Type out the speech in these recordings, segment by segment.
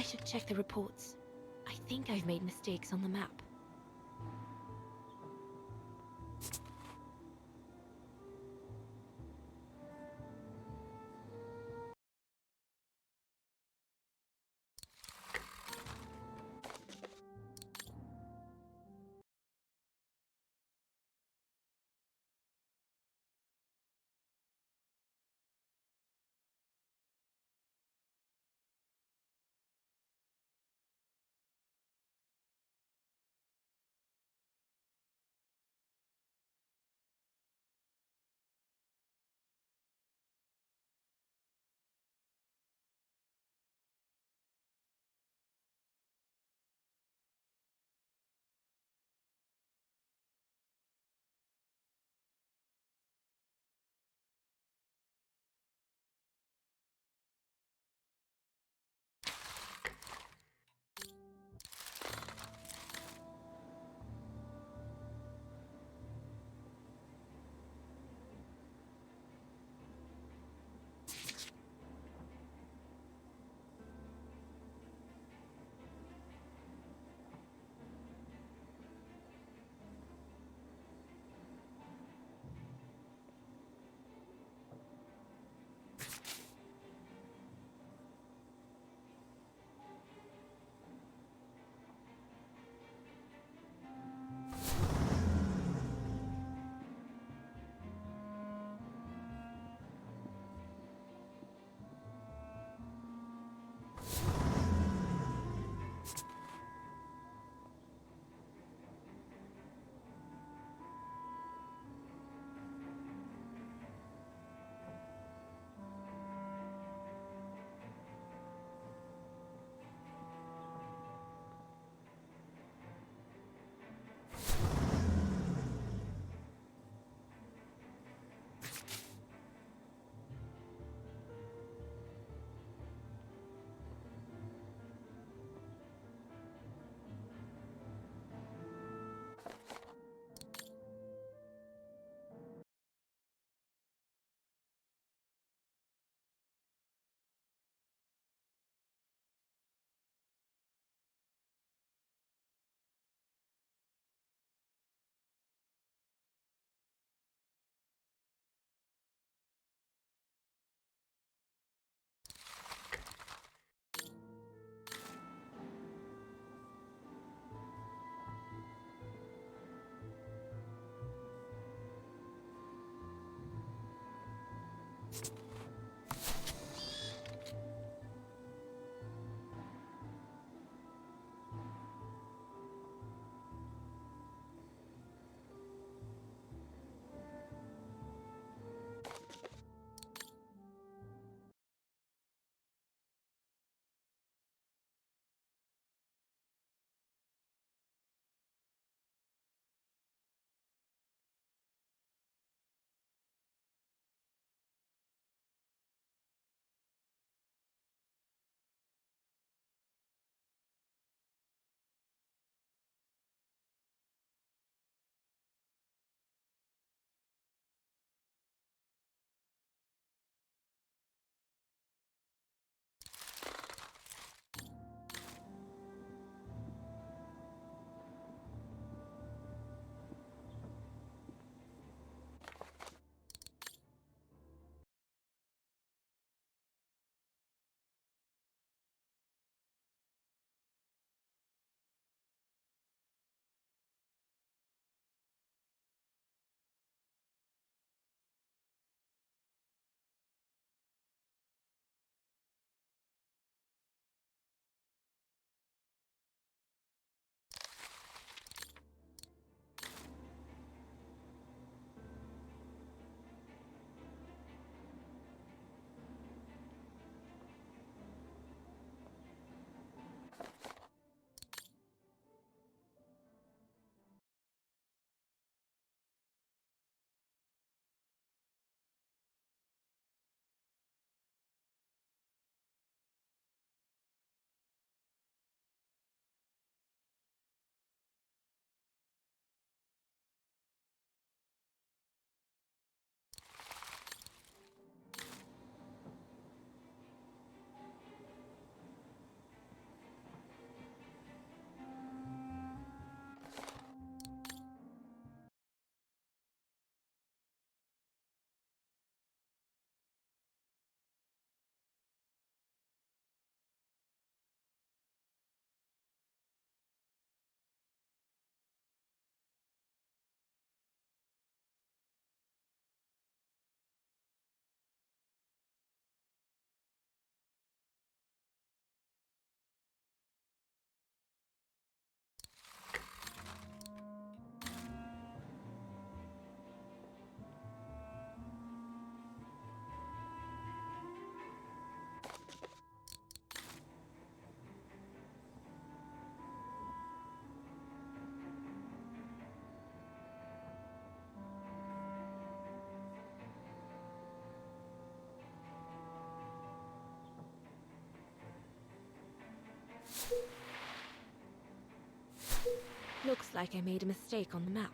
should check the reports. I think I've made mistakes on the map. Looks like I made a mistake on the map.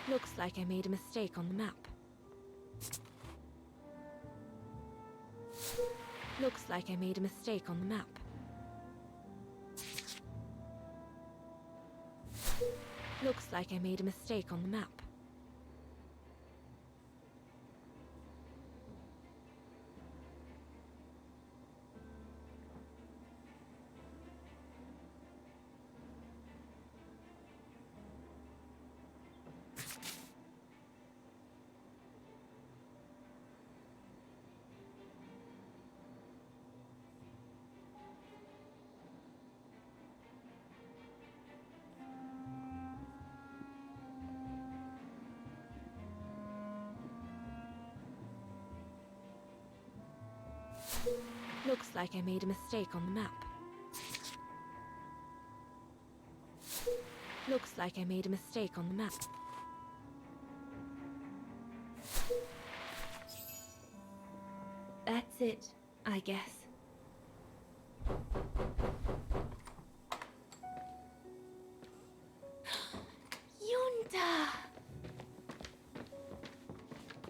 Looks like I made a mistake on the map. Looks like I made a mistake on the map. Looks like I made a mistake on the map. Looks like I made a mistake on the map. Looks like I made a mistake on the map. That's it, I guess. Yunta!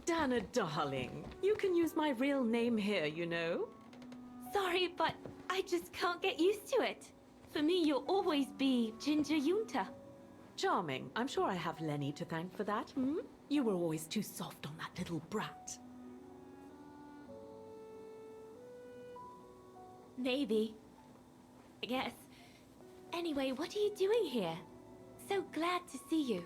Dana, darling, you can use my real name here, you know. Sorry, but I just can't get used to it. For me, you'll always be Ginger Yunta. Charming. I'm sure I have Lenny to thank for that, hmm? You were always too soft on that little brat. Maybe. I guess. Anyway, what are you doing here? So glad to see you.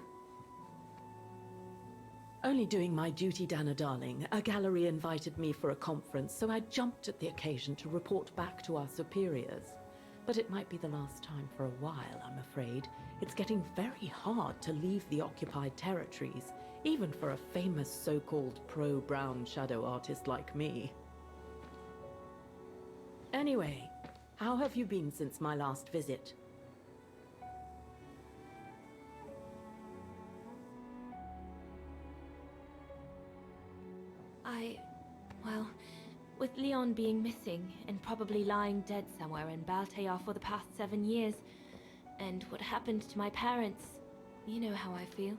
Only doing my duty, Dana, darling. A gallery invited me for a conference, so I jumped at the occasion to report back to our superiors. But it might be the last time for a while, I'm afraid. It's getting very hard to leave the occupied territories, even for a famous so-called pro-brown shadow artist like me. Anyway, how have you been since my last visit? Well, with Leon being missing and probably lying dead somewhere in Baltear for the past 7 years, and what happened to my parents, you know how I feel.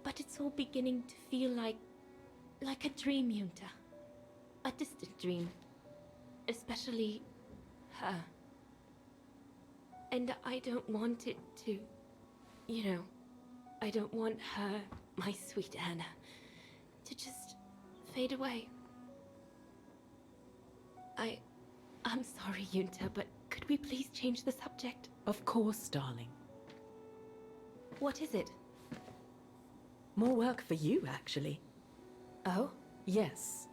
But it's all beginning to feel like a dream, Yunta. A distant dream. Especially her. And I don't want it to, I don't want her, my sweet Anna, to just fade away. I'm sorry, Yunta, but could we please change the subject? Of course, darling. What is it? More work for you, actually. Oh? Yes.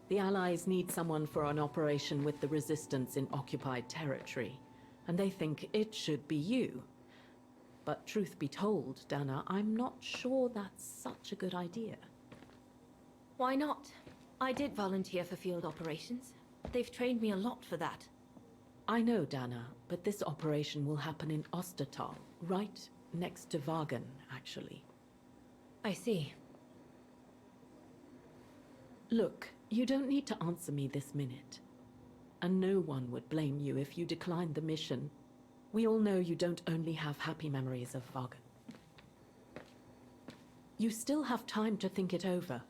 The Allies need someone for an operation with the Resistance in occupied territory, and they think it should be you. But truth be told, Dana, I'm not sure that's such a good idea. Why not? I did volunteer for field operations. They've trained me a lot for that. I know, Dana, but this operation will happen in Ostertal, right next to Wagen, actually. I see. Look, you don't need to answer me this minute. And no one would blame you if you declined the mission. We all know you don't only have happy memories of Vargan. You still have time to think it over.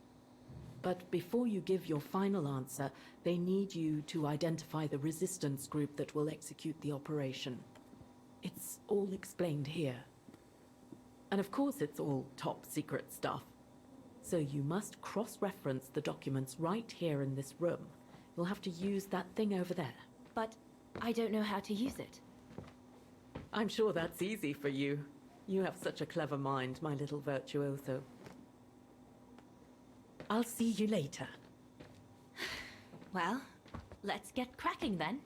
But before you give your final answer, they need you to identify the resistance group that will execute the operation. It's all explained here. And of course it's all top secret stuff. So you must cross-reference the documents right here in this room. You'll have to use that thing over there. But I don't know how to use it. I'm sure that's easy for you. You have such a clever mind, my little virtuoso. I'll see you later. Well, let's get cracking then.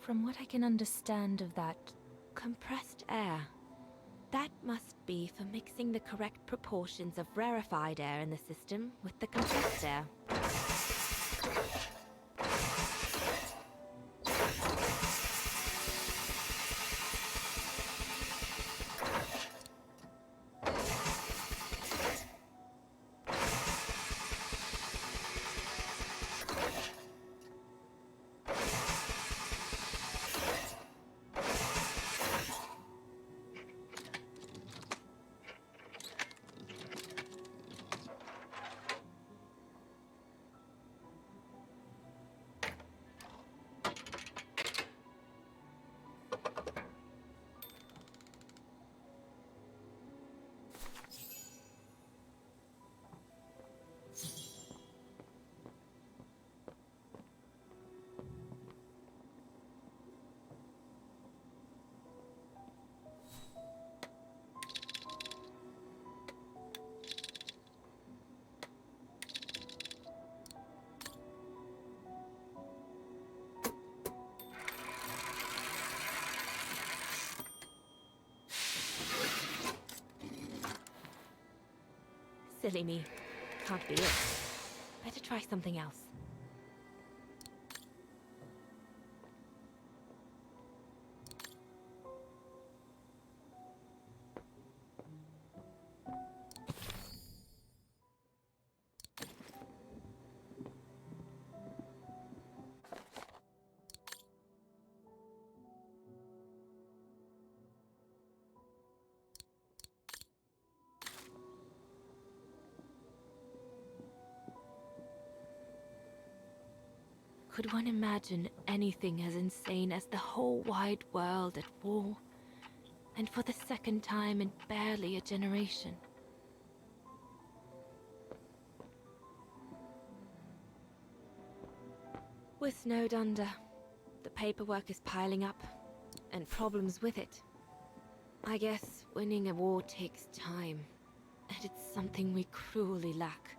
From what I can understand of that compressed air, that must be for mixing the correct proportions of rarefied air in the system with the compressed air. Silly me. Can't be it. Better try something else. Could one imagine anything as insane as the whole wide world at war? And for the second time in barely a generation. We're snowed under. The paperwork is piling up, and problems with it. I guess winning a war takes time, and it's something we cruelly lack.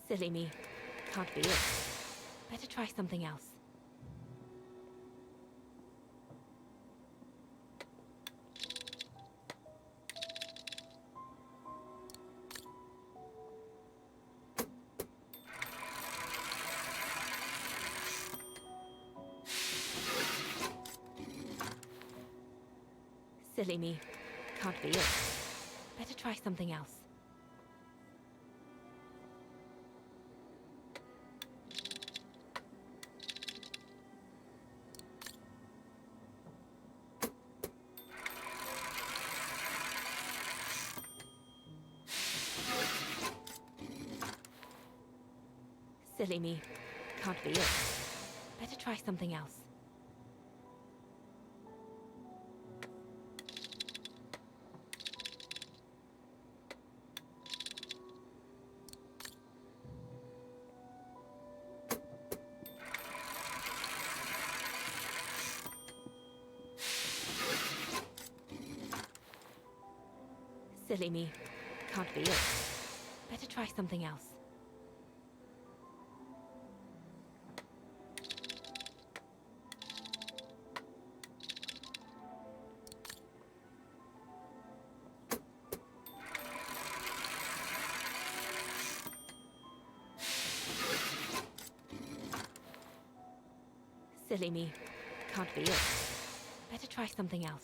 Silly me. Can't be it. Better try something else. Silly me. Can't be it. Better try something else. Silly me. Can't be it. Better try something else. Silly me. Can't be it. Better try something else. Silly me. Can't be it. Better try something else.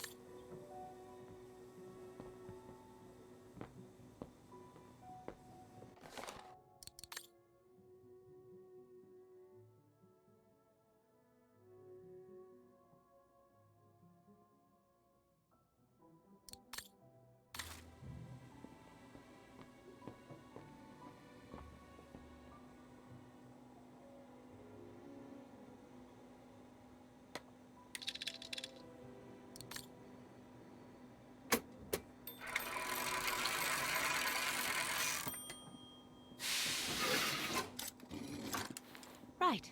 Right.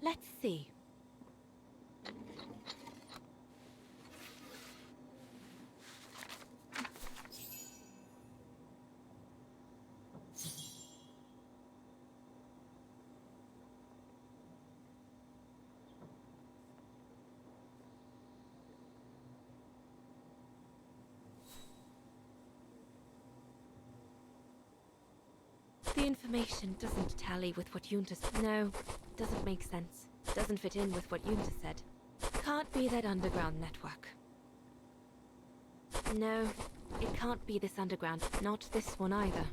Let's see. The information doesn't tally with what Yunta said. No, doesn't make sense. Doesn't fit in with what Yunta said. Can't be that underground network. No, it can't be this underground. Not this one either.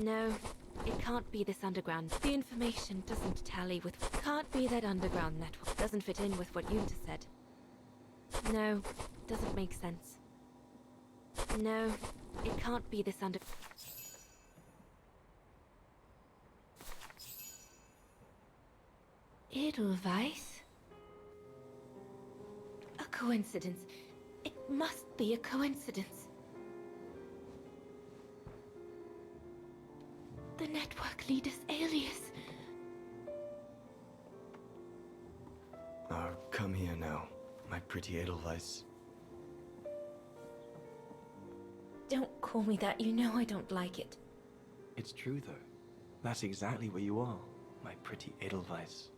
No, it can't be this underground. The information doesn't tally with... Can't be that underground network. Doesn't fit in with what Yunta said. No, doesn't make sense. No, it can't be this under... Edelweiss? A coincidence. It must be a coincidence. The network leader's alias. Oh, come here now, my pretty Edelweiss. Don't call me that, you know I don't like it. It's true though. That's exactly what you are, my pretty Edelweiss.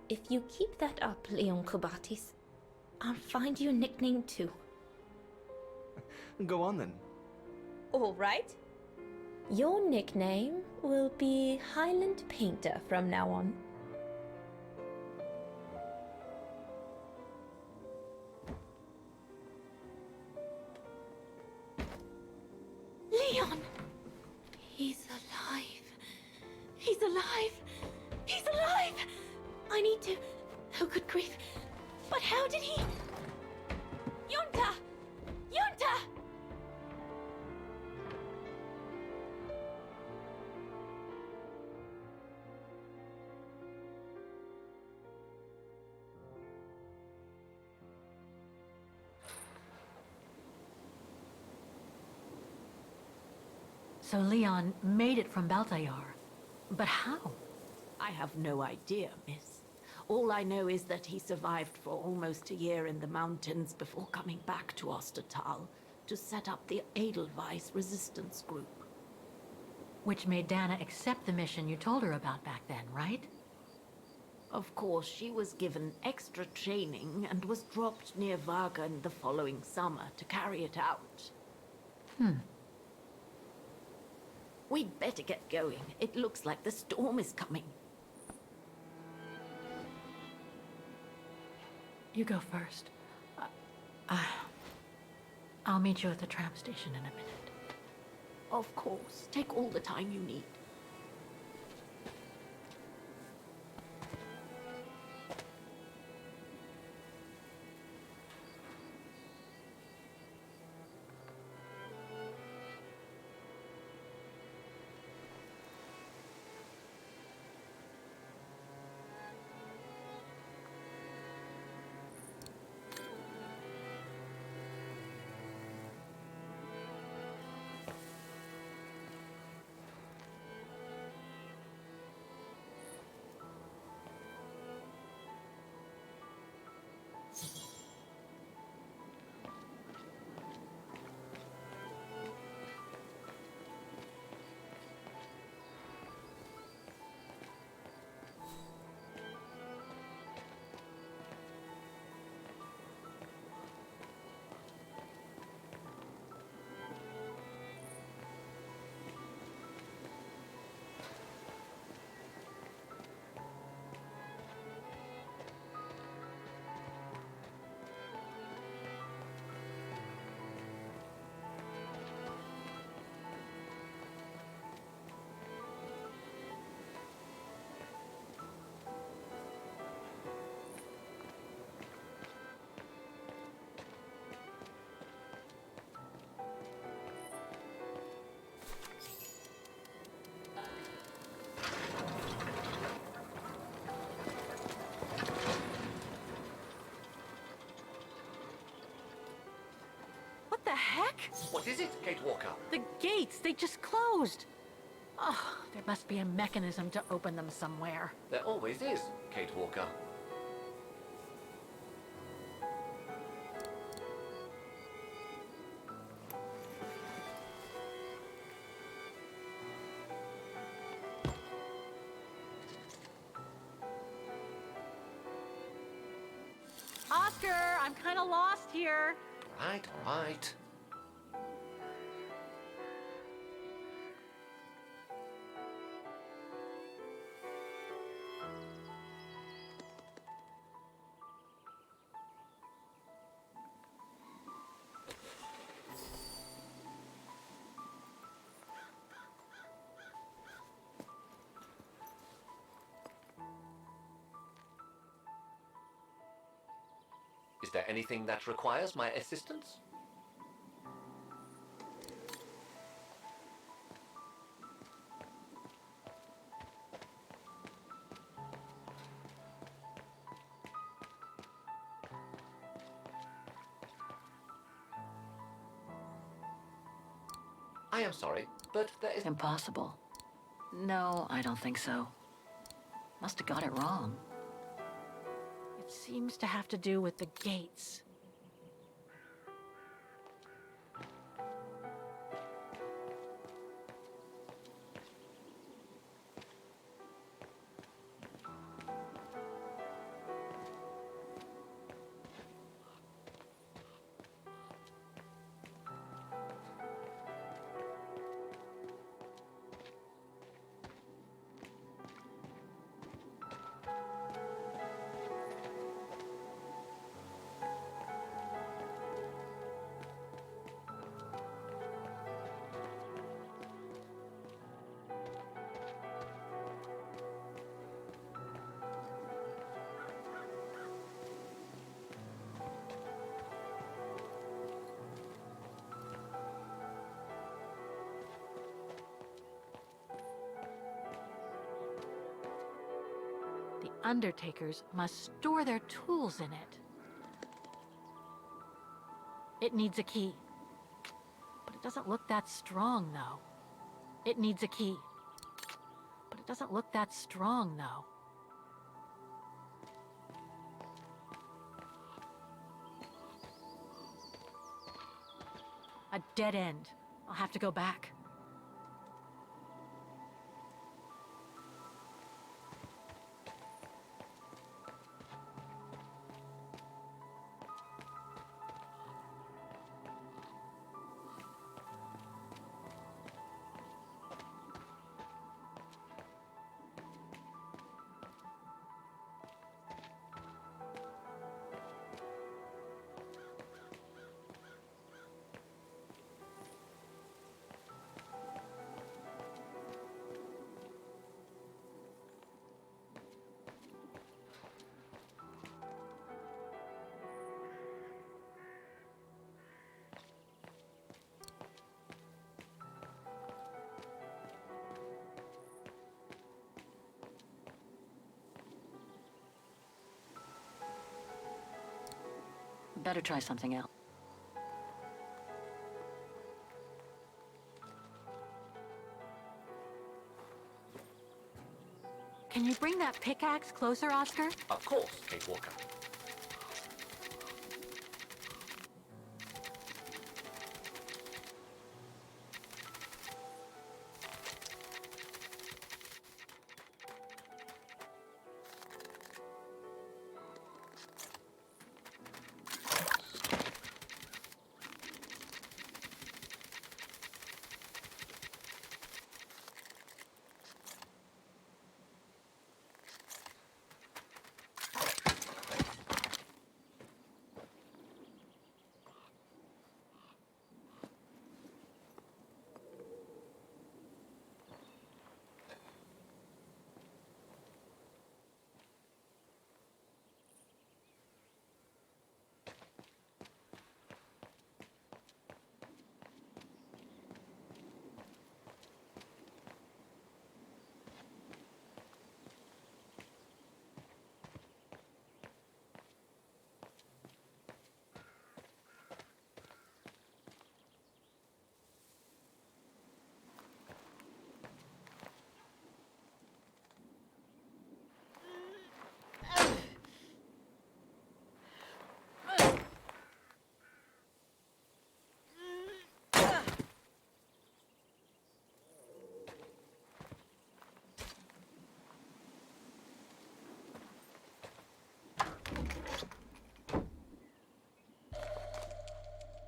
If you keep that up, Leon Kobatis, I'll find you a nickname too. Go on then. All right. Your nickname will be Highland Painter from now on. Leon! He's alive. He's alive. He's alive! I need to... Oh, good grief. But how did he... Yunta! Yunta! So Leon made it from Baltayar. But how? I have no idea, miss. All I know is that he survived for almost a year in the mountains before coming back to Ostertal to set up the Edelweiss resistance group. Which made Dana accept the mission you told her about back then, right? Of course, she was given extra training and was dropped near Wagen the following summer to carry it out. We'd better get going. It looks like the storm is coming. You go first. I'll meet you at the tram station in a minute. Of course. Take all the time you need. What the heck? What is it, Kate Walker? The gates, they just closed. Oh, there must be a mechanism to open them somewhere. There always is, Kate Walker. Oscar, I'm kind of lost here. Right, all right. Is there anything that requires my assistance? I am sorry, but there is... Impossible. No, I don't think so. Must have got it wrong. It seems to have to do with the gates. The Undertakers must store their tools in it. It needs a key. But it doesn't look that strong, though. It needs a key. But it doesn't look that strong, though. A dead end. I'll have to go back. Better try something else. Can you bring that pickaxe closer, Oscar? Of course, Kate Walker.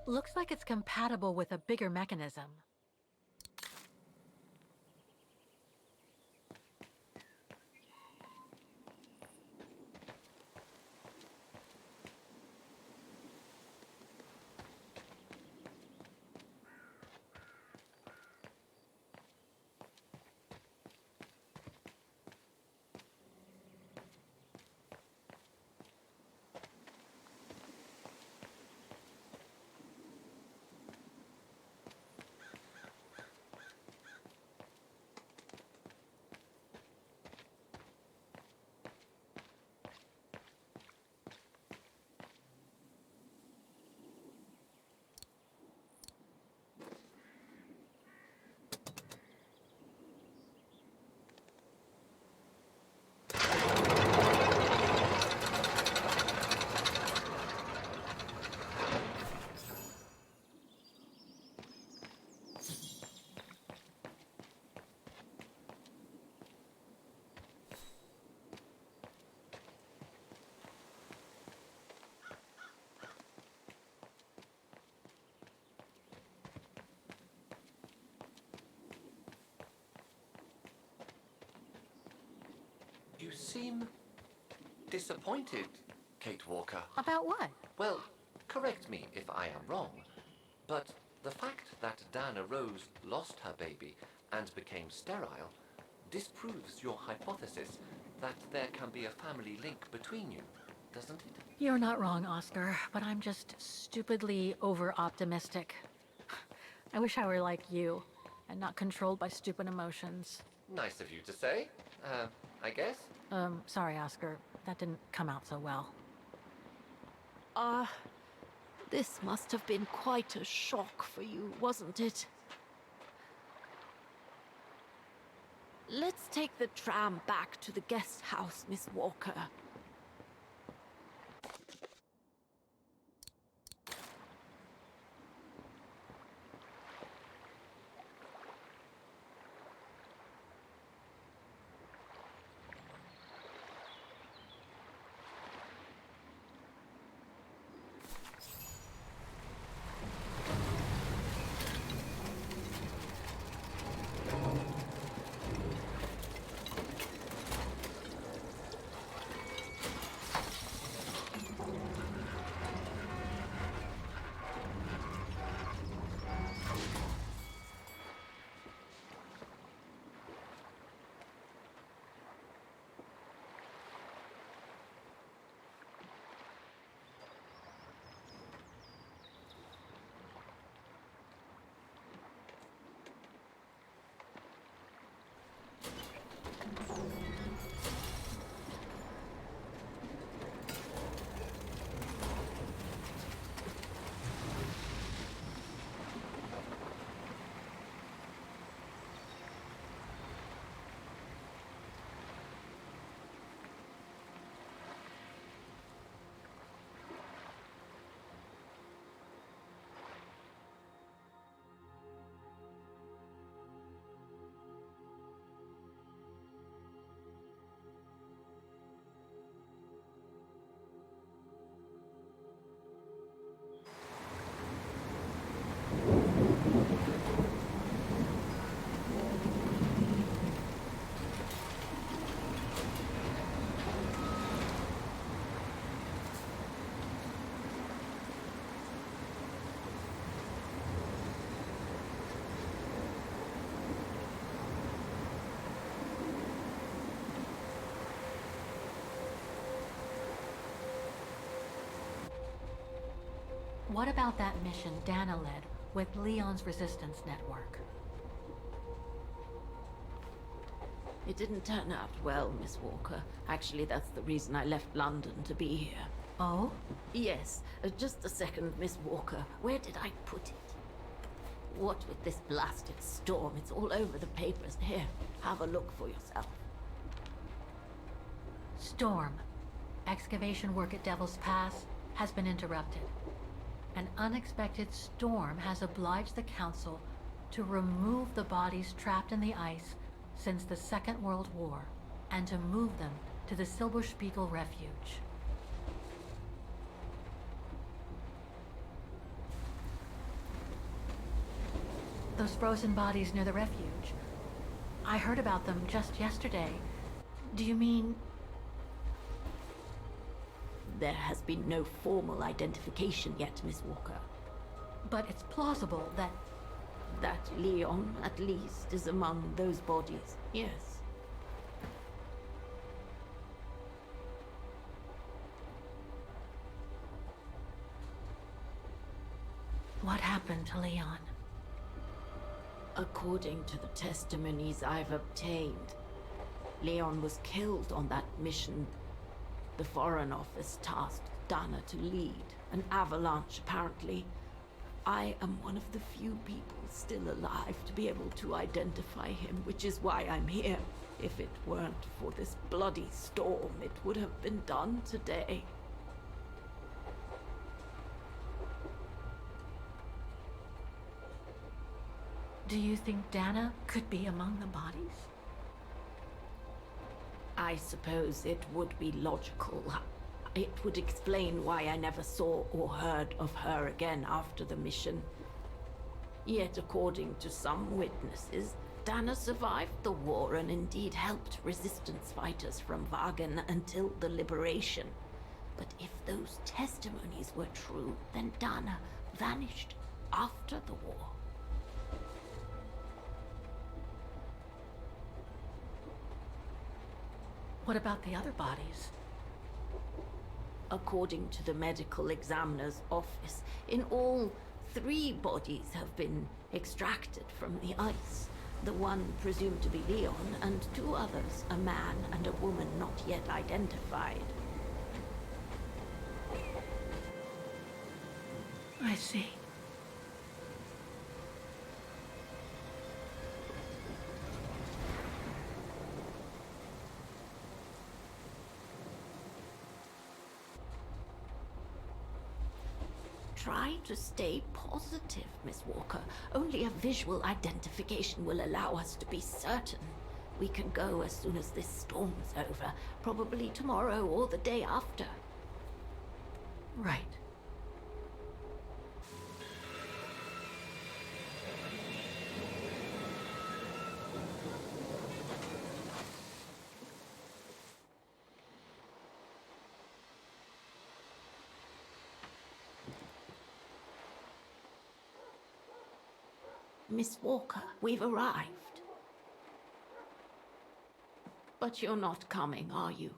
Looks like it's compatible with a bigger mechanism. You seem disappointed, Kate Walker. About what? Well, correct me if I am wrong, but the fact that Diana Rose lost her baby and became sterile disproves your hypothesis that there can be a family link between you, doesn't it? You're not wrong, Oscar, but I'm just stupidly over-optimistic. I wish I were like you, and not controlled by stupid emotions. Nice of you to say, I guess. Sorry, Oscar. That didn't come out so well. This must have been quite a shock for you, wasn't it? Let's take the tram back to the guest house, Miss Walker. What about that mission Dana led with Leon's resistance network? It didn't turn out well, Miss Walker. Actually, that's the reason I left London to be here. Oh? Yes, just a second, Miss Walker. Where did I put it? What with this blasted storm? It's all over the papers. Here, have a look for yourself. Storm. Excavation work at Devil's Pass has been interrupted. An unexpected storm has obliged the Council to remove the bodies trapped in the ice since the Second World War, and to move them to the Silberspiegel Refuge. Those frozen bodies near the refuge. I heard about them just yesterday. Do you mean... There has been no formal identification yet, Miss Walker. But it's plausible that... That Leon, at least, is among those bodies, yes. What happened to Leon? According to the testimonies I've obtained, Leon was killed on that mission the Foreign Office tasked Dana to lead. An avalanche, apparently. I am one of the few people still alive to be able to identify him, which is why I'm here. If it weren't for this bloody storm, it would have been done today. Do you think Dana could be among the bodies? I suppose it would be logical. It would explain why I never saw or heard of her again after the mission. Yet, according to some witnesses, Dana survived the war and indeed helped resistance fighters from Wagen until the liberation. But if those testimonies were true, then Dana vanished after the war. What about the other bodies? According to the medical examiner's office, in all, 3 bodies have been extracted from the ice. The one presumed to be Leon, and 2 others, a man and a woman not yet identified. I see. Try to stay positive, Miss Walker. Only a visual identification will allow us to be certain. We can go as soon as this storm's over, probably tomorrow or the day after. Right. Miss Walker, we've arrived. But you're not coming, are you?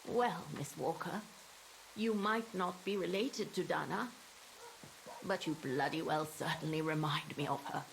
Well, Miss Walker, you might not be related to Dana, but you bloody well certainly remind me of her.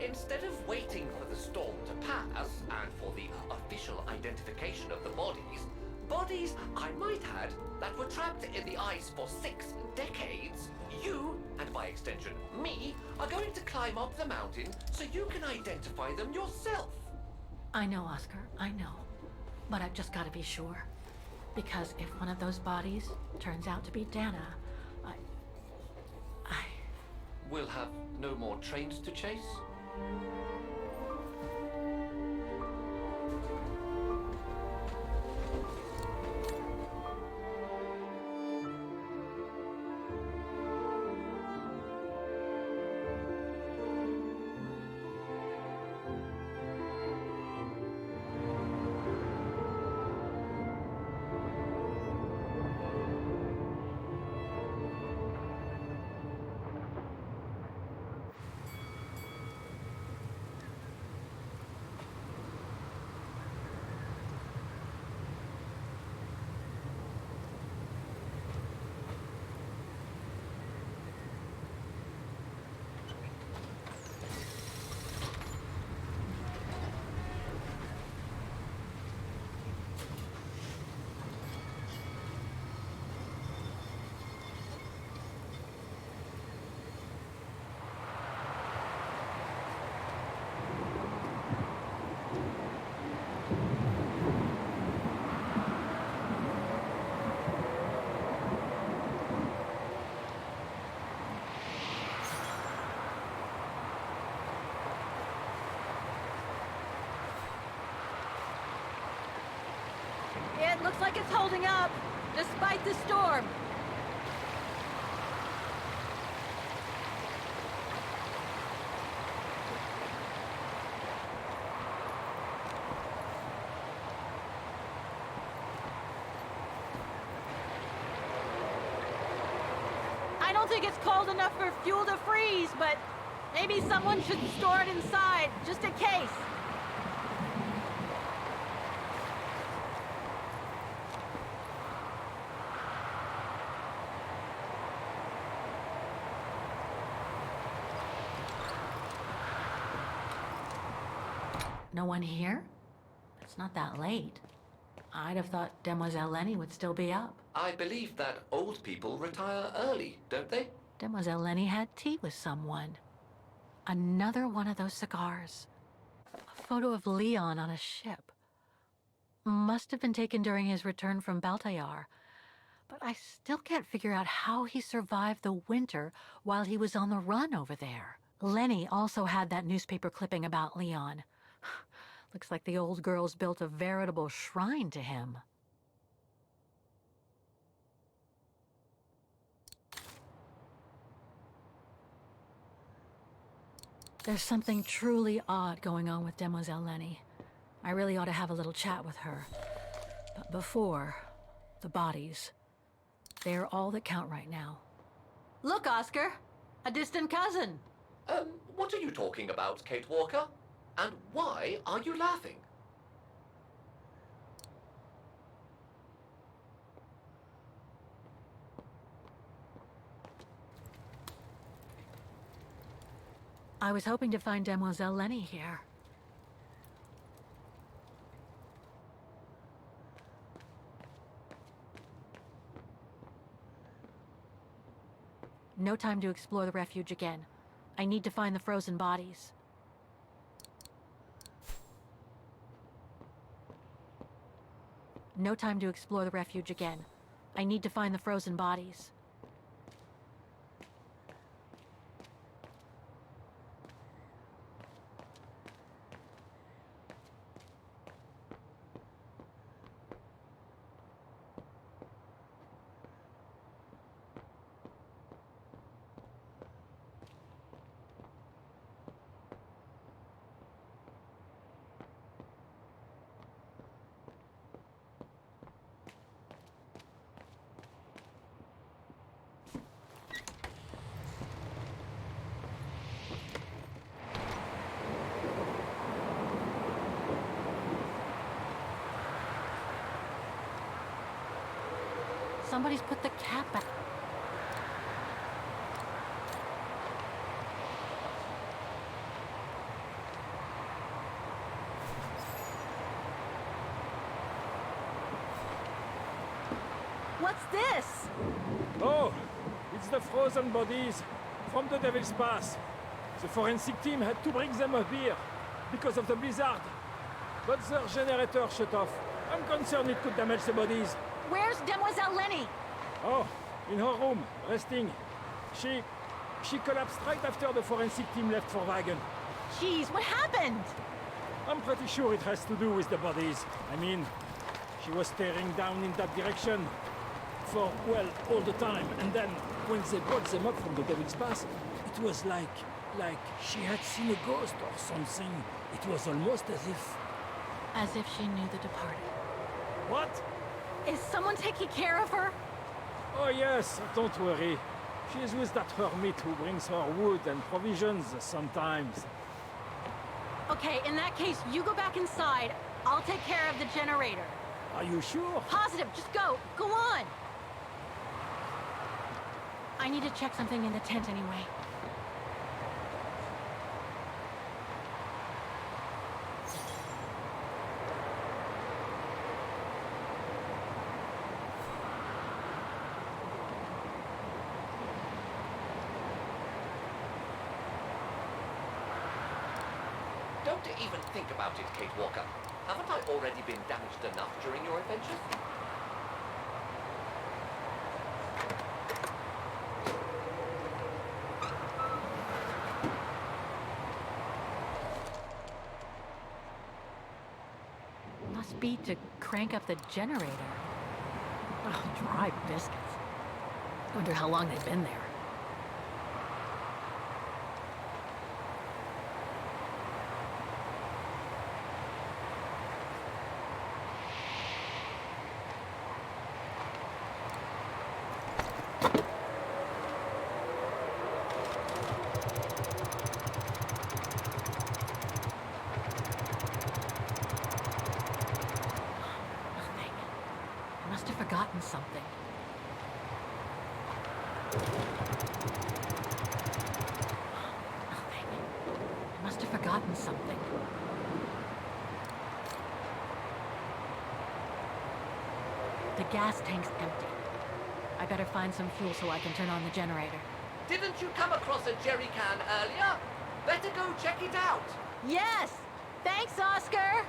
Instead of waiting for the storm to pass and for the official identification of the bodies, I might add, that were trapped in the ice for 6 decades, you, and by extension me, are going to climb up the mountain so you can identify them yourself. I know, Oscar, I know. But I've just got to be sure. Because if one of those bodies turns out to be Dana, I... We'll have no more trains to chase? It looks like it's holding up, despite the storm. I don't think it's cold enough for fuel to freeze, but maybe someone should store it inside, just in case. No one here? It's not that late. I'd have thought Demoiselle Lenny would still be up. I believe that old people retire early, don't they? Demoiselle Lenny had tea with someone. Another one of those cigars. A photo of Leon on a ship. Must have been taken during his return from Baltayar. But I still can't figure out how he survived the winter while he was on the run over there. Lenny also had that newspaper clipping about Leon. Looks like the old girl's built a veritable shrine to him. There's something truly odd going on with Demoiselle Lenny. I really ought to have a little chat with her. But before, the bodies. They're all that count right now. Look, Oscar! A distant cousin! What are you talking about, Kate Walker? And why are you laughing? I was hoping to find Demoiselle Lenny here. No time to explore the refuge again. I need to find the frozen bodies. No time to explore the refuge again. I need to find the frozen bodies. Somebody's put the cap back. What's this? Oh, it's the frozen bodies from the Devil's Pass. The forensic team had to bring them up here because of the blizzard. But their generator shut off. I'm concerned it could damage the bodies. Where's Demoiselle Lenny? Oh, in her room, resting. She collapsed right after the forensic team left for Wagon. Jeez, what happened? I'm pretty sure it has to do with the bodies. I mean, she was staring down in that direction for, well, all the time. And then, when they brought them up from the Devil's Pass, it was like she had seen a ghost or something. It was almost as if... As if she knew the departed. What? Is someone taking care of her? Oh yes, don't worry. She's with that hermit who brings her wood and provisions sometimes. Okay, in that case, you go back inside. I'll take care of the generator. Are you sure? Positive, just go. Go on. I need to check something in the tent anyway. Don't even think about it, Kate Walker. Haven't I already been damaged enough during your adventures? Must be to crank up the generator. Oh, dry biscuits. Wonder how long they've been there. Forgotten something. Nothing. I must have forgotten something. The gas tank's empty. I better find some fuel so I can turn on the generator. Didn't you come across a jerry can earlier? Better go check it out. Yes! Thanks, Oscar!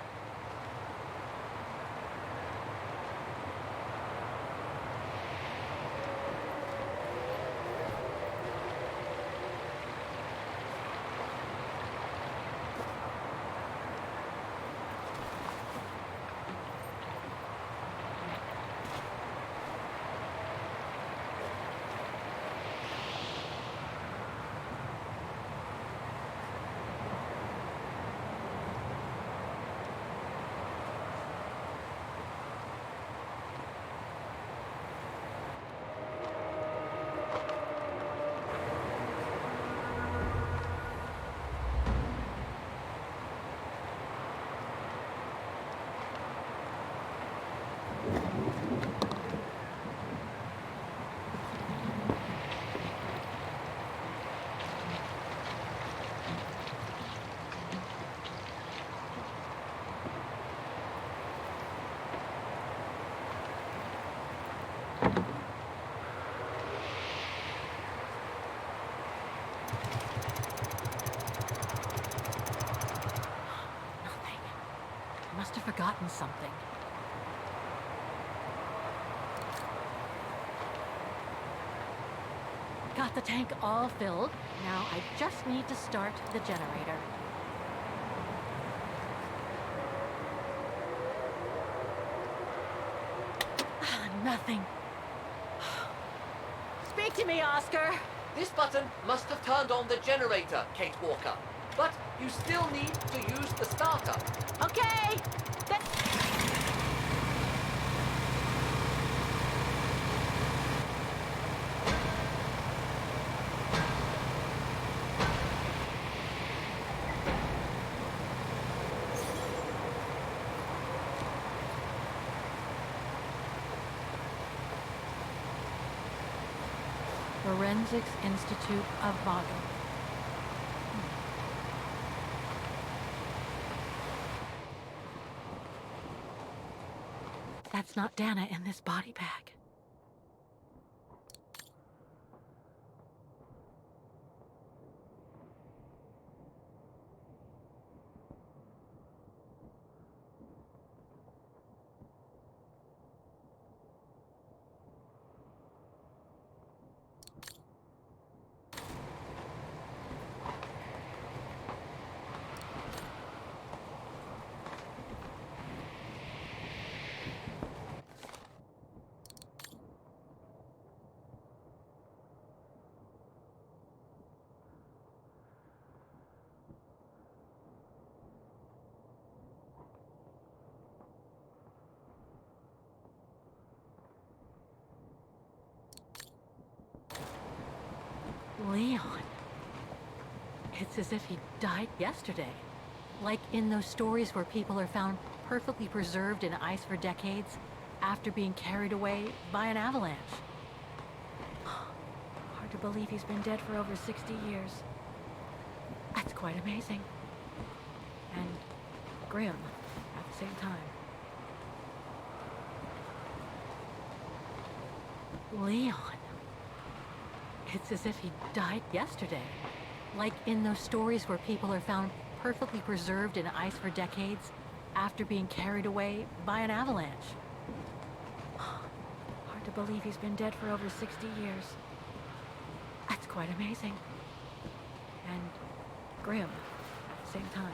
Must have forgotten something. Got the tank all filled. Now I just need to start the generator. Nothing. Speak to me, Oscar! This button must have turned on the generator, Kate Walker. But you still need to use the starter. Okay! Forensics Institute of Vago. That's not Dana in this body bag. Leon. It's as if he died yesterday. Like in those stories where people are found perfectly preserved in ice for decades after being carried away by an avalanche. Hard to believe he's been dead for over 60 years. That's quite amazing. And grim at the same time. Leon. It's as if he died yesterday. Like in those stories where people are found perfectly preserved in ice for decades after being carried away by an avalanche. Hard to believe he's been dead for over 60 years. That's quite amazing. And grim at the same time.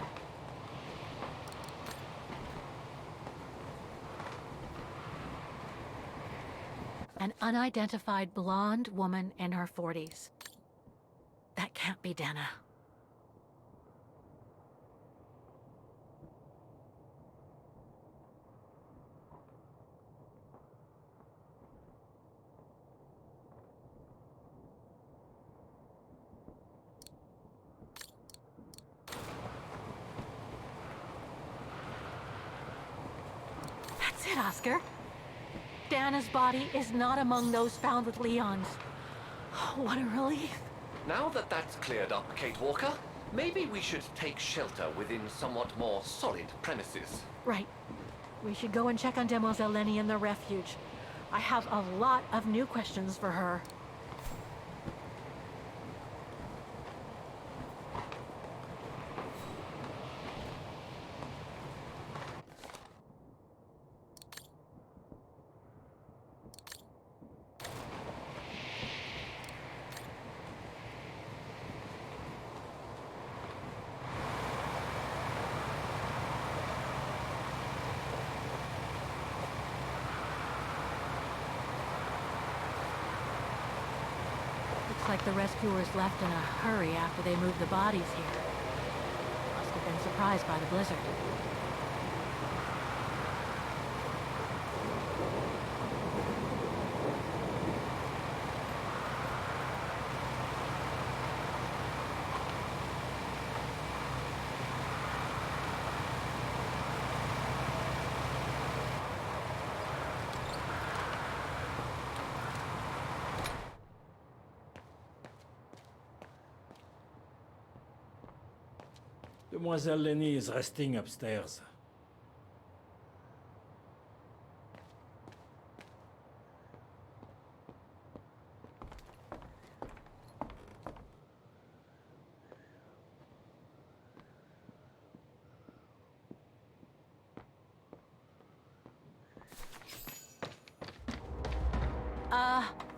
An unidentified blonde woman in her 40s. That can't be Dana. That's it, Oscar. Dana's body is not among those found with Leon's. What a relief. Now that that's cleared up, Kate Walker, maybe we should take shelter within somewhat more solid premises. Right. We should go and check on Demoiselle Lenny in the refuge. I have a lot of new questions for her. Looks like the rescuers left in a hurry after they moved the bodies here. Must have been surprised by the blizzard. Demoiselle Lenny is resting upstairs.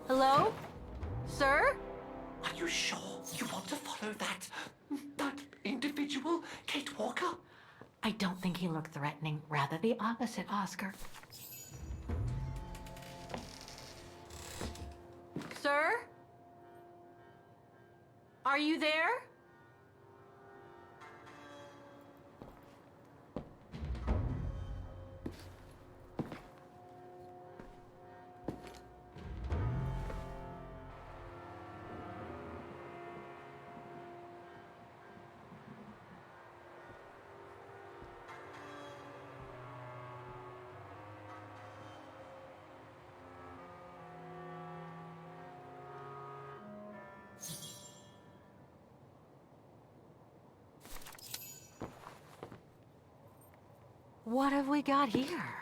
Hello? Sir? Are you sure you want to follow that individual, Kate Walker? I don't think he looked threatening. Rather the opposite, Oscar. Sir? Are you there? What have we got here?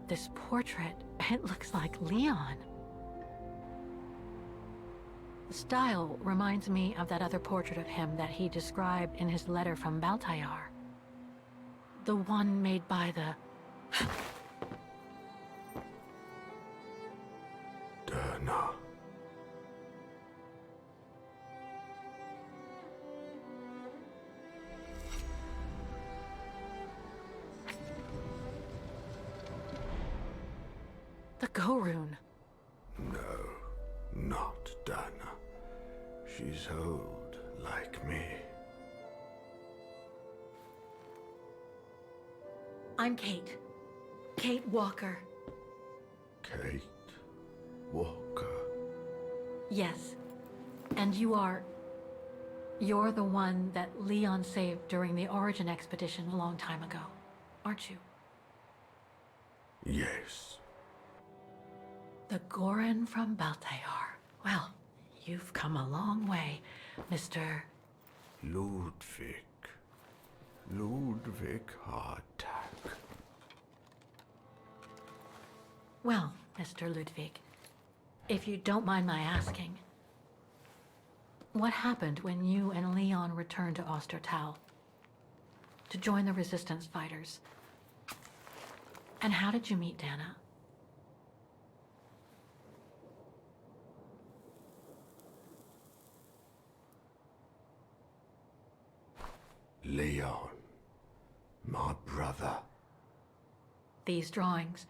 This portrait, it looks like Leon. The style reminds me of that other portrait of him that he described in his letter from Baltayar. The one made by the... Dana. The Go Rune. No, not Dana. She's old, like me. I'm Kate. Kate Walker. Kate Walker. Yes. And you're the one that Leon saved during the Origin expedition a long time ago, aren't you? Yes. The Goran from Baltayar. Well, you've come a long way, Mr. Ludwig. Ludwig Hardtack. Well, Mr. Ludwig, if you don't mind my asking, what happened when you and Leon returned to Ostertal to join the Resistance fighters? And how did you meet Dana? Leon. My brother. These drawings,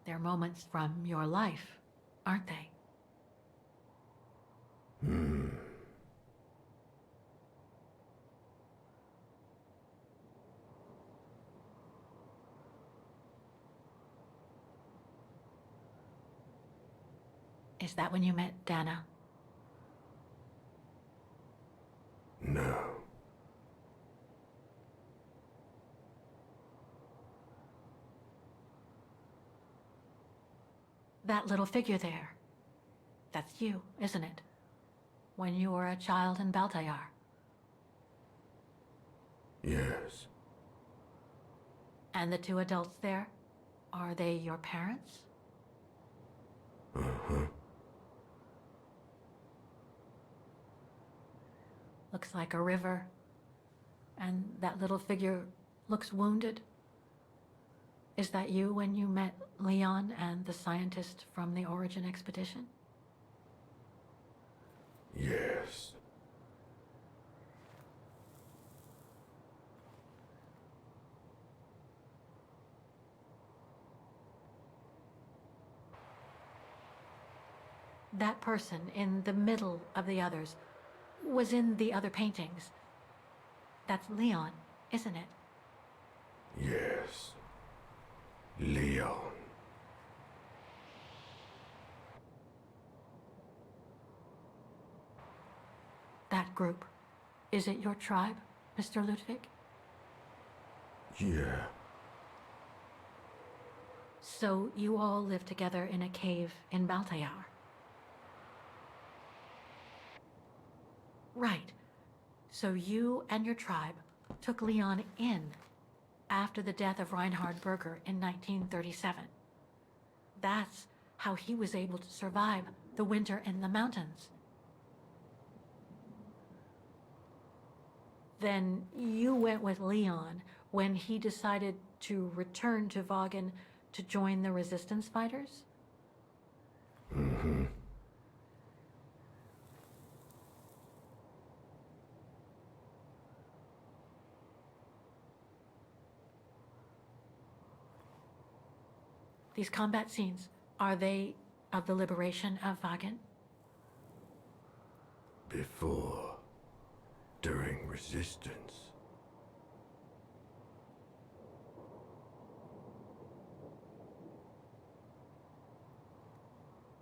they're moments from your life, aren't they? Is that when you met Dana? No. That little figure there, that's you, isn't it? When you were a child in Baltayar. Yes. And the two adults there, are they your parents? Uh-huh. Looks like a river. And that little figure looks wounded. Is that you when you met Leon and the scientist from the Origin expedition? Yes. That person in the middle of the others was in the other paintings. That's Leon, isn't it? Yes. Leon. That group. Is it your tribe, Mr. Ludwig? Yeah. So you all live together in a cave in Baltayar? Right. So you and your tribe took Leon in after the death of Reinhard Berger in 1937. That's how he was able to survive the winter in the mountains. Then you went with Leon when he decided to return to Vagen to join the Resistance fighters? Mm-hmm. These combat scenes, are they of the liberation of Vagen? Before. During Resistance.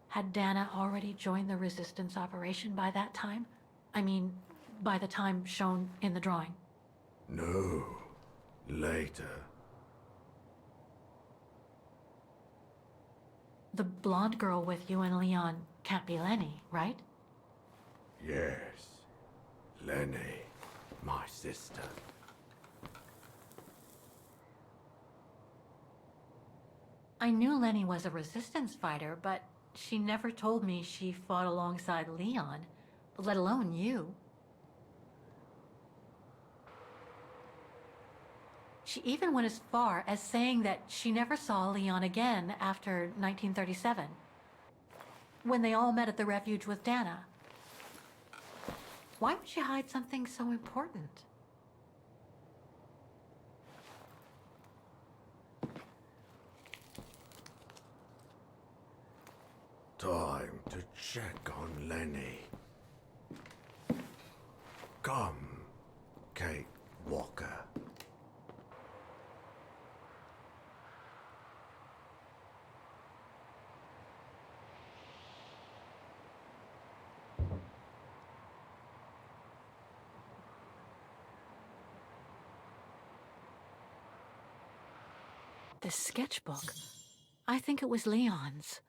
Had Dana already joined the Resistance operation by that time? I mean, by the time shown in the drawing. No. Later. The blonde girl with you and Leon can't be Lenny, right? Yes. Lenny. My sister. I knew Lenny was a Resistance fighter, but she never told me she fought alongside Leon, let alone you. She even went as far as saying that she never saw Leon again after 1937. when they all met at the refuge with Dana. Why would she hide something so important? Time to check on Lenny. Come, Kate Walker. This sketchbook. I think it was Leon's.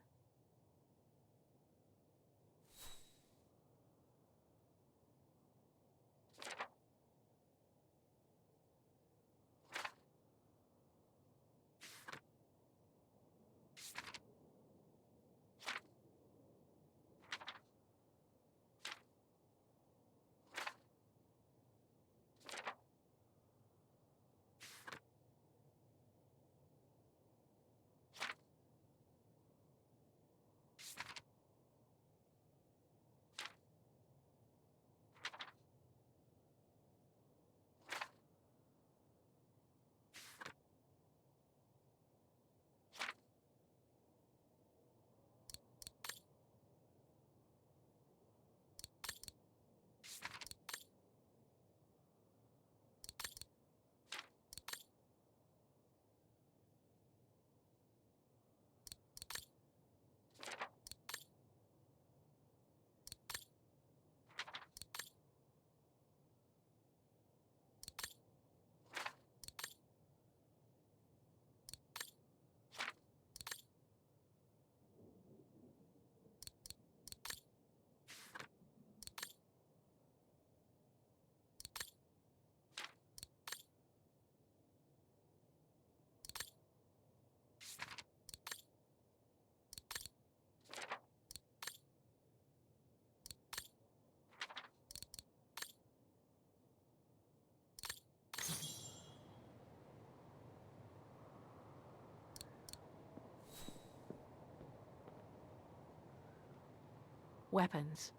Weapons.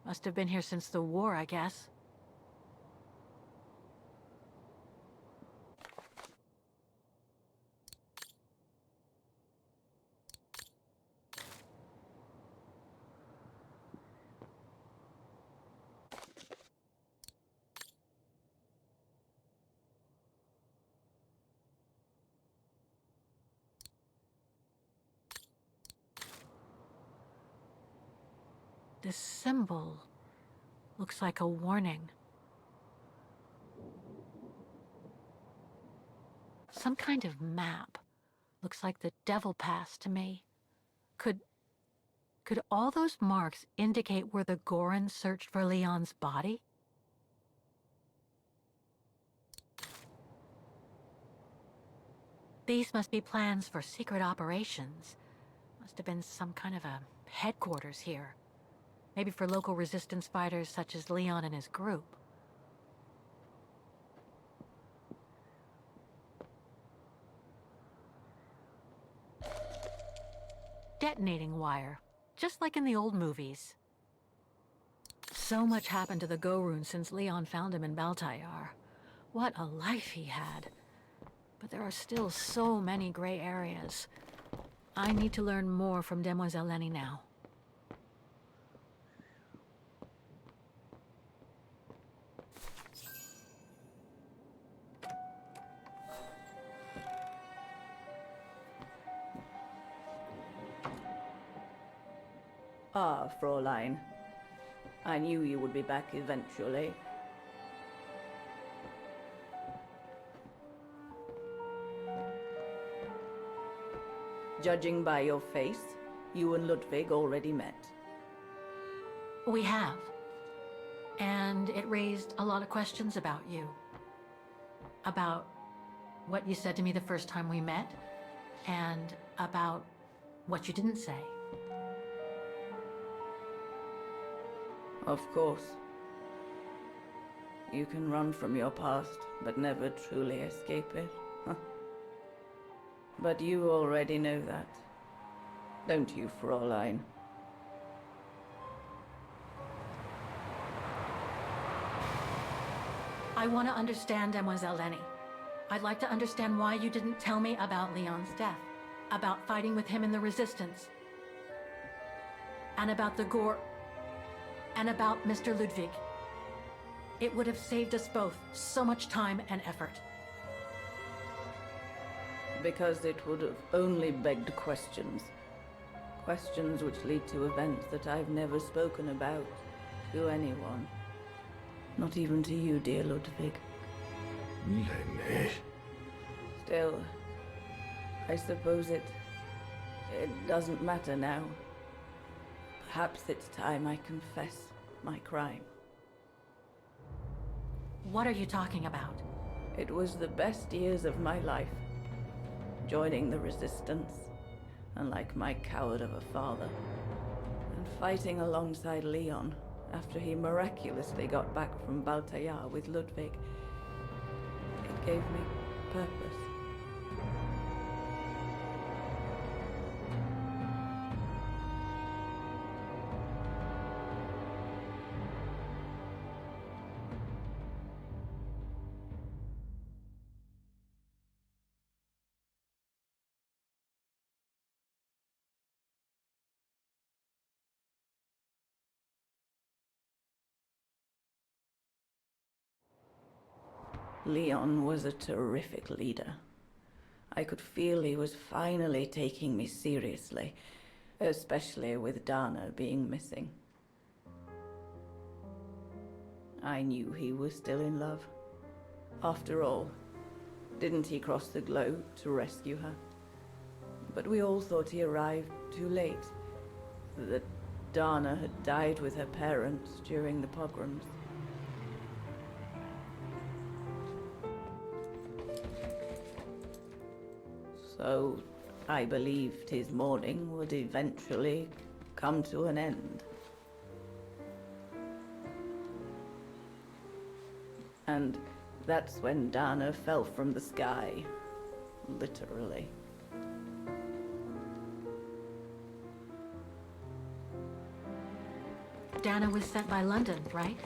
Must have been here since the war, I guess. This symbol looks like a warning. Some kind of map. Looks like the Devil Pass to me. Could all those marks indicate where the Gorons searched for Leon's body? These must be plans for secret operations. Must have been some kind of a headquarters here. Maybe for local resistance fighters such as Leon and his group. Detonating wire, just like in the old movies. So much happened to the Gorun since Leon found him in Baltayar. What a life he had. But there are still so many gray areas. I need to learn more from Demoiselle Lenny now. Ah, Fräulein. I knew you would be back eventually. Judging by your face, you and Ludwig already met. We have. And it raised a lot of questions about you. About what you said to me the first time we met, and about what you didn't say. Of course. You can run from your past, but never truly escape it. But you already know that. Don't you, Fräulein? I want to understand Demoiselle Lenny. I'd like to understand why you didn't tell me about Leon's death, about fighting with him in the Resistance, and about the Gore, and about Mr. Ludwig. It would have saved us both so much time and effort. Because it would have only begged questions. Questions which lead to events that I've never spoken about to anyone. Not even to you, dear Ludwig. Lenny. Still, I suppose it doesn't matter now. Perhaps it's time I confess my crime. What are you talking about? It was the best years of my life. Joining the Resistance, unlike my coward of a father, and fighting alongside Leon after he miraculously got back from Baltayar with Ludwig. It gave me purpose. Leon was a terrific leader. I could feel he was finally taking me seriously, especially with Dana being missing. I knew he was still in love. After all, didn't he cross the globe to rescue her? But we all thought he arrived too late, that Dana had died with her parents during the pogroms. So I believed his mourning would eventually come to an end. And that's when Dana fell from the sky, literally. Dana was sent by London, right?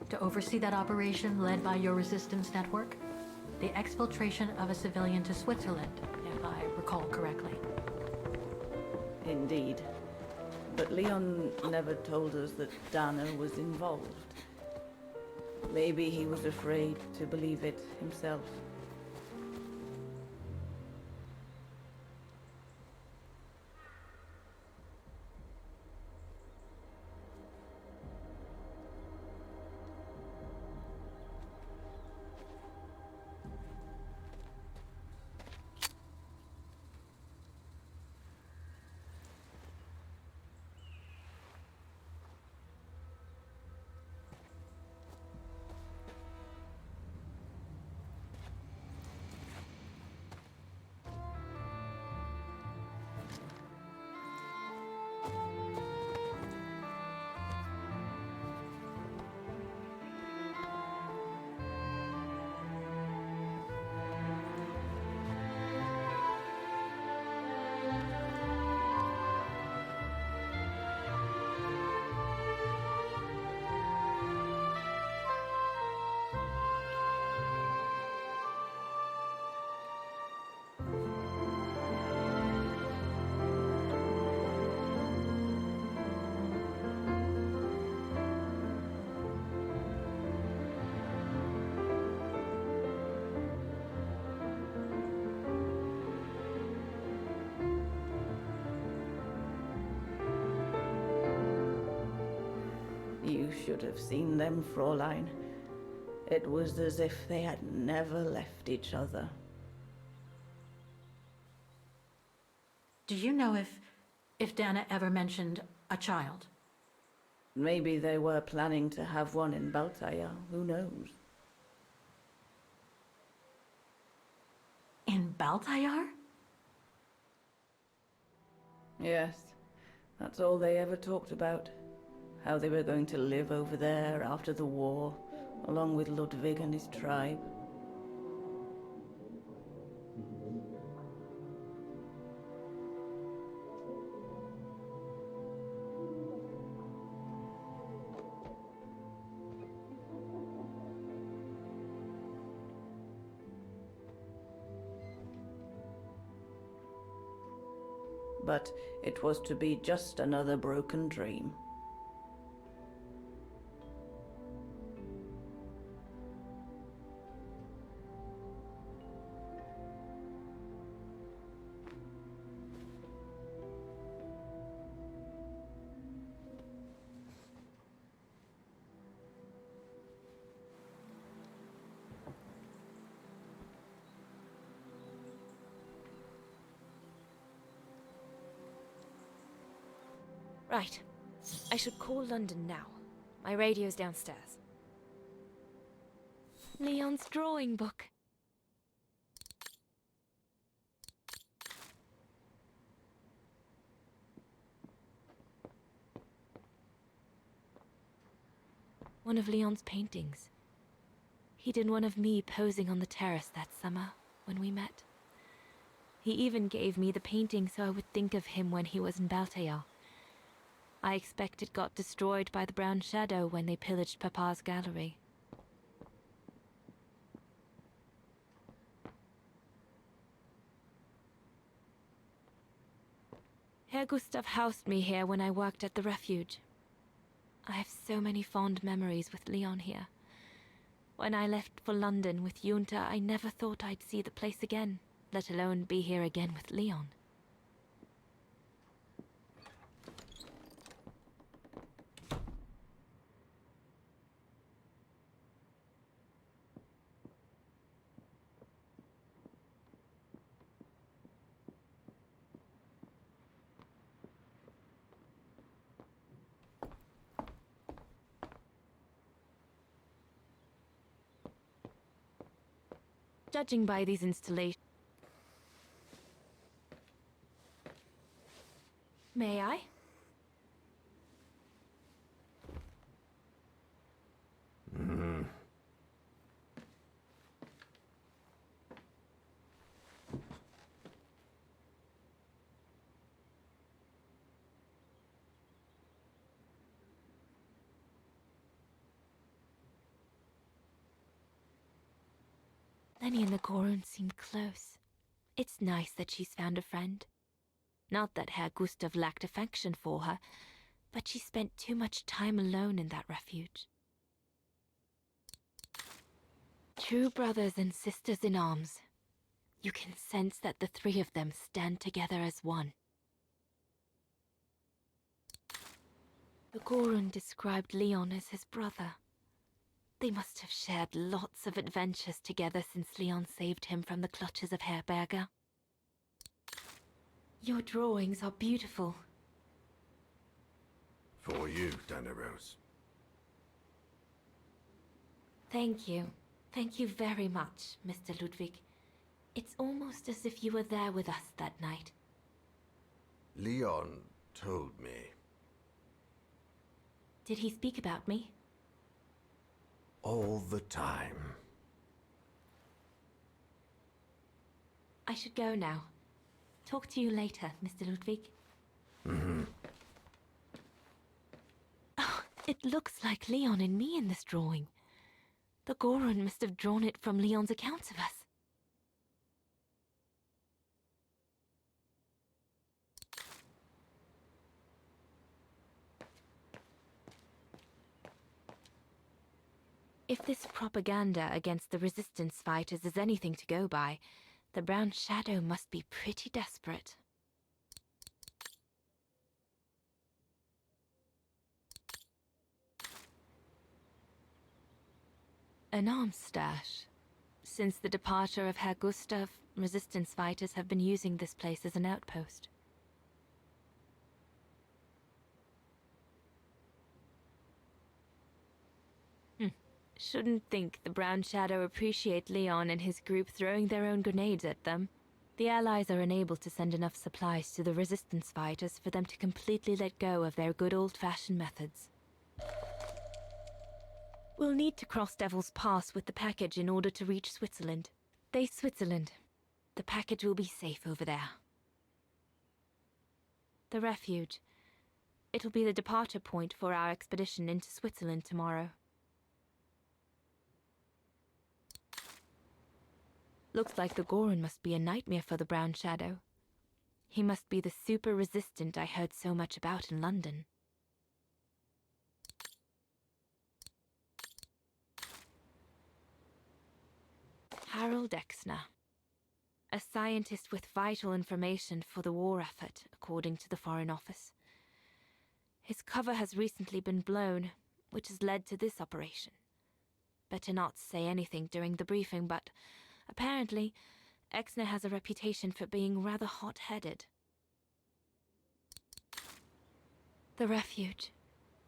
To oversee that operation led by your Resistance network? The exfiltration of a civilian to Switzerland, if I recall correctly. Indeed. But Leon never told us that Dana was involved. Maybe he was afraid to believe it himself. You should have seen them, Fräulein. It was as if they had never left each other. Do you know if Dana ever mentioned a child? Maybe they were planning to have one in Baltaya, who knows? In Baltayar? Yes, that's all they ever talked about. How they were going to live over there after the war, along with Ludwig and his tribe. but it was to be just another broken dream. Right. I should call London now. My radio's downstairs. Leon's drawing book. One of Leon's paintings. He did one of me posing on the terrace that summer when we met. He even gave me the painting so I would think of him when he was in Baltear. I expect it got destroyed by the Brown Shadow when they pillaged Papa's gallery. Herr Gustav housed me here when I worked at the refuge. I have so many fond memories with Leon here. When I left for London with Junta, I never thought I'd see the place again, let alone be here again with Leon. Judging by these installations... May I? Lenny and the Gorun seem close. It's nice that she's found a friend. Not that Herr Gustav lacked affection for her, but she spent too much time alone in that refuge. True brothers and sisters in arms. You can sense that the three of them stand together as one. The Gorun described Leon as his brother. They must have shared lots of adventures together since Leon saved him from the clutches of Herberger. Your drawings are beautiful. For you, Daneros. Thank you. Thank you very much, Mr. Ludwig. It's almost as if you were there with us that night. Leon told me. Did he speak about me? All the time. I should go now. Talk to you later, Mr. Ludwig. Oh, it looks like Leon and me in this drawing. The Gorun must have drawn it from Leon's accounts of us. If this propaganda against the resistance fighters is anything to go by, the Brown Shadow must be pretty desperate. An arms stash. Since the departure of Herr Gustav, resistance fighters have been using this place as an outpost. Shouldn't think the Brown Shadow appreciate Leon and his group throwing their own grenades at them. The Allies are unable to send enough supplies to the resistance fighters for them to completely let go of their good old-fashioned methods. We'll need to cross Devil's Pass with the package in order to reach Switzerland. Switzerland. The package will be safe over there. The refuge. It'll be the departure point for our expedition into Switzerland tomorrow. Looks like the Gorun must be a nightmare for the Brown Shadow. He must be the super resistant I heard so much about in London. Harold Exner. A scientist with vital information for the war effort, according to the Foreign Office. His cover has recently been blown, which has led to this operation. Better not say anything during the briefing, but apparently, Exner has a reputation for being rather hot-headed. The refuge.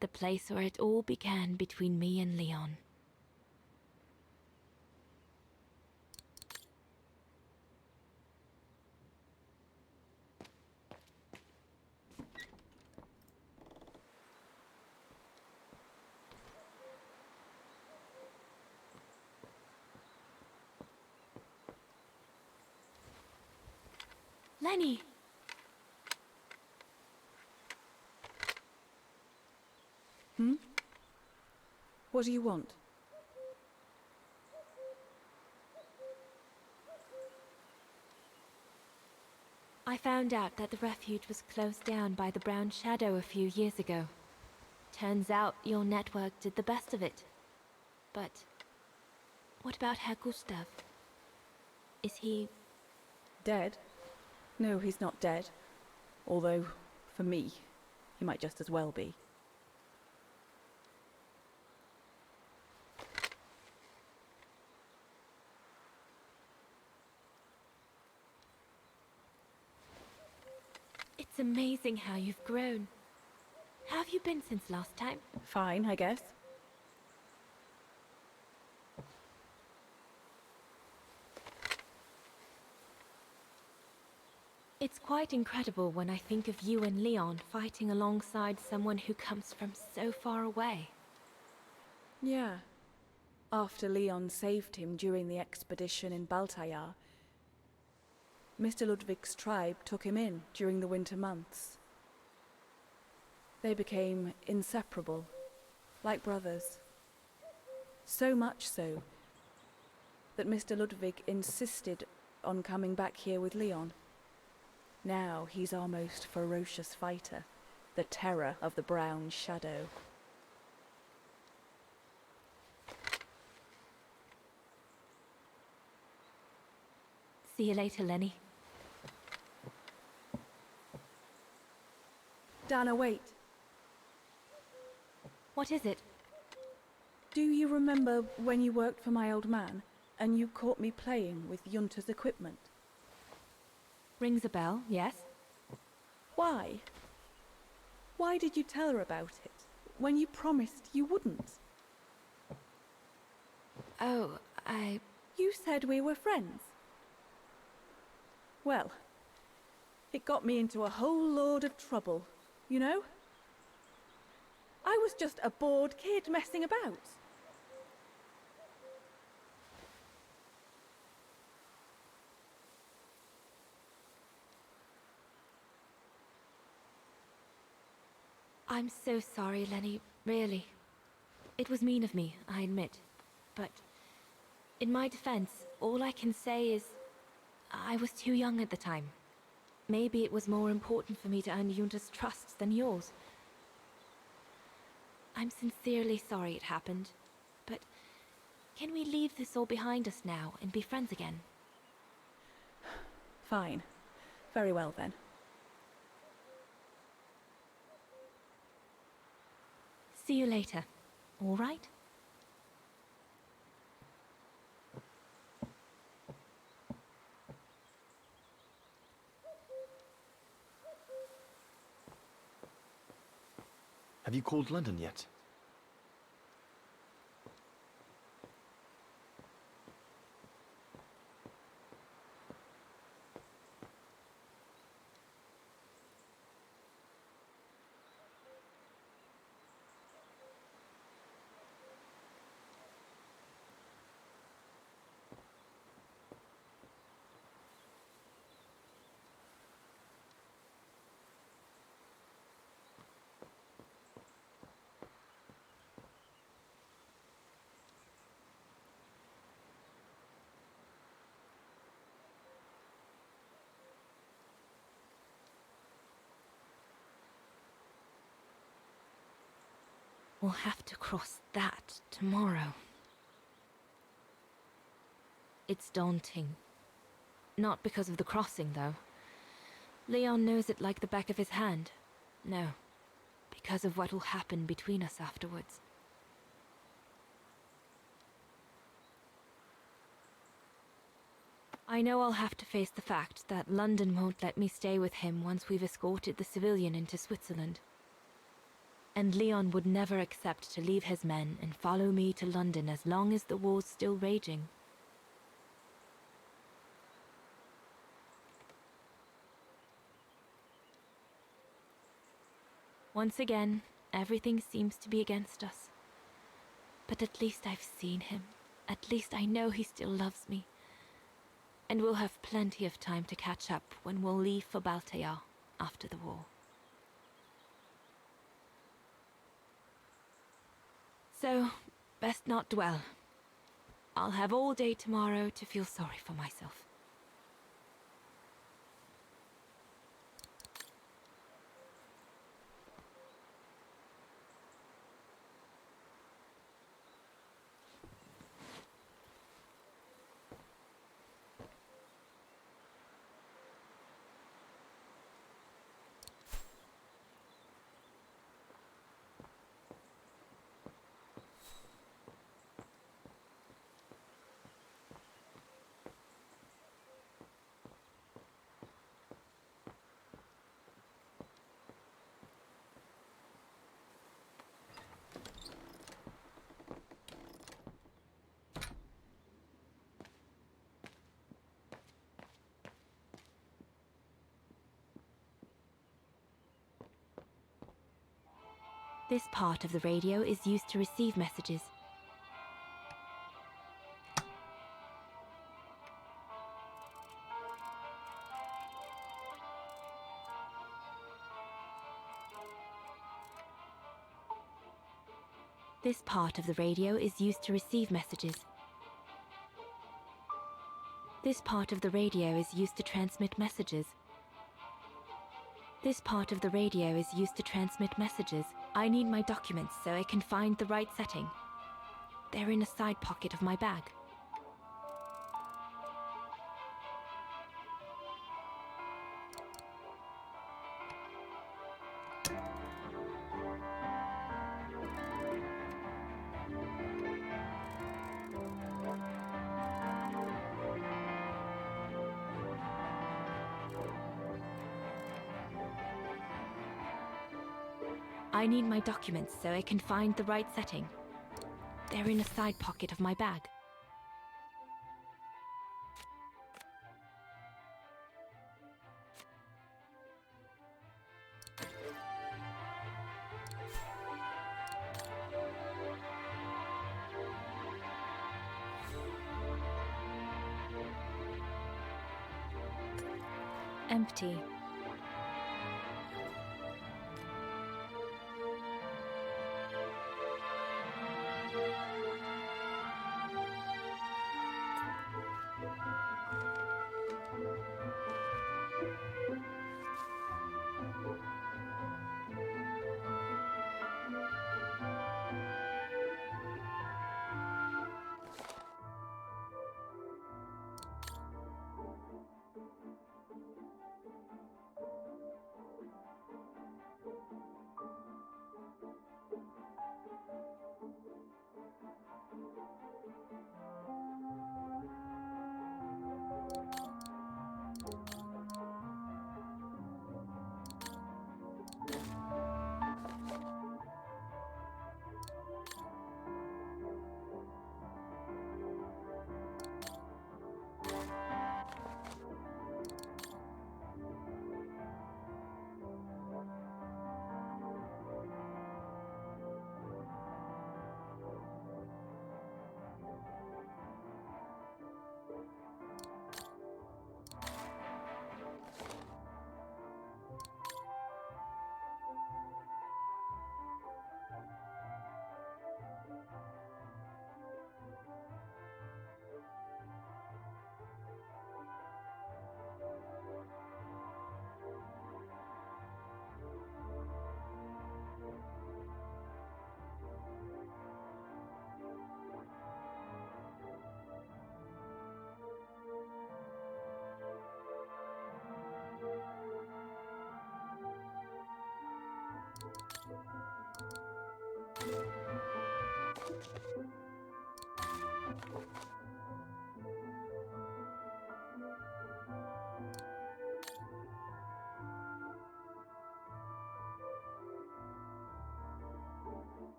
The place where it all began between me and Leon. Lenny! What do you want? I found out that the refuge was closed down by the Brown Shadow a few years ago. Turns out your network did the best of it. But what about Herr Gustav? Is he... Dead? No, he's not dead. Although, for me, he might just as well be. It's amazing how you've grown. How have you been since last time? Fine, I guess. It's quite incredible when I think of you and Leon fighting alongside someone who comes from so far away. Yeah. After Leon saved him during the expedition in Baltayar, Mr. Ludwig's tribe took him in during the winter months. They became inseparable, like brothers. So much so that Mr. Ludwig insisted on coming back here with Leon. Now he's our most ferocious fighter, the terror of the Brown Shadow. See you later, Lenny. Dana, wait. What is it? Do you remember when you worked for my old man and you caught me playing with Junta's equipment? Rings a bell, yes? Why? Why did you tell her about it when you promised you wouldn't? Oh, You said we were friends. Well, it got me into a whole load of trouble, you know? I was just a bored kid messing about. I'm so sorry, Lenny, really. It was mean of me, I admit. But in my defense, all I can say is I was too young at the time. Maybe it was more important for me to earn Junta's trust than yours. I'm sincerely sorry it happened, but can we leave this all behind us now and be friends again? Fine. Very well then. See you later, all right? Have you called London yet? We'll have to cross that tomorrow. It's daunting. Not because of the crossing, though. Leon knows it like the back of his hand. No, because of what will happen between us afterwards. I know I'll have to face the fact that London won't let me stay with him once we've escorted the civilian into Switzerland. And Leon would never accept to leave his men and follow me to London as long as the war's still raging. Once again, everything seems to be against us. But at least I've seen him. At least I know he still loves me. And we'll have plenty of time to catch up when we'll leave for Baltea after the war. So, best not dwell. I'll have all day tomorrow to feel sorry for myself. This part of the radio is used to receive messages. This part of the radio is used to receive messages. This part of the radio is used to transmit messages. This part of the radio is used to transmit messages. I need my documents so I can find the right setting. They're in a side pocket of my bag. I need my documents so I can find the right setting. They're in a side pocket of my bag. Empty.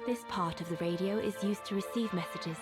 This part of the radio is used to receive messages.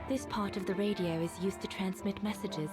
This part of the radio is used to transmit messages.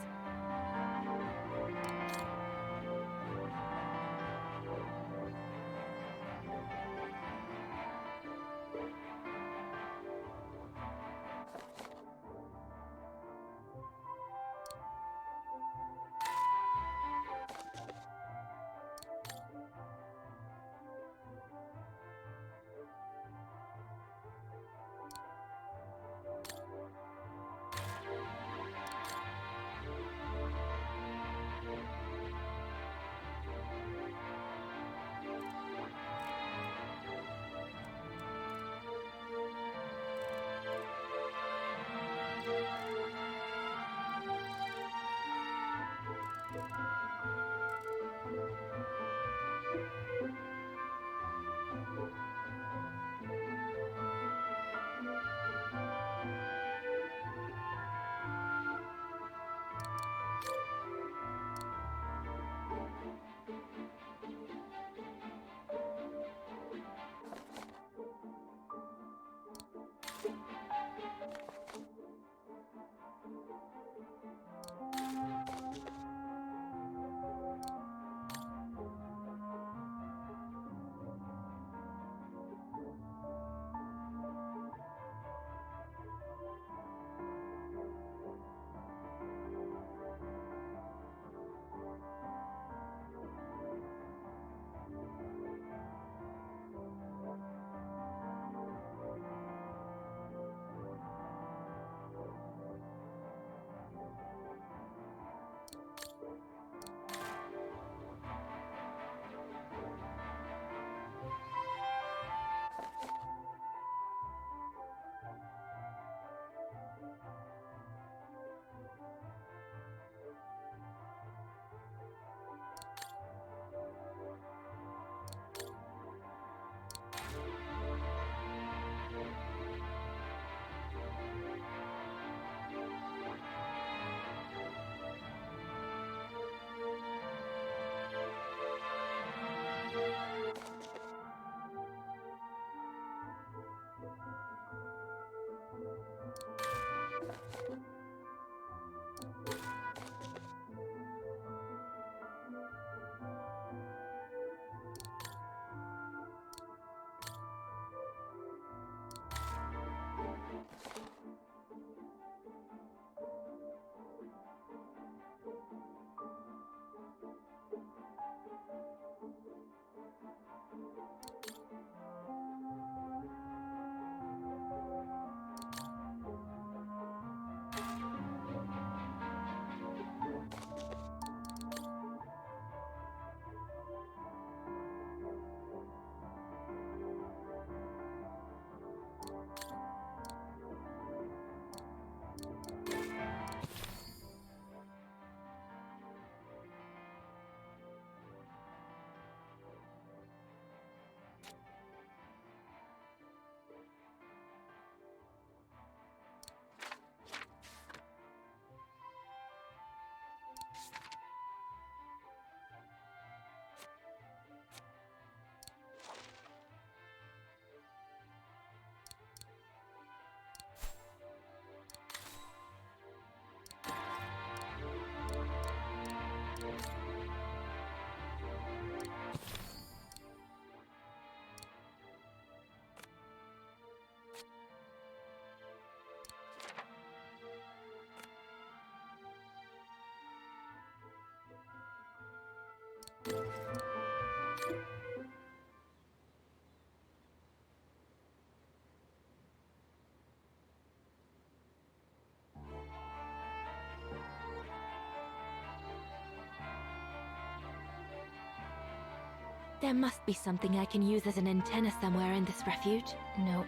There must be something I can use as an antenna somewhere in this refuge. No.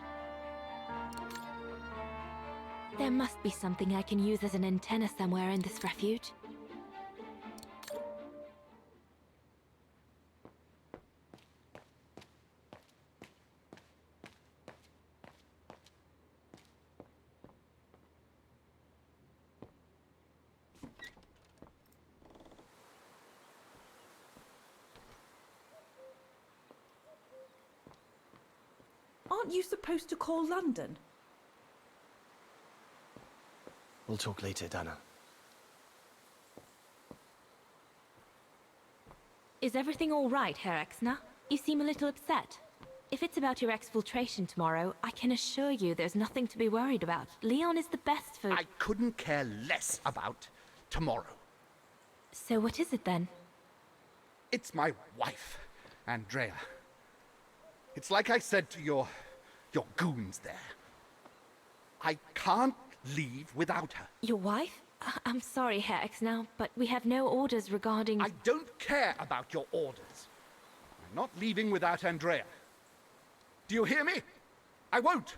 There must be something I can use as an antenna somewhere in this refuge. Aren't you supposed to call London? We'll talk later, Dana. Is everything all right, Herr Exner? You seem a little upset. If it's about your exfiltration tomorrow, I can assure you there's nothing to be worried about. Leon is the best for... I couldn't care less about tomorrow. So what is it then? It's my wife, Andrea. It's like I said to your goons there. I can't leave without her. Your wife? I'm sorry, Herr Exner, but we have no orders regarding... I don't care about your orders. I'm not leaving without Andrea. Do you hear me? I won't.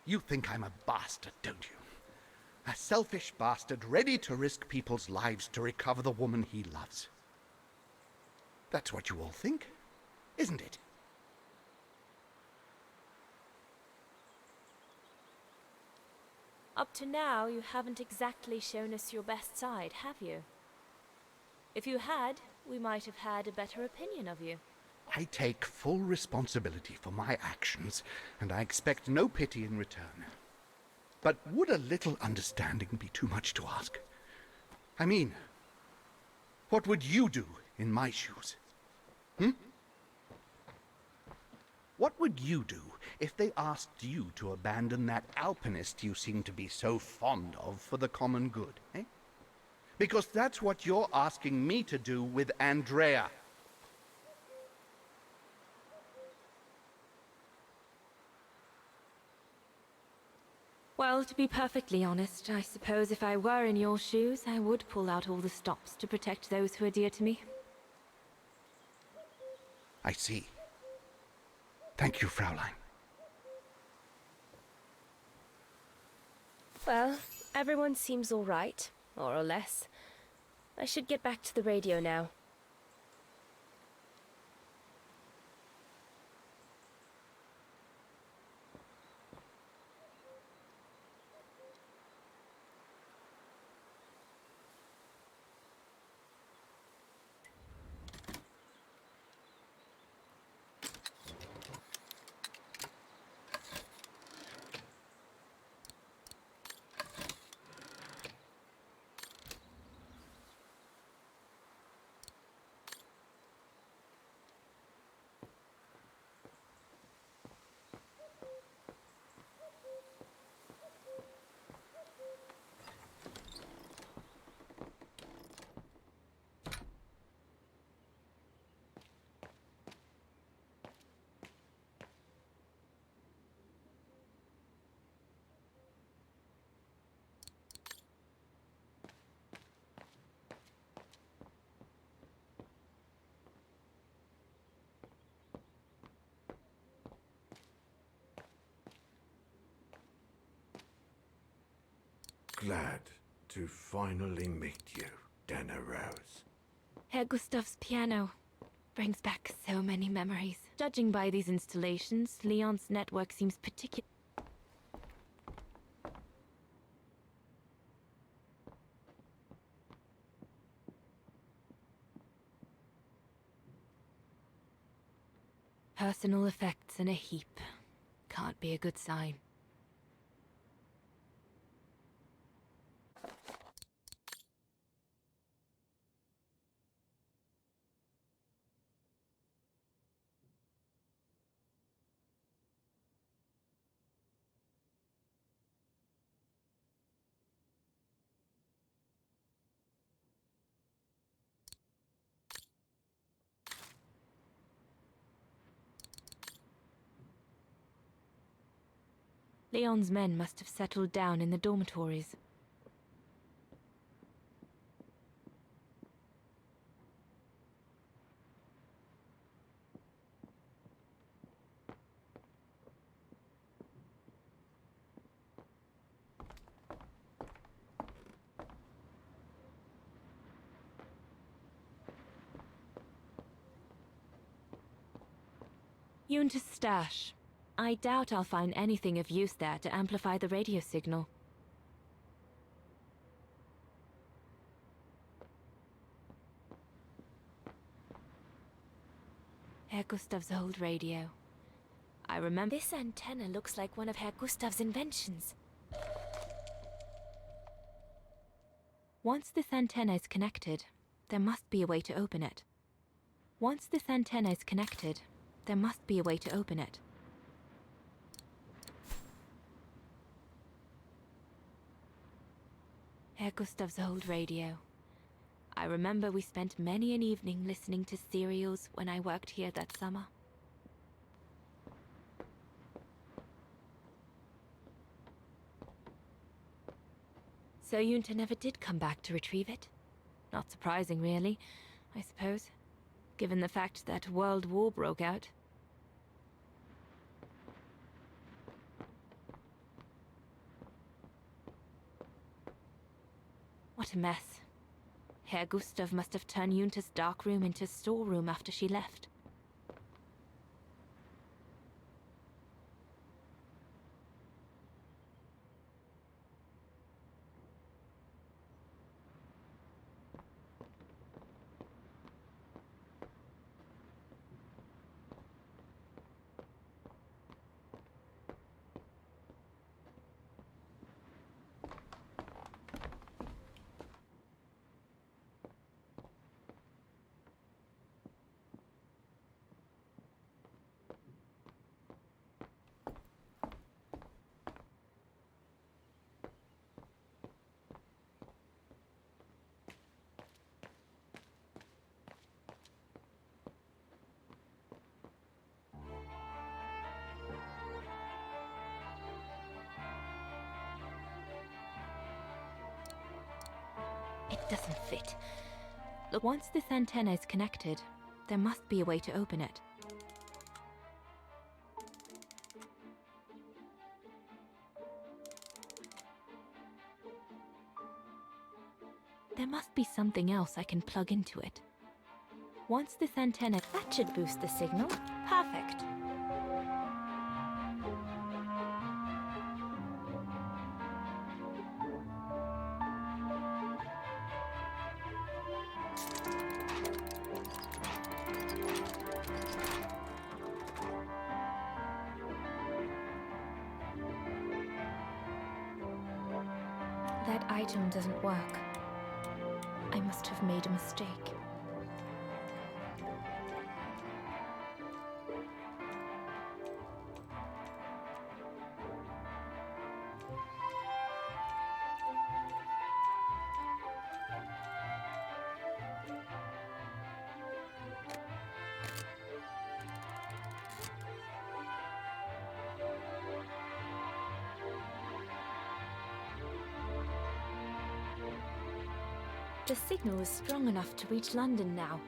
You think I'm a bastard, don't you? A selfish bastard ready to risk people's lives to recover the woman he loves. That's what you all think, isn't it? Up to now, you haven't exactly shown us your best side, have you? If you had, we might have had a better opinion of you. I take full responsibility for my actions, and I expect no pity in return. But would a little understanding be too much to ask? I mean, what would you do in my shoes? What would you do if they asked you to abandon that alpinist you seem to be so fond of for the common good, eh? Because that's what you're asking me to do with Andrea. Well, to be perfectly honest, I suppose if I were in your shoes, I would pull out all the stops to protect those who are dear to me. I see. Thank you, Fraulein. Well, everyone seems all right, more or less. I should get back to the radio now. Glad to finally meet you, Dana Rose. Herr Gustav's piano brings back so many memories. Judging by these installations, Leon's network seems particular. Personal effects in a heap. Can't be a good sign. Leon's men must have settled down in the dormitories. Yunta's stash. I doubt I'll find anything of use there to amplify the radio signal. Herr Gustav's old radio. I remember— This antenna looks like one of Herr Gustav's inventions. Once this antenna is connected, there must be a way to open it. Once this antenna is connected, there must be a way to open it. Herr Gustav's old radio. I remember we spent many an evening listening to serials when I worked here that summer. So Yunta never did come back to retrieve it? Not surprising, really, I suppose, given the fact that World War broke out. What a mess. Herr Gustav must have turned Yunta's dark room into storeroom after she left. It doesn't fit. Look, once this antenna is connected, there must be a way to open it. There must be something else I can plug into it. Once this antenna— That should boost the signal. Perfect. That item doesn't work. I must have made a mistake. The signal is strong enough to reach London now.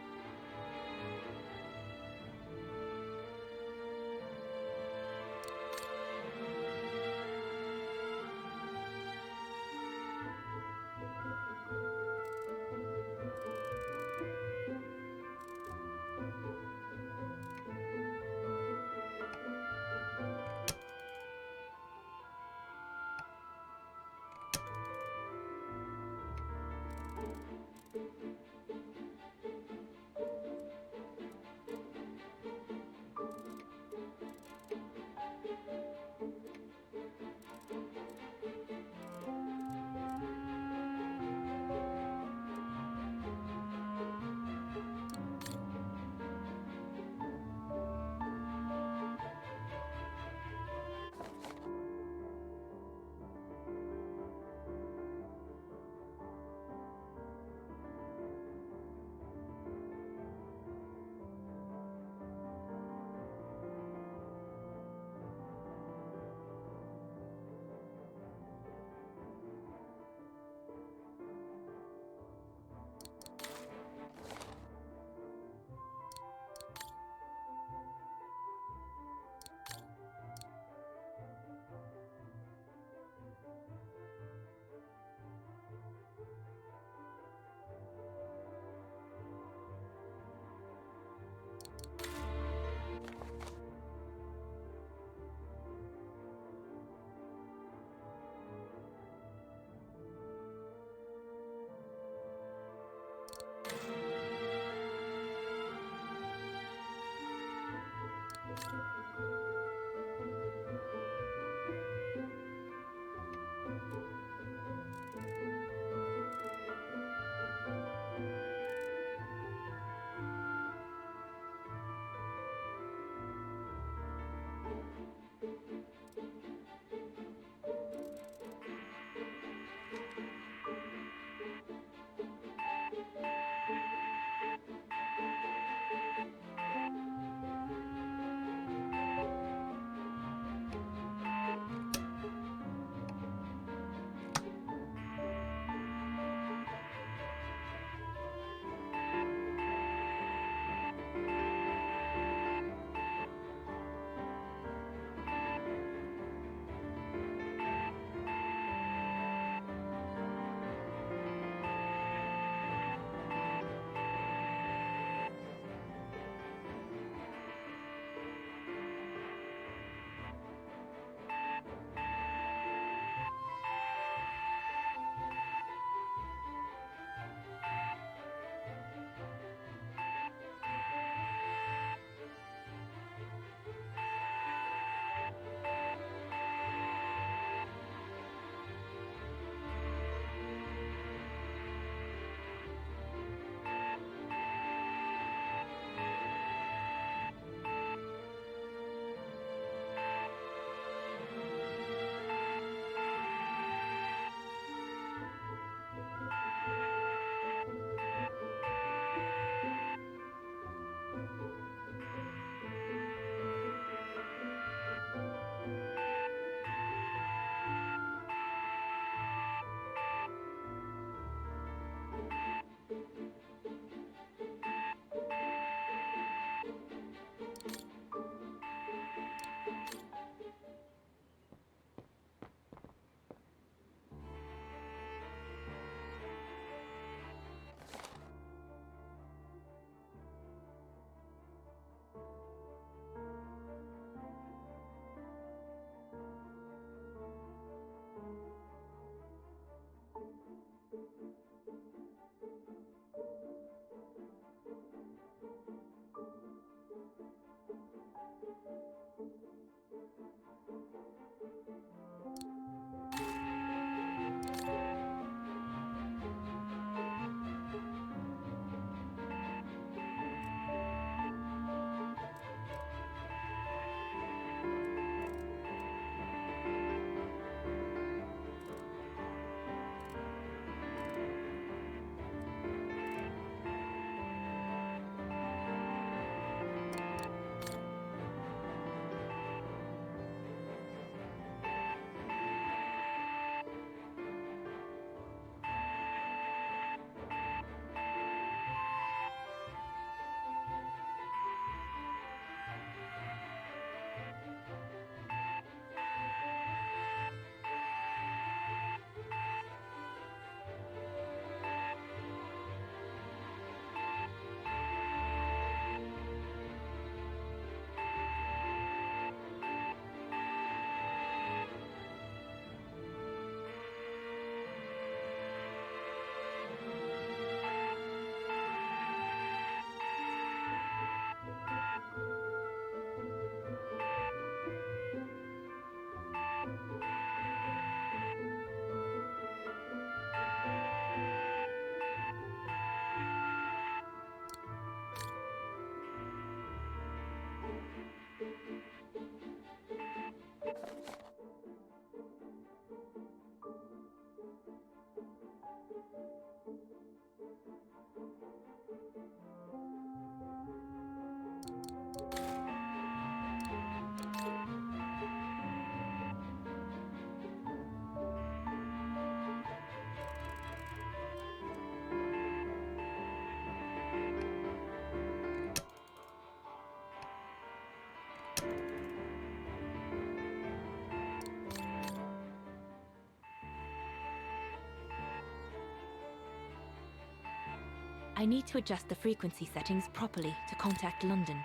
I need to adjust the frequency settings properly to contact London.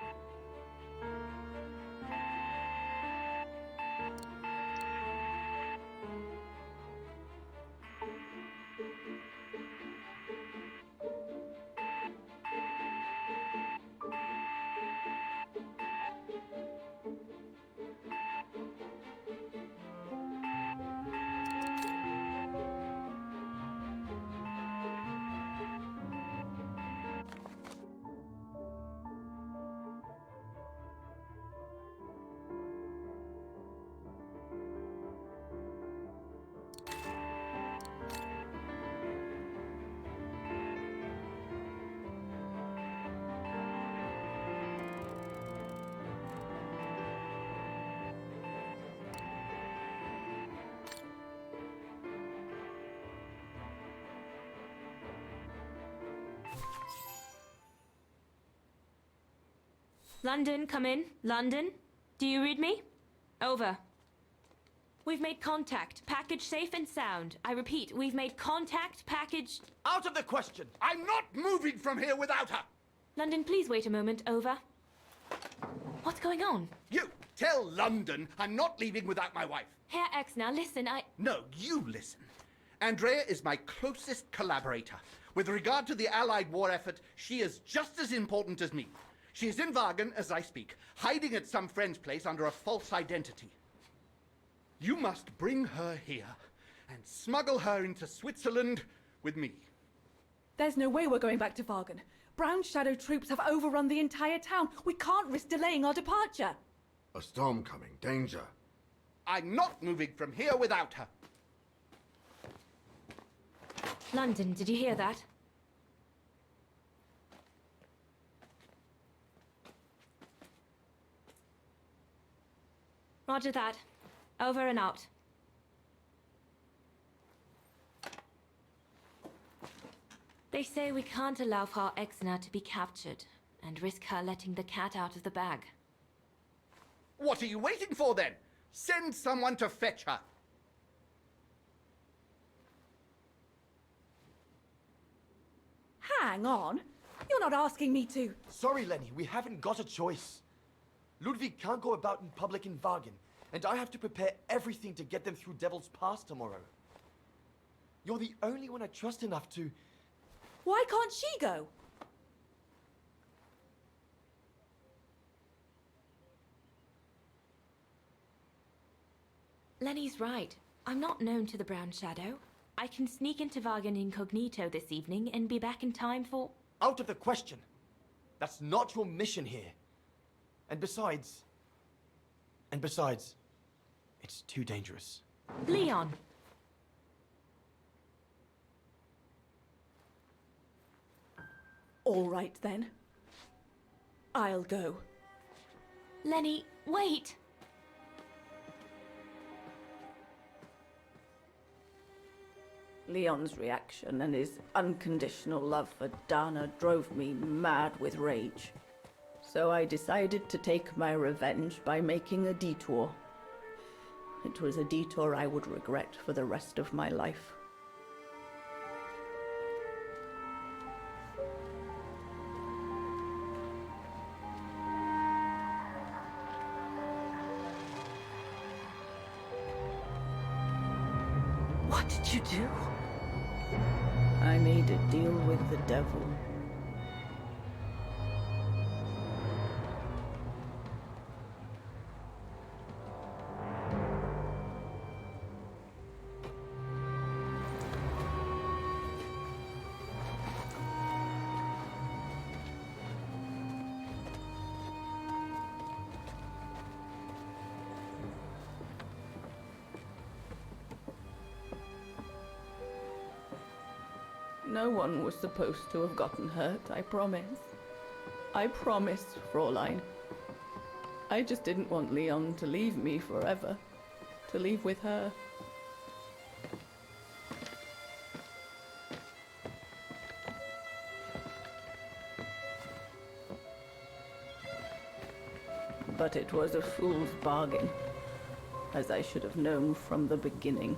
London, come in. London? Do you read me? Over. We've made contact. Package safe and sound. I repeat, we've made contact. Package... Out of the question! I'm not moving from here without her! London, please wait a moment. Over. What's going on? You tell London I'm not leaving without my wife. Herr Exner, listen, No, you listen. Andrea is my closest collaborator. With regard to the Allied war effort, she is just as important as me. She is in Wagen as I speak, hiding at some friend's place under a false identity. You must bring her here and smuggle her into Switzerland with me. There's no way we're going back to Wagen. Brown Shadow troops have overrun the entire town. We can't risk delaying our departure. A storm coming. Danger. I'm not moving from here without her. London, did you hear that? Roger that. Over and out. They say we can't allow Frau Exner to be captured and risk her letting the cat out of the bag. What are you waiting for then? Send someone to fetch her. Hang on. You're not asking me to... Sorry, Lenny, we haven't got a choice. Ludwig can't go about in public in Wagen, and I have to prepare everything to get them through Devil's Pass tomorrow. You're the only one I trust enough to... Why can't she go? Lenny's right. I'm not known to the Brown Shadow. I can sneak into Wagen incognito this evening and be back in time for... Out of the question. That's not your mission here. And besides, it's too dangerous. Leon! All right, then. I'll go. Lenny, wait! Leon's reaction and his unconditional love for Dana drove me mad with rage. So I decided to take my revenge by making a detour. It was a detour I would regret for the rest of my life. What did you do? I made a deal with the devil. No one was supposed to have gotten hurt, I promise. I promise, Fräulein. I just didn't want Leon to leave me forever. To leave with her. But it was a fool's bargain, as I should have known from the beginning.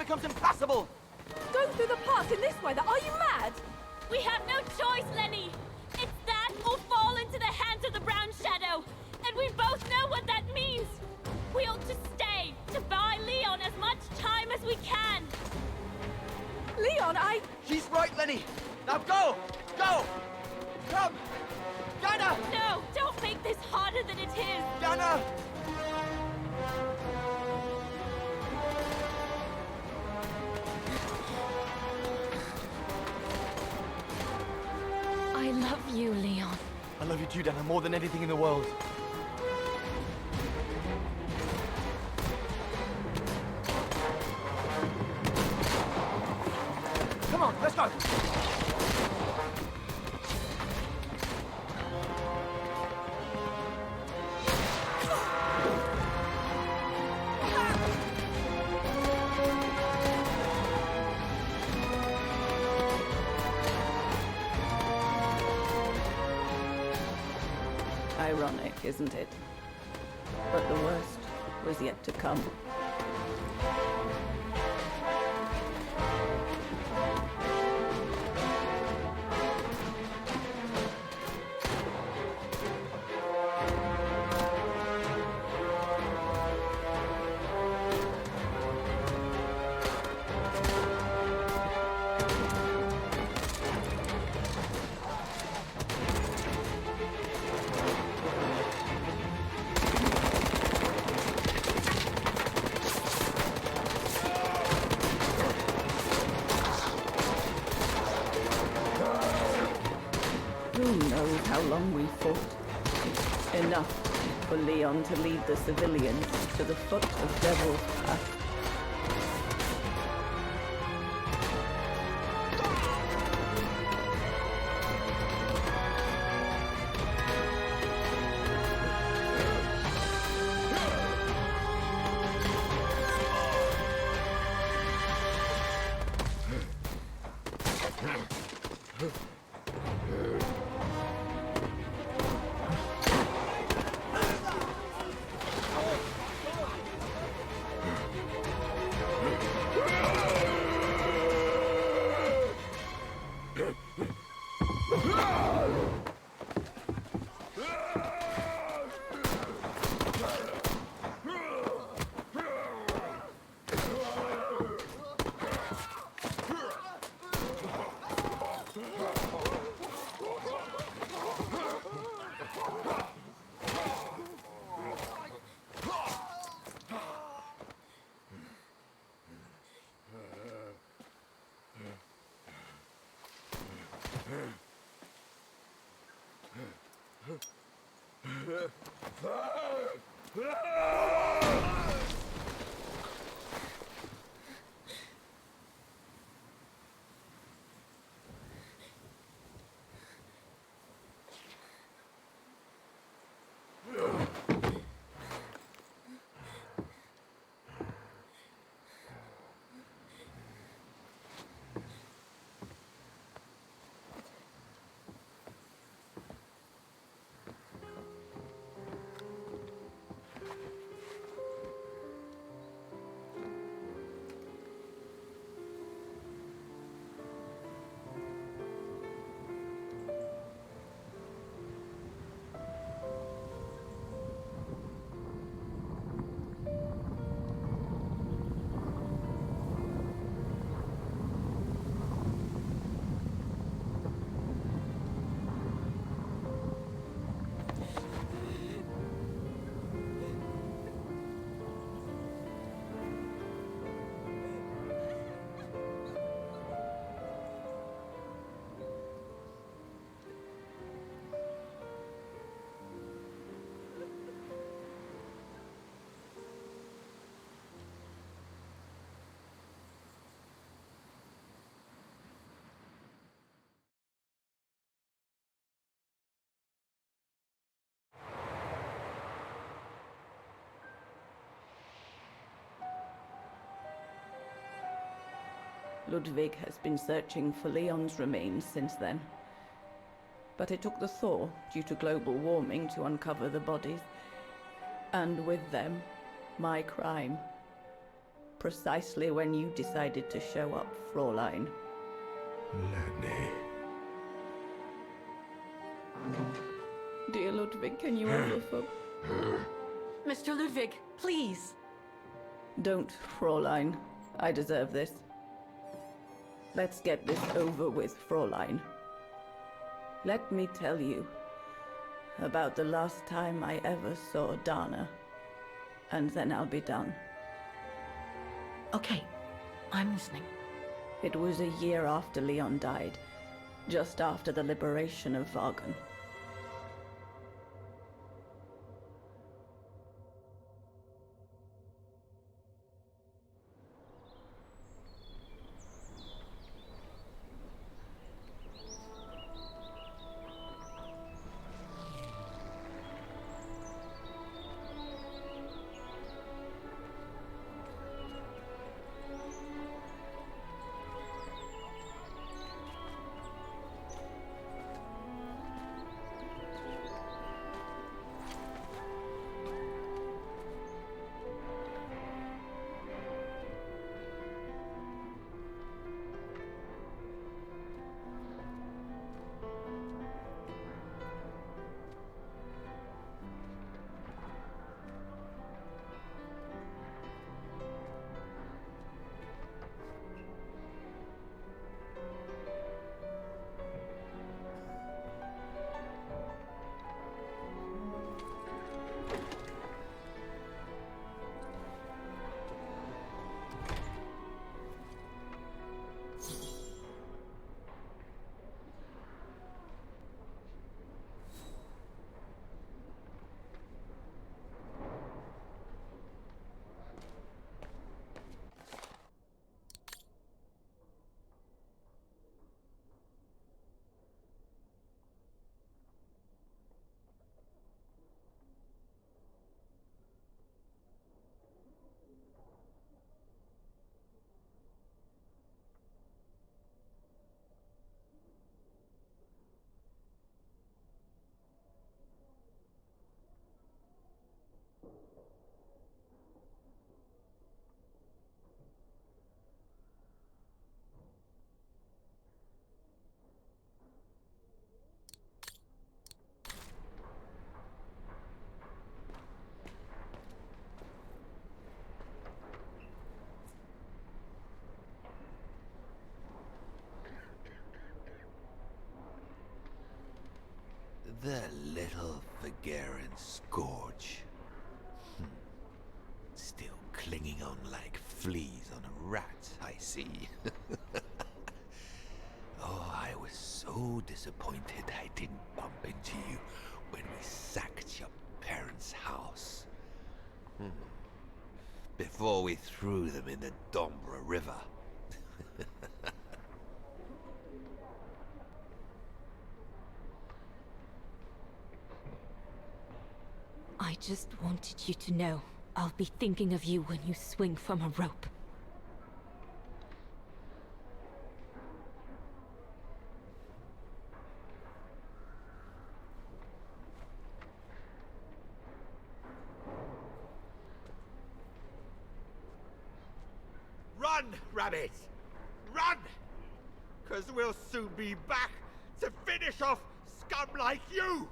becomes impassable! Go through the pass in this weather? Are you mad? We have no choice, Lenny! It's that or fall into the hands of the Brown Shadow! And we both know what that means! We ought to stay, to buy Leon as much time as we can! Leon, She's right, Lenny! Now go! Go! Come! Dana! No! Don't make this harder than it is! Dana! I love you, Leon. I love you too, Dana, more than anything in the world. Come on, let's go! Ironic, isn't it? But the worst was yet to come. Who knows how long we fought? Enough for Leon to lead the civilians to the foot of Devil's Path. Ludwig has been searching for Leon's remains since then. But it took the thaw due to global warming to uncover the bodies. And with them, my crime. precisely when you decided to show up, Fraulein. Lenny. Dear Ludwig, can you ever Mr. Ludwig, please. Don't, Fraulein. I deserve this. Let's get this over with, Fraulein. Let me tell you about the last time I ever saw Dana, and then I'll be done. Okay, I'm listening. It was a year after Leon died, just after the liberation of Vagen. The little Vageran scourge. Still clinging on like fleas on a rat, I see. Oh, I was so disappointed I didn't bump into you when we sacked your parents' house. Before we threw them in the Dombra River. I just wanted you to know I'll be thinking of you when you swing from a rope. Run, Rabbit! Run! 'Cause we'll soon be back to finish off scum like you!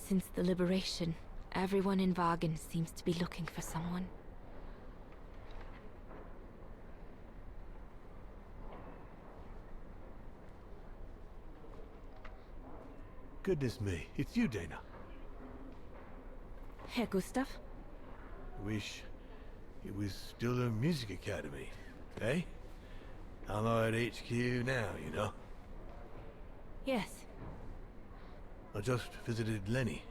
Since the liberation, everyone in Vagen seems to be looking for someone. Goodness me, it's you, Dana. Herr Gustav? Wish it was still a music academy, eh? Allied HQ now, you know. Yes, I just visited Lenny.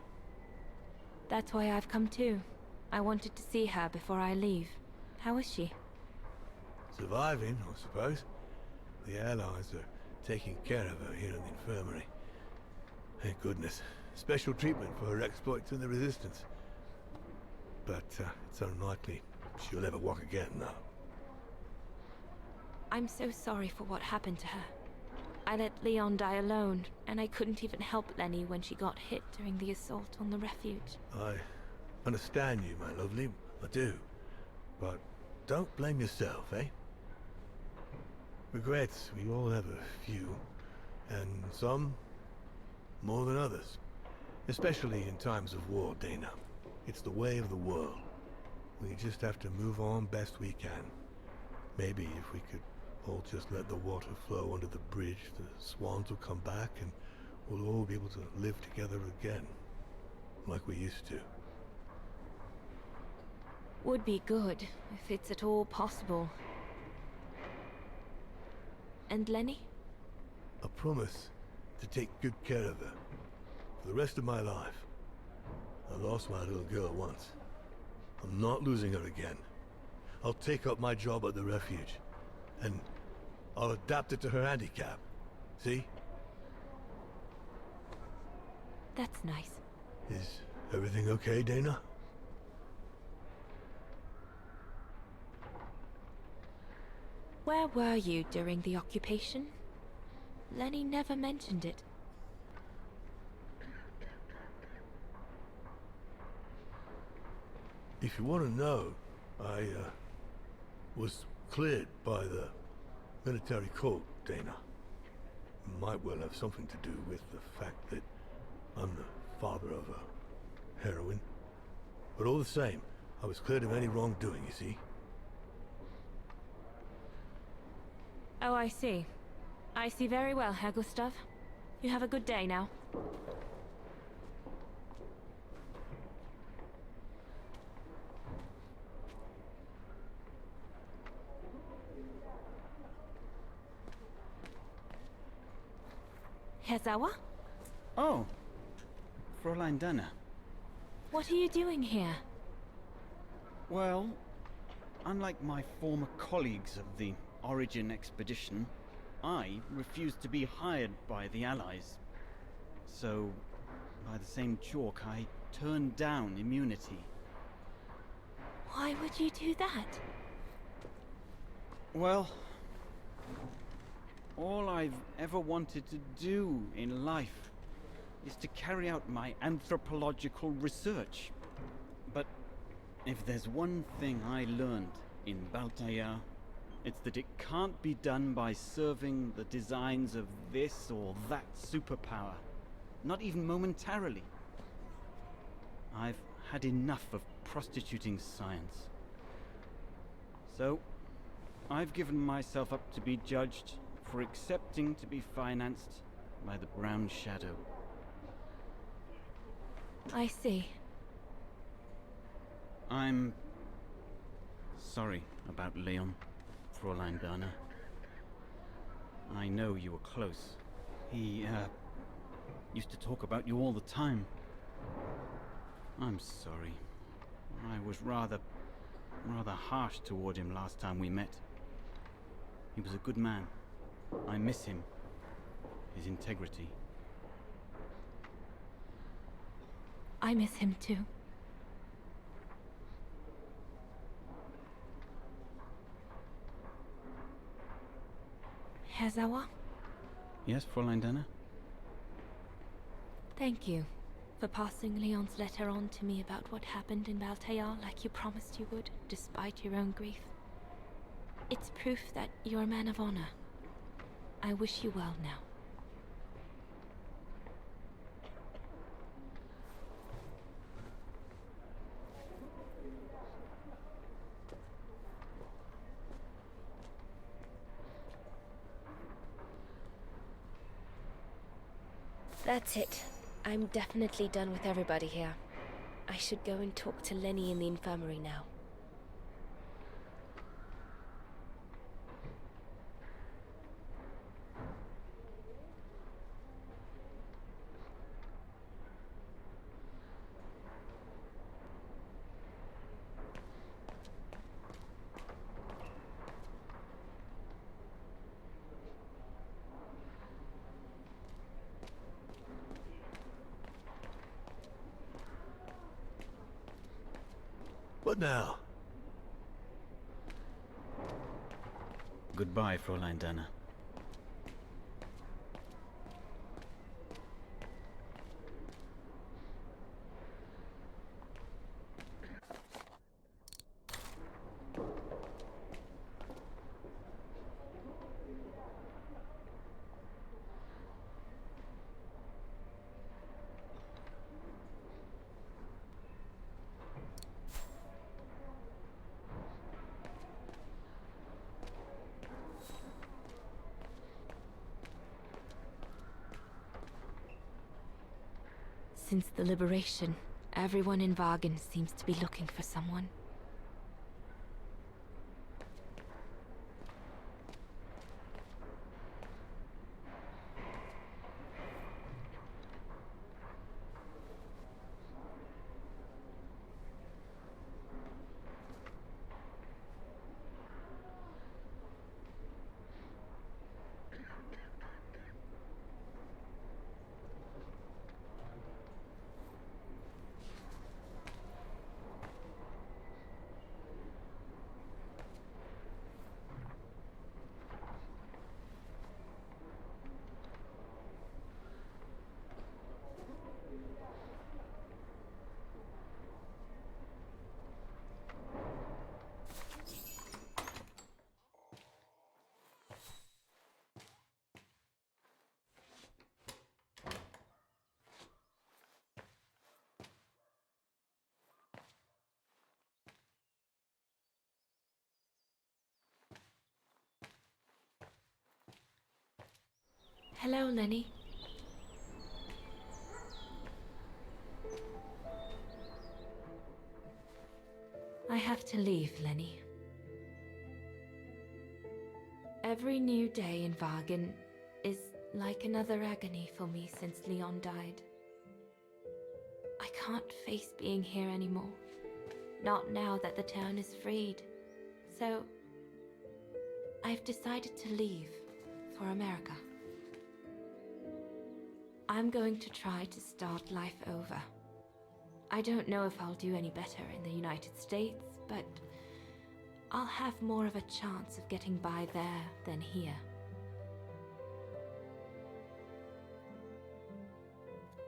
that's why I've come too. I wanted to see her before I leave. How is she? Surviving, I suppose. The Allies are taking care of her here in the infirmary. Thank goodness. Special treatment for her exploits in the Resistance. But it's unlikely she'll ever walk again, now. I'm so sorry for what happened to her. I let Leon die alone, and I couldn't even help Lenny when she got hit during the assault on the refuge. I understand you, my lovely. I do. But don't blame yourself, eh? Regrets, we all have a few. And some more than others. Especially in times of war, Dana. It's the way of the world. We just have to move on best we can. Maybe if we could all just let the water flow under the bridge, the swans will come back and we'll all be able to live together again. Like we used to. Would be good, if it's at all possible. And Lenny? I promise to take good care of her. For the rest of my life. I lost my little girl once. I'm not losing her again. I'll take up my job at the refuge. And I'll adapt it to her handicap. See? That's nice. Is everything okay, Dana? Where were you during the occupation? Lenny never mentioned it. If you want to know, I was cleared by the military court, Dana. Might well have something to do with the fact that I'm the father of a heroine. But all the same, I was cleared of any wrongdoing, you see. Oh, I see. I see very well, Herr Gustav. You have a good day now. Herr Sauer? Oh, Fräulein Dana. What are you doing here? Well, unlike my former colleagues of the Origin expedition, I refused to be hired by the Allies. So, by the same chalk, I turned down immunity. Why would you do that? Well, all I've ever wanted to do in life is to carry out my anthropological research. But if there's one thing I learned in Baltaya, it's that it can't be done by serving the designs of this or that superpower. Not even momentarily. I've had enough of prostituting science. So, I've given myself up to be judged for accepting to be financed by the Brown Shadow. I see. I'm sorry about Leon, Fräulein Dana. I know you were close. He, used to talk about you all the time. I'm sorry. I was rather harsh toward him last time we met. He was a good man. I miss him. His integrity. I miss him too. Herr Sauer? Yes, Fräulein Dana? Thank you for passing Leon's letter on to me about what happened in Baltaya like you promised you would, despite your own grief. It's proof that you're a man of honor. I wish you well now. That's it. I'm definitely done with everybody here. I should go and talk to Lenny in the infirmary now. What now? Goodbye, Fräulein Dana. Since the liberation, everyone in Vagen seems to be looking for someone. Hello, Lenny. I have to leave, Lenny. Every new day in Vagen is like another agony for me since Leon died. I can't face being here anymore. Not now that the town is freed. So, I've decided to leave for America. I'm going to try to start life over. I don't know if I'll do any better in the United States, but I'll have more of a chance of getting by there than here.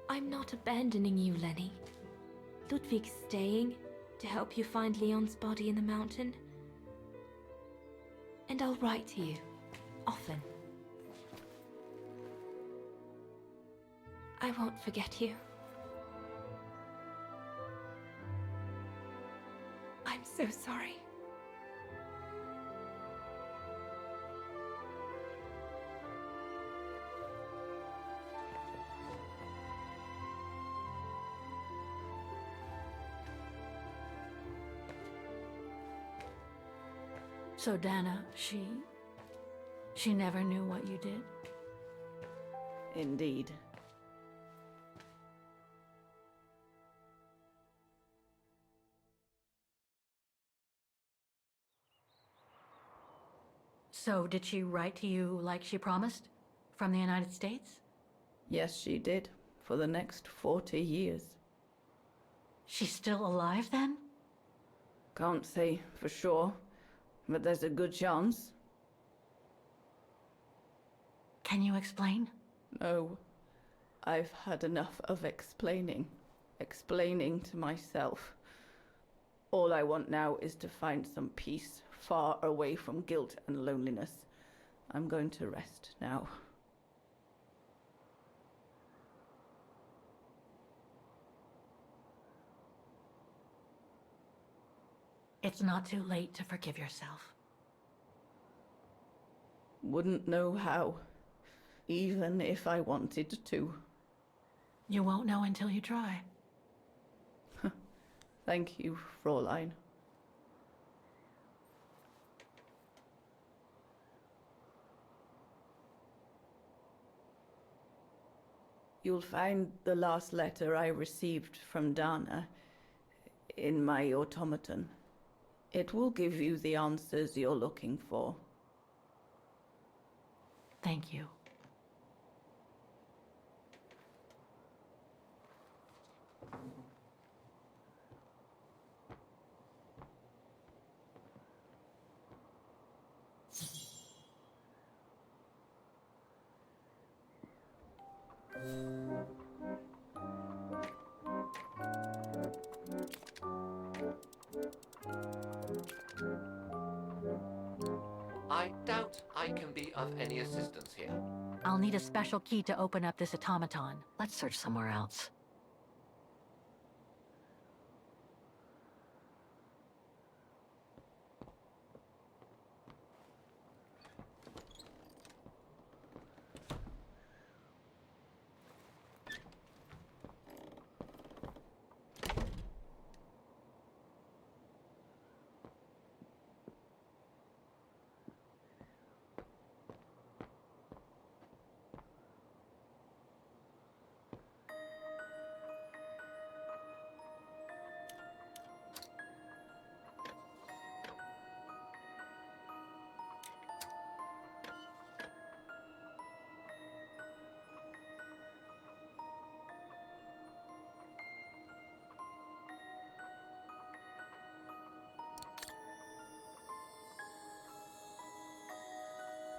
I'm not abandoning you, Lenny. Ludwig's staying to help you find Leon's body in the mountain. And I'll write to you, often. I won't forget you. I'm so sorry. So Dana, she never knew what you did? Indeed. So did she write to you like she promised? From the United States? Yes, she did. For the next 40 years. She's still alive then? Can't say for sure, but there's a good chance. Can you explain? No. I've had enough of explaining. Explaining to myself. All I want now is to find some peace, far away from guilt and loneliness. I'm going to rest now. It's not too late to forgive yourself. Wouldn't know how, even if I wanted to. You won't know until you try. Thank you, Fräulein. You'll find the last letter I received from Dana in my automaton. It will give you the answers you're looking for. Thank you. I doubt I can be of any assistance here. I'll need a special key to open up this automaton. Let's search somewhere else.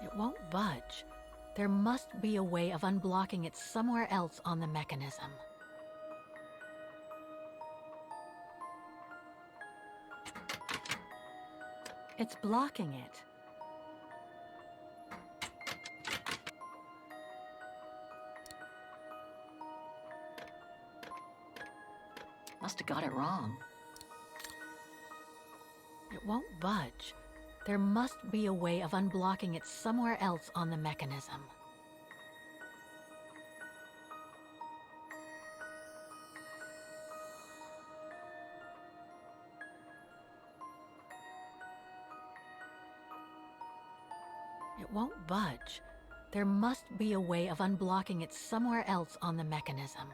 It won't budge. There must be a way of unblocking it somewhere else on the mechanism. It's blocking it. Must have got it wrong. It won't budge. There must be a way of unblocking it somewhere else on the mechanism. It won't budge. There must be a way of unblocking it somewhere else on the mechanism.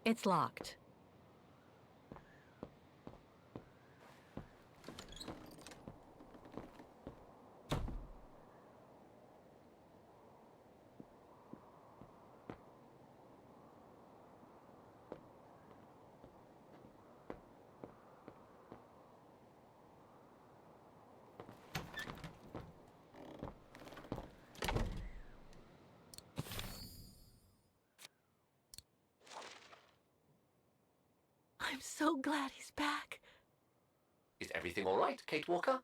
It's locked. I'm so glad he's back. Is everything all right, Kate Walker?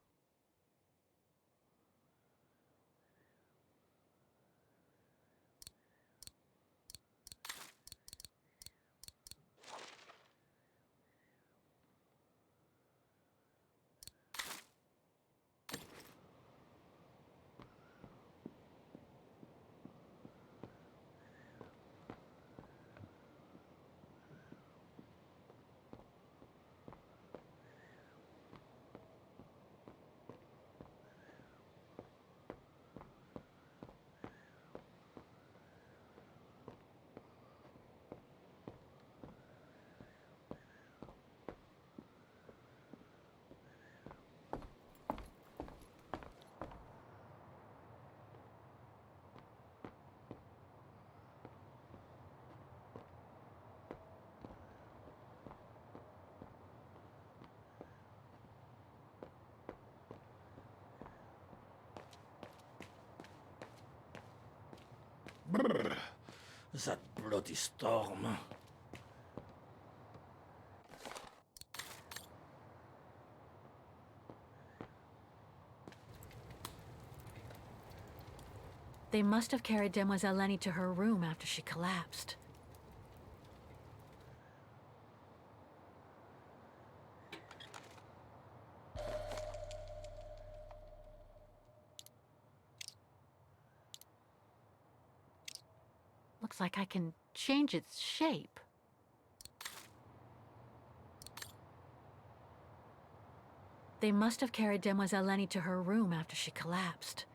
That bloody storm. They must have carried Demoiselle Lenny to her room after she collapsed. Looks like I can change its shape. They must have carried Demoiselle Lenny to her room after she collapsed.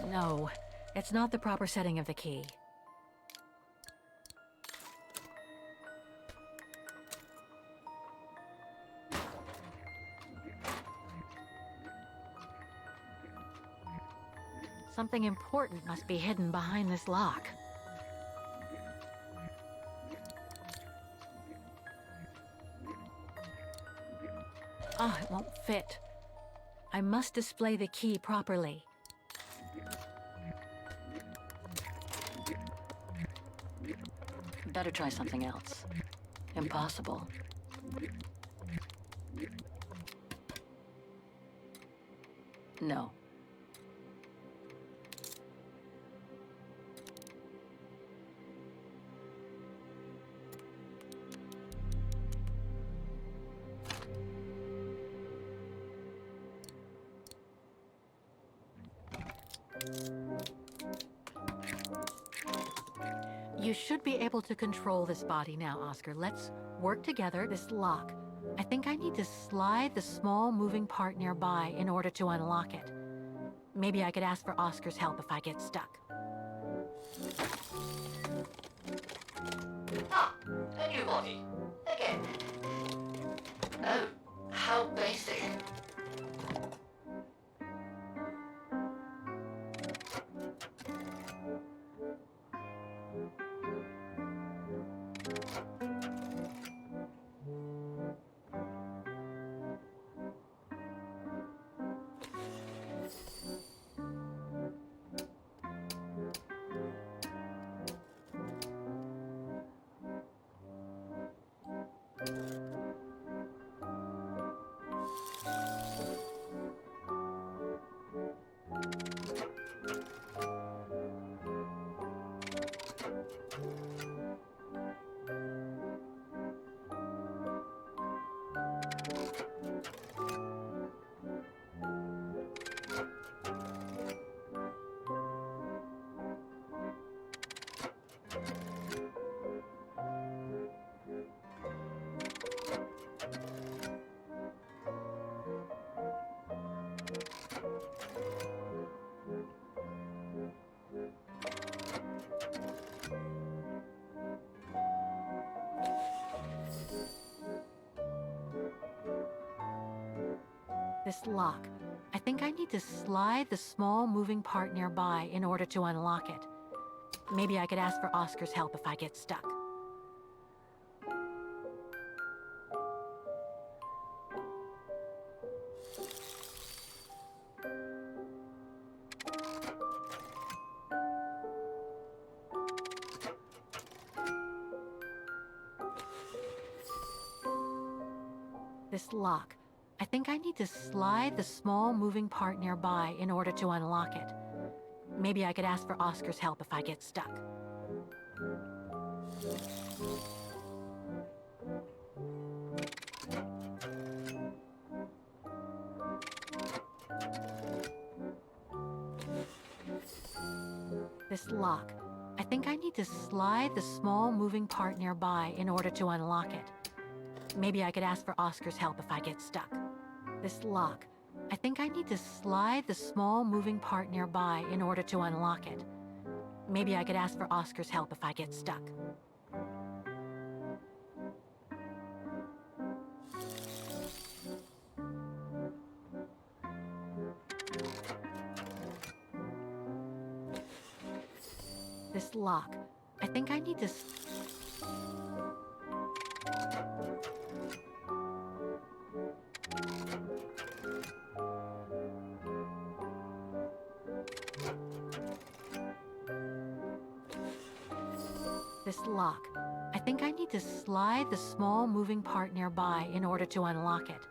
No, it's not the proper setting of the key. Something important must be hidden behind this lock. Ah, it won't fit. I must display the key properly. Better try something else. Impossible. No. You should be able to control this body now, Oscar. Let's work together. This lock. I think I need to slide the small moving part nearby in order to unlock it. Maybe I could ask for Oscar's help if I get stuck. Ah, a new body. Again. Oh, how basic. This lock. I think I need to slide the small moving part nearby in order to unlock it. Maybe I could ask for Oscar's help if I get stuck. This lock. I think I need to slide the small moving part nearby in order to unlock it. Maybe I could ask for Oscar's help if I get stuck. This lock. I think I need to slide the small moving part nearby in order to unlock it. Maybe I could ask for Oscar's help if I get stuck. This lock. I think I need to slide the small moving part nearby in order to unlock it. Maybe I could ask for Oscar's help if I get stuck. This lock. I think I need to... This lock. I think I need to slide the small moving part nearby in order to unlock it.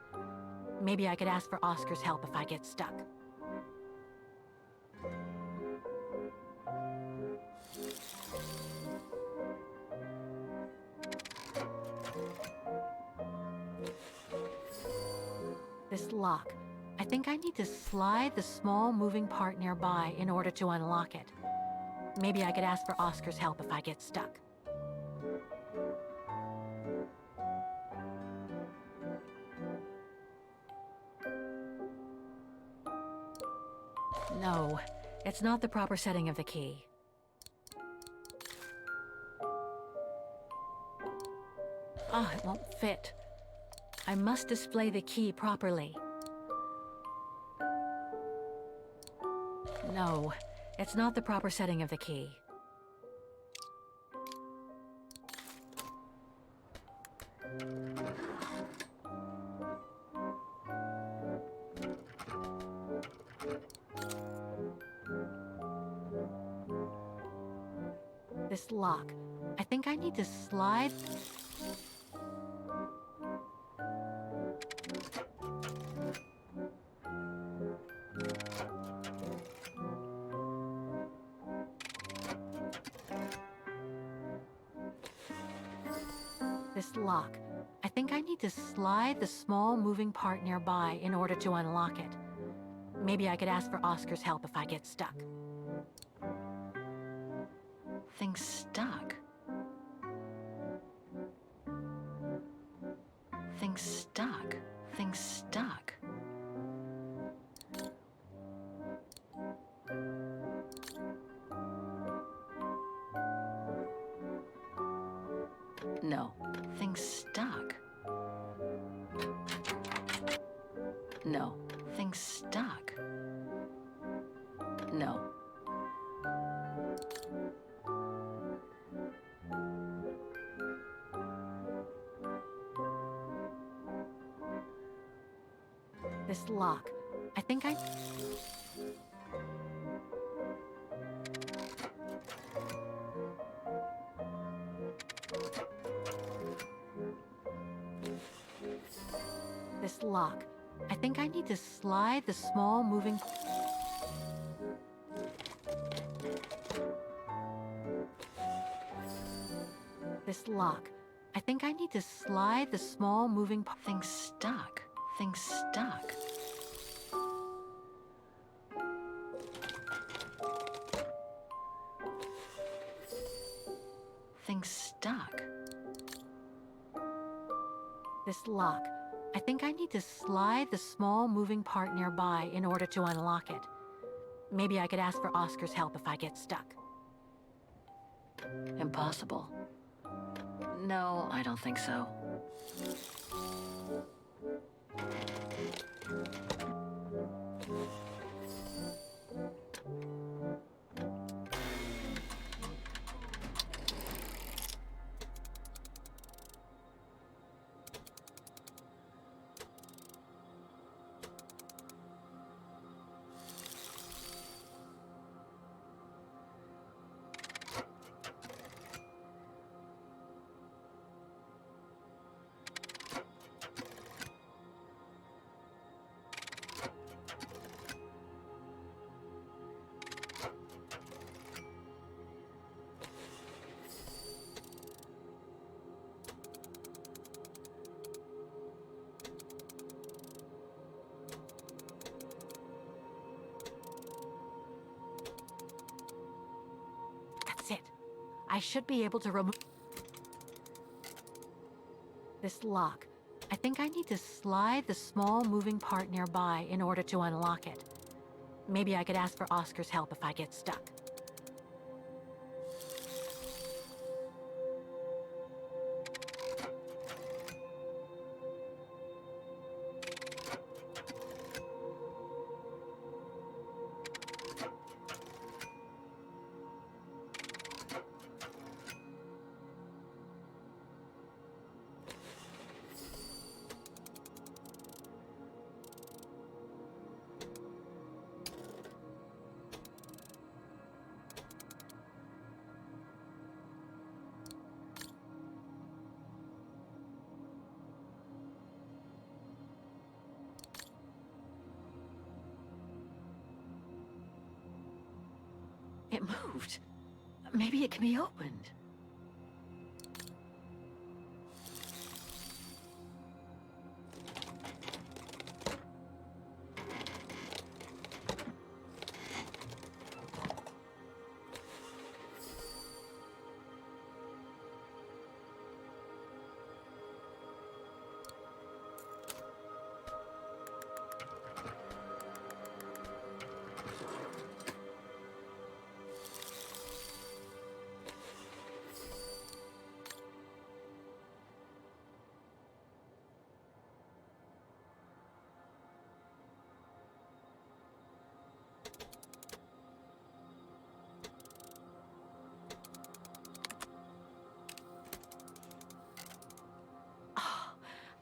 Maybe I could ask for Oscar's help if I get stuck. This lock. I think I need to slide the small moving part nearby in order to unlock it. Maybe I could ask for Oscar's help if I get stuck. No, it's not the proper setting of the key. Ah, it won't fit. I must display the key properly. No, it's not the proper setting of the key. This lock. I think I need to slide... This lock. I think I need to slide the small moving part nearby in order to unlock it. Maybe I could ask for Oscar's help if I get stuck. Things stuck. Things stuck. Things stuck. No. Things stuck. No. Things stuck. No. This lock. I think I... This lock. I think I need to slide the small moving... This lock. I think I need to slide the small moving... Things stuck. Things stuck. Things stuck. This lock. I think I need to slide the small moving part nearby in order to unlock it. Maybe I could ask for Oscar's help if I get stuck. Impossible. No, I don't think so. That's it. I should be able to remove... This lock. I think think I need to slide the small moving part nearby in order to unlock it. Maybe I could ask for Oscar's help if I get stuck. It moved. Maybe it can be opened.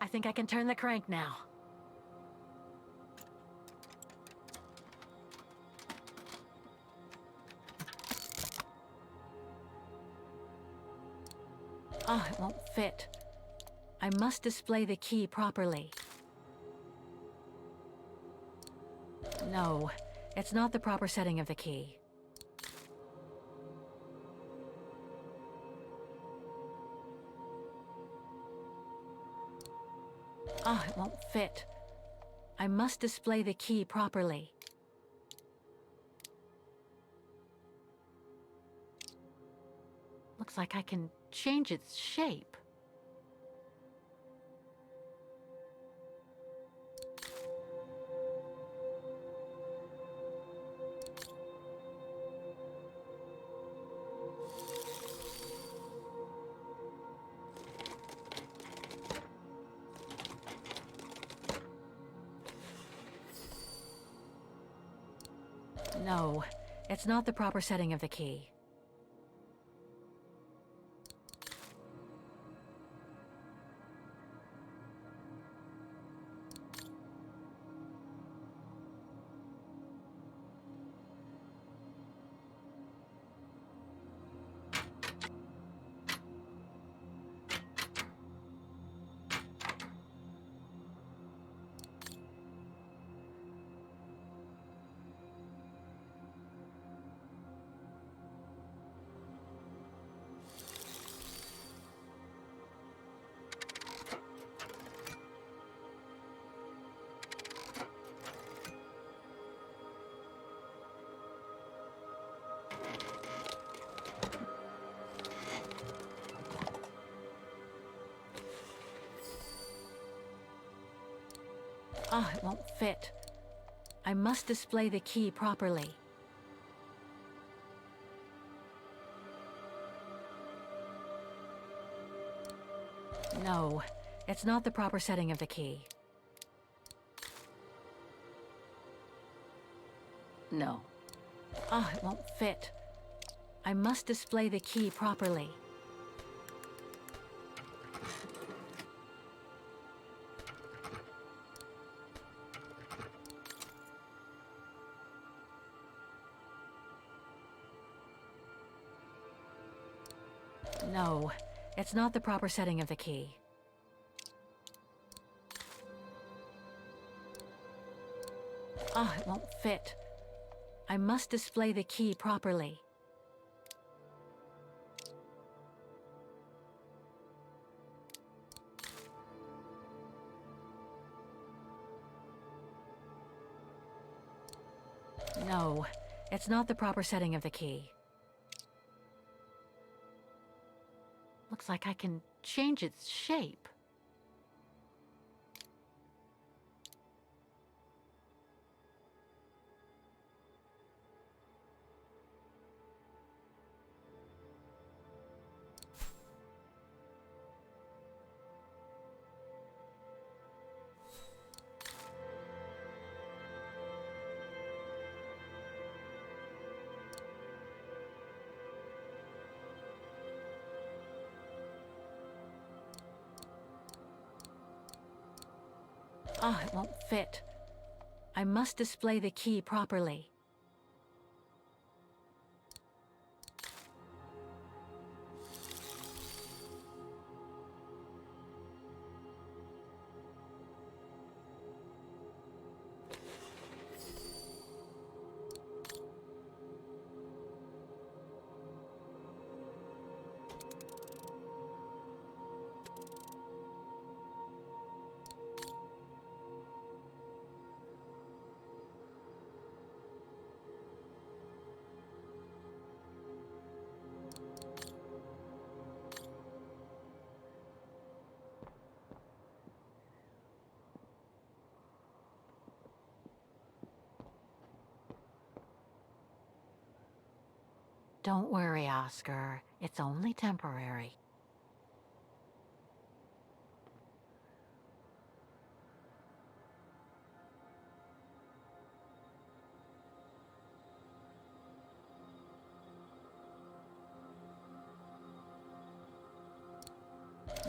I think I can turn the crank now. Oh, it won't fit. I must display the key properly. No, it's not the proper setting of the key. Oh, it won't fit. I must display the key properly. Looks like I can change its shape. No, it's not the proper setting of the key. Oh, it won't fit. I must display the key properly. No, it's not the proper setting of the key. No. Oh, it won't fit. I must display the key properly. No, it's not the proper setting of the key. Oh, it won't fit. I must display the key properly. No, it's not the proper setting of the key. Looks like I can change its shape. Ah, it won't fit. I must display the key properly. Don't worry, Oscar. It's only temporary.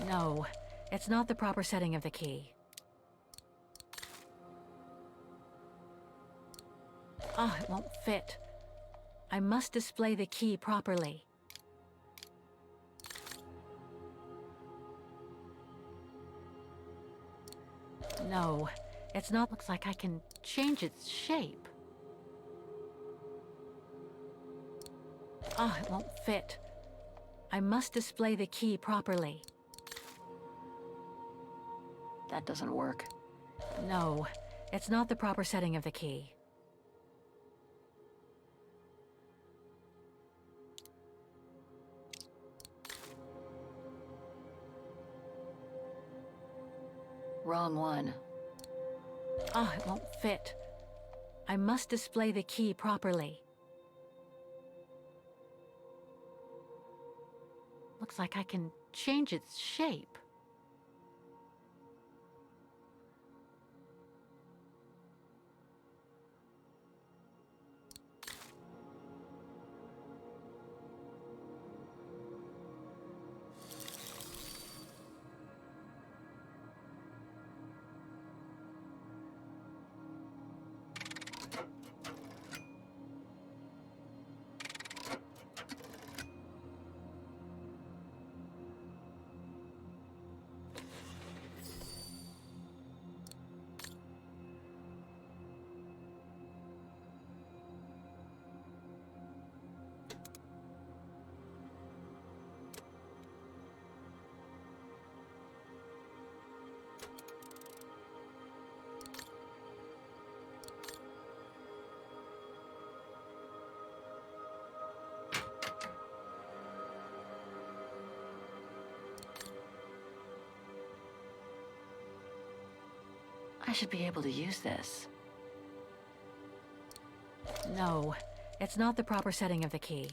No, it's not the proper setting of the key. Ah, it won't fit. I must display the key properly. No, it's not. Looks like I can change its shape. Ah, it won't fit. I must display the key properly. That doesn't work. No, it's not the proper setting of the key. Wrong one. Ah, it won't fit. I must display the key properly. Looks like I can change its shape. I should be able to use this. No, it's not the proper setting of the key.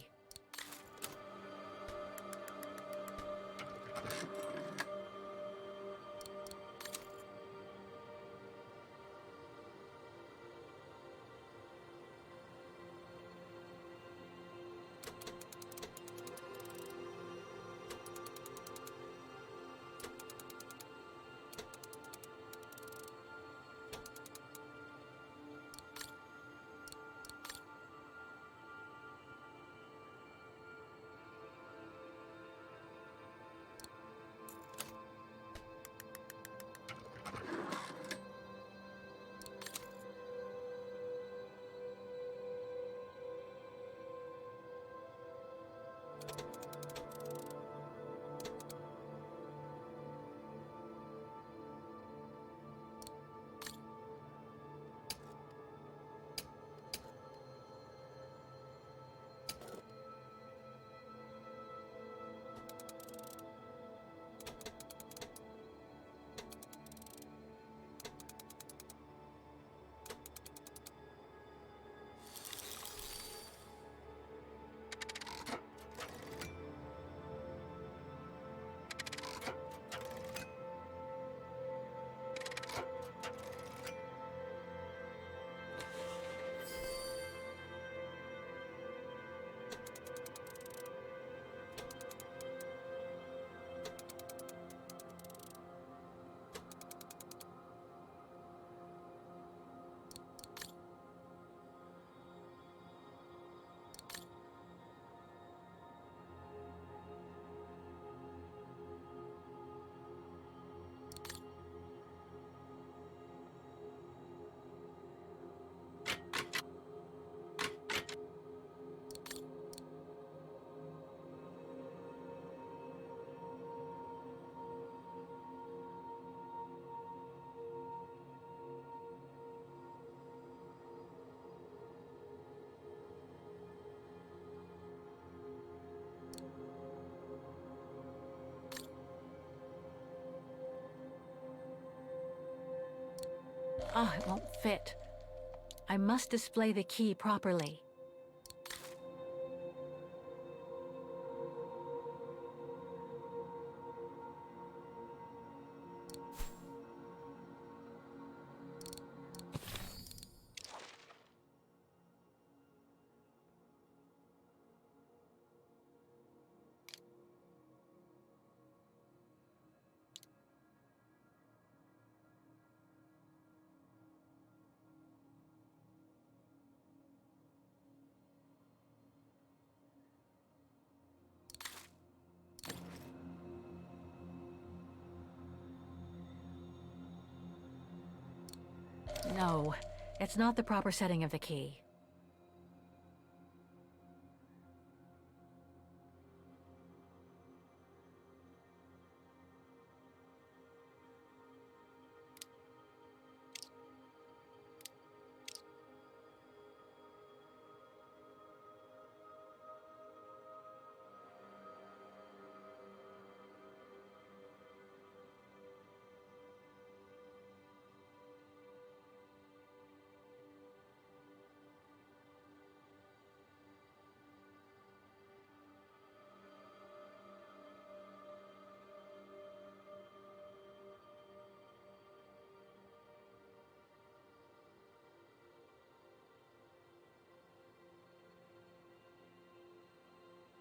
Ah, it won't fit. I must display the key properly. No, it's not the proper setting of the key.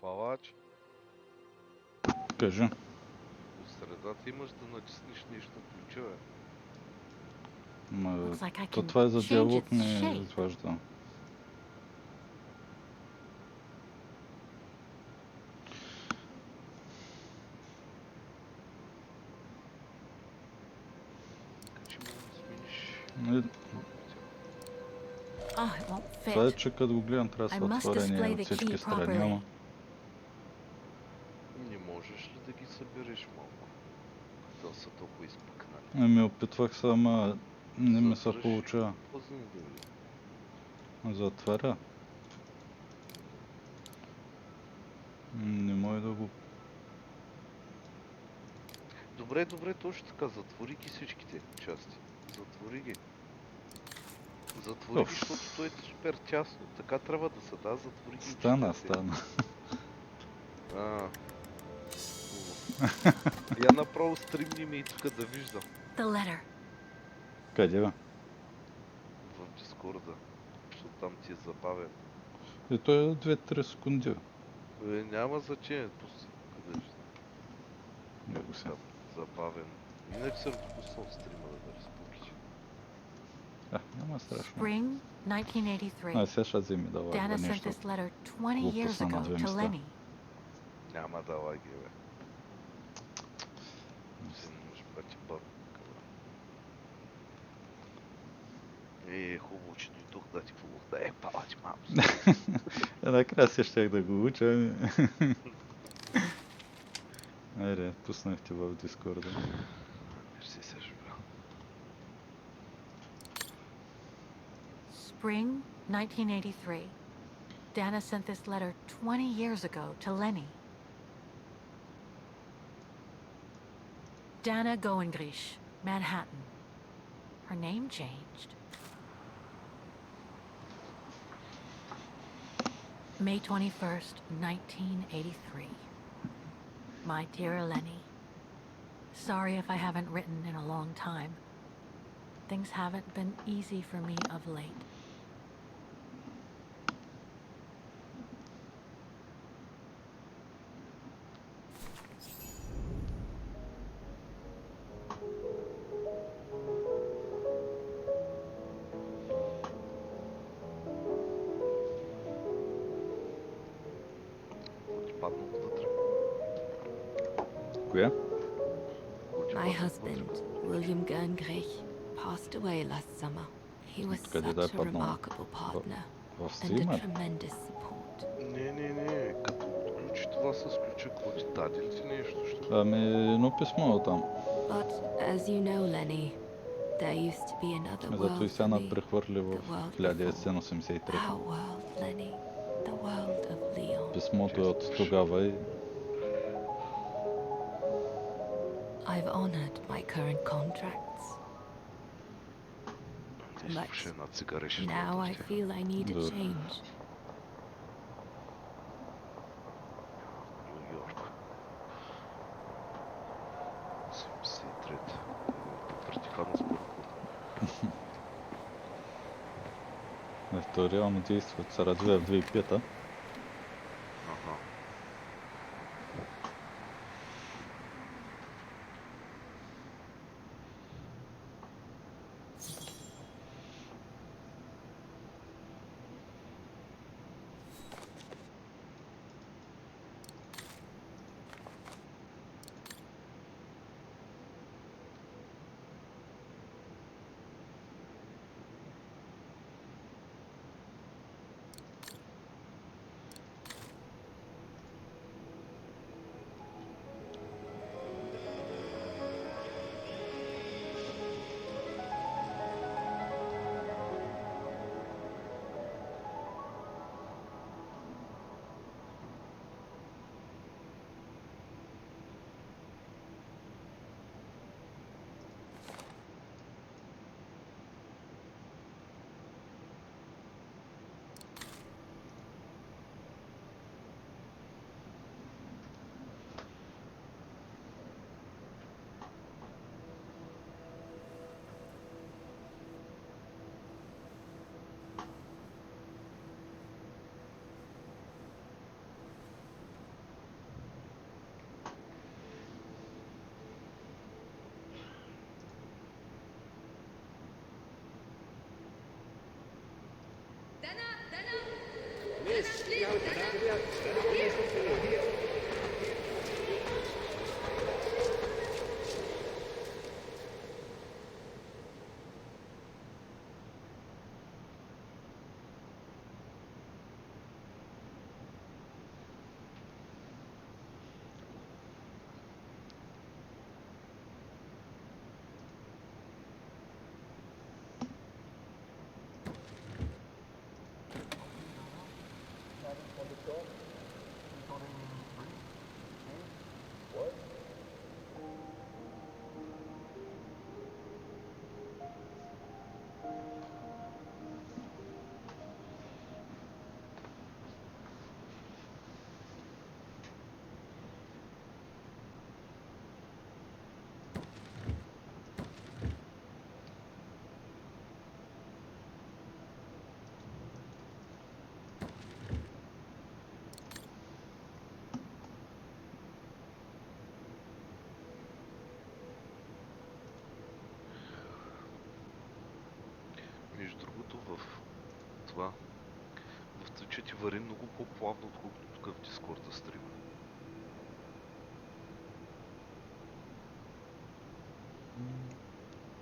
Палач, Кажи. по средата имаш да натиснеш нещо ключа, бе. Ма, Looks like I то can това е за change диалог, its не е shape. изважда. Така че мога да смениш. Ah, it won't Това е, fit. че като го гледам, трябва да I са must отворени display от the всички key страни, properly. ама Не можеш ли да ги събереш малко? Да са толкова изпъкнали. ами опитвах се, ама не ми се Задръж и получава. пъзни да видя. Затваря. Не мога да го... Добре, добре, точно така. Затвори ги всичките части. Затвори ги. Затвори ги, защото той е супер тясно. Така трябва да се да, затвори ги. Стана. Хубаво. Я направо стримни ми и тук да виждам. The letter. Къде бе? В Дискорда. Защото там ти е забавен. И той е 2-3 секунди. Няма значение, пусти. Къде ще? Него се. Забавен. Иначе съм допуснал стрима да разпукиш. Няма страшно. Spring 1983. Сега ще вземи да лагва Dana sent нещо. this letter 20 years Глупостта на ago две to места. Lenny. Няма да лаги, бе. Ще може пъти бърка, бе. Хубаво, че дойдох да ти помогна. Палач, мамс. Накрая се щях да го уча, ами... Айде, пуснах ти в Дискорда. Мерси, Сежо. Spring 1983. Dana sent this letter 20 years ago to Lenny. Dana Goengrish, Manhattan. Her name changed. May 21st, 1983. My dear Lenny, sorry if I haven't written in a long time. Things haven't been easy for me of late. Коя? My husband, William Gerngrich, passed away last summer. He was Къде да е such a паднал? remarkable partner В and a стрима? tremendous support. Не, като отключи това с ключа, какво ти даде ли ти нещо? Ами, едно писмо там. But as you know, Lenny, there used to be another Зато и world сега for me. прехвърли в The world before. 1983. Our world, Lenny. The world of Leon. Писмото е от тогава и... I've honored my current contracts. but една цигареша. now I feel I need a change. Нью Йорк. 73. Вертикална спорта. То реално действието се развива в 2005-та. Ага. Между другото, в Twitch ти вари много по-плавно, отколкото тук в Дискорда стрима.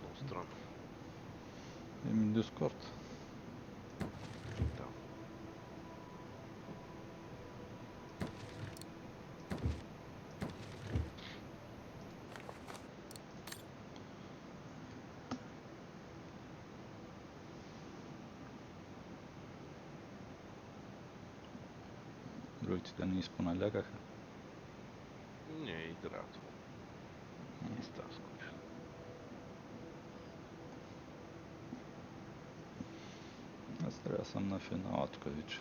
Много странно. Дискорд. Да. Другите да не изпоналякаха. Не, играят. Не става скучно. Аз трябва да съм на финала тук вече.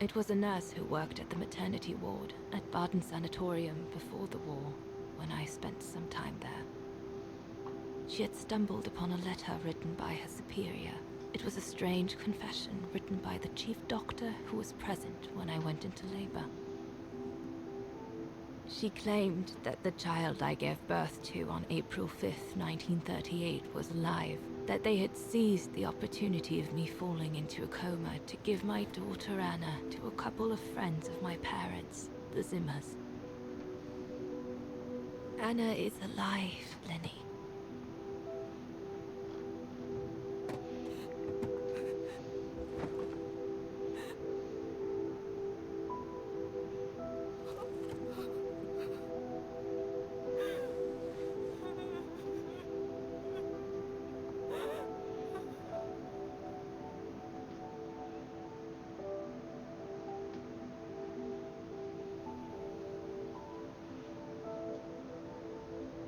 It was a nurse who worked at the maternity ward at Baden Sanatorium before the war, when I spent some time there. She had stumbled upon a letter written by her superior. It was a strange confession written by the chief doctor who was present when I went into labor. She claimed that the child I gave birth to on April 5th, 1938 was alive, that they had seized the opportunity of me falling into a coma to give my daughter Anna to a couple of friends of my parents, the Zimmers. Anna is alive, Lenny.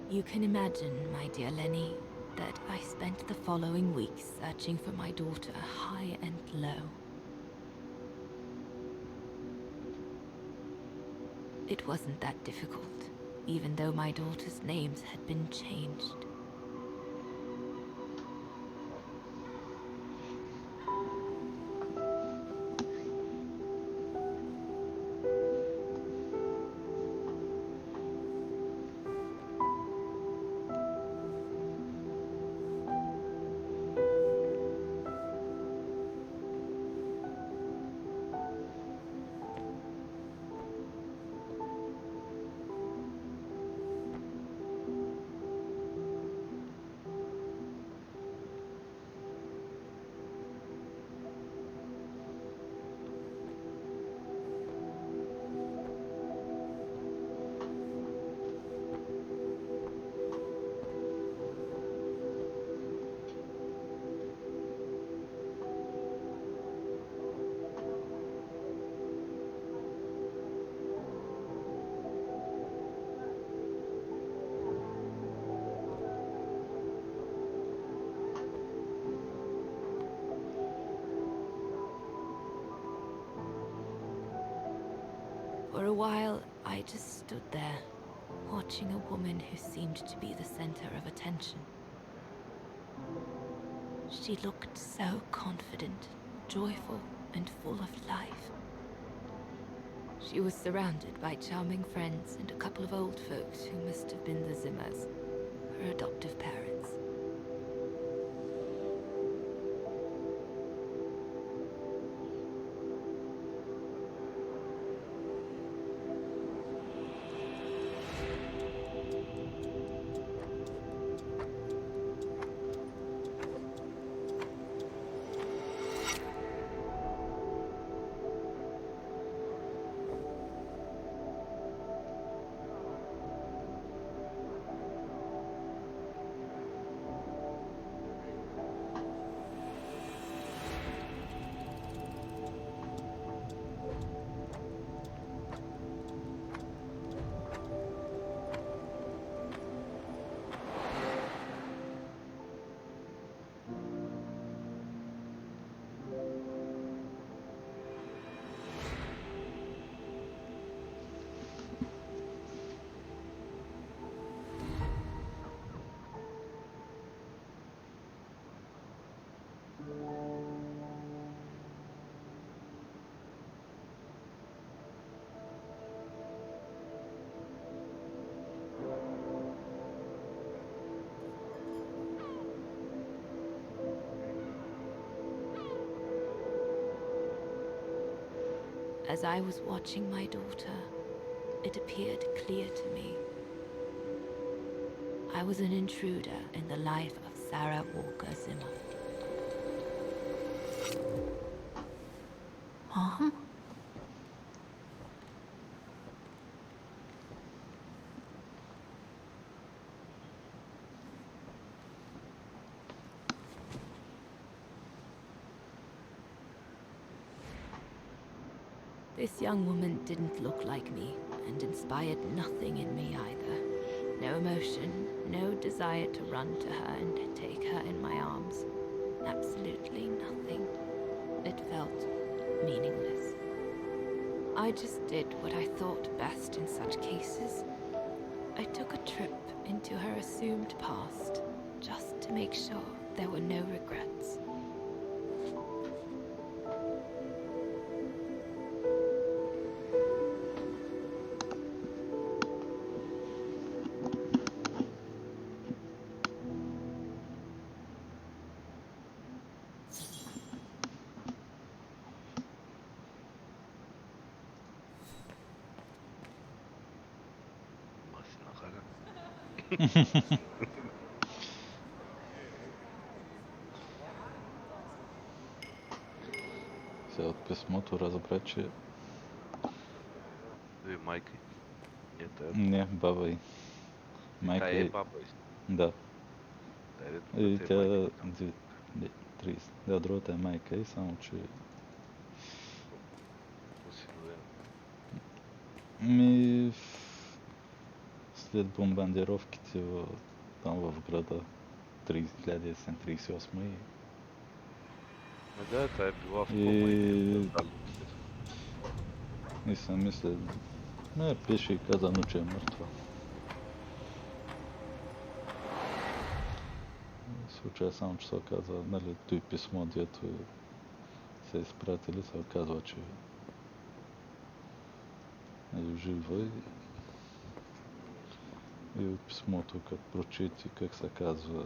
You can imagine, my dear Lenny, that I spent the following weeks searching for my daughter high and low. It wasn't that difficult, even though my daughter's names had been changed. For a while, I just stood there, watching a woman who seemed to be the center of attention. She looked so confident, joyful, and full of life. She was surrounded by charming friends and a couple of old folks who must have been the Zimmers, her adoptive parents. As I was watching my daughter, it appeared clear to me. I was an intruder in the life of Sarah Walker Zimmer. Mom? This young woman didn't look like me, and inspired nothing in me either. No emotion, no desire to run to her and take her in my arms. Absolutely nothing. It felt meaningless. I just did what I thought best in such cases. I took a trip into her assumed past, just to make sure there were no regrets. Сега от писмото разбра, че... Майка й? Не, тая. Не, баба й. Майка Тая е й... баба й. Да. И Другата тя... е майка й. 30. Да, другата е майка й, само че... Осиновена. След бомбардировките там в града 1938 и... Да, тая е била в кома и И съм мисля... Пише и казано, че е мъртва. Случая само, че се оказва, нали, той писмо, дето се изпратили, се оказва, че е жива и от писмото, като прочети, как се казва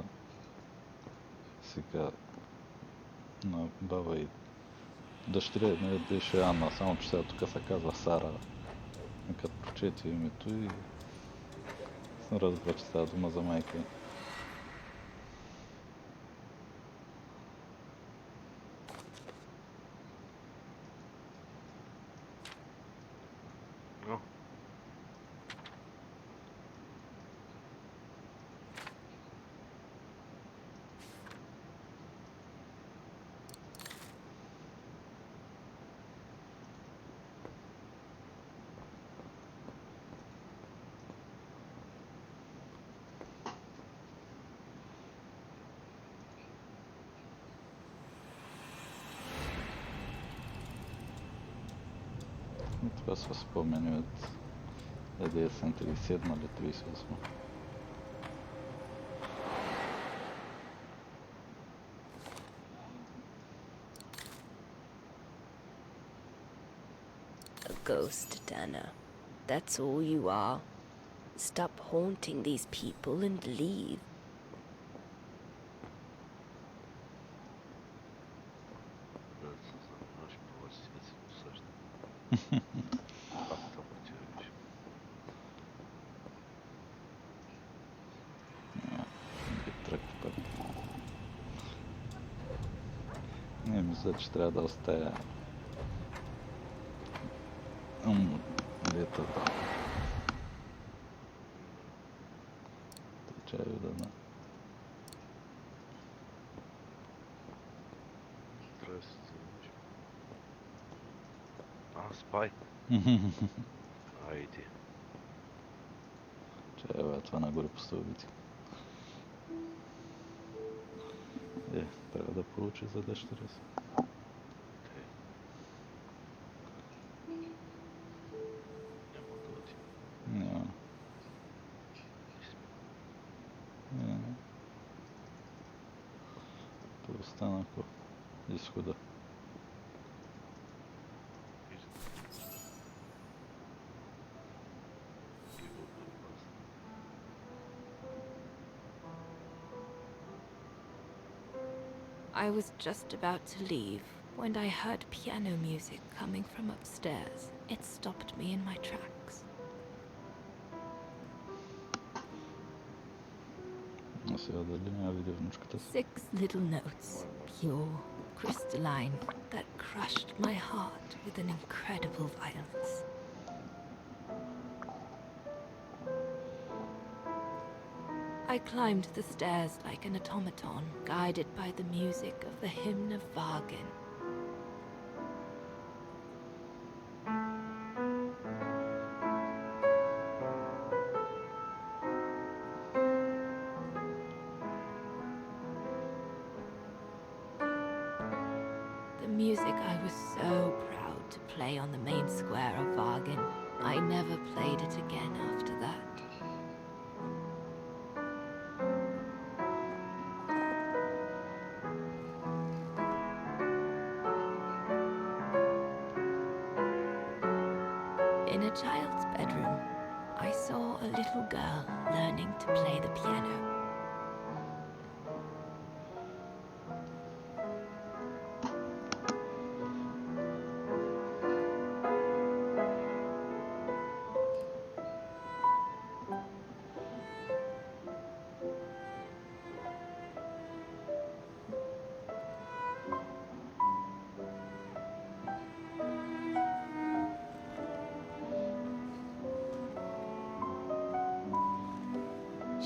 сега на баба и дъщеря, нали, беше Анна, само че сега тук се казва Сара. И като прочети името и съм разбра, че става дума за майка й. И това са спомени от 1937 или 38. A ghost, Dana. That's all you are. Stop haunting these people and leave. Не, мисля, че трябва да оставя летата. Тече да на... Здрасти. Спай. Айде. Чая, това нагоре по стълбите. Трябва да получи за дъщеря си. Няма да оти. Няма. Остана по изхода. I was just about to leave when I heard piano music coming from upstairs. It stopped me in my tracks. Six little notes, pure, crystalline, that crushed my heart with an incredible violence. I climbed the stairs like an automaton, guided by the music of the hymn of Wagen. The music I was so proud to play on the main square of Wagen. I never played it again after that. In a child's bedroom, I saw a little girl learning to play the piano.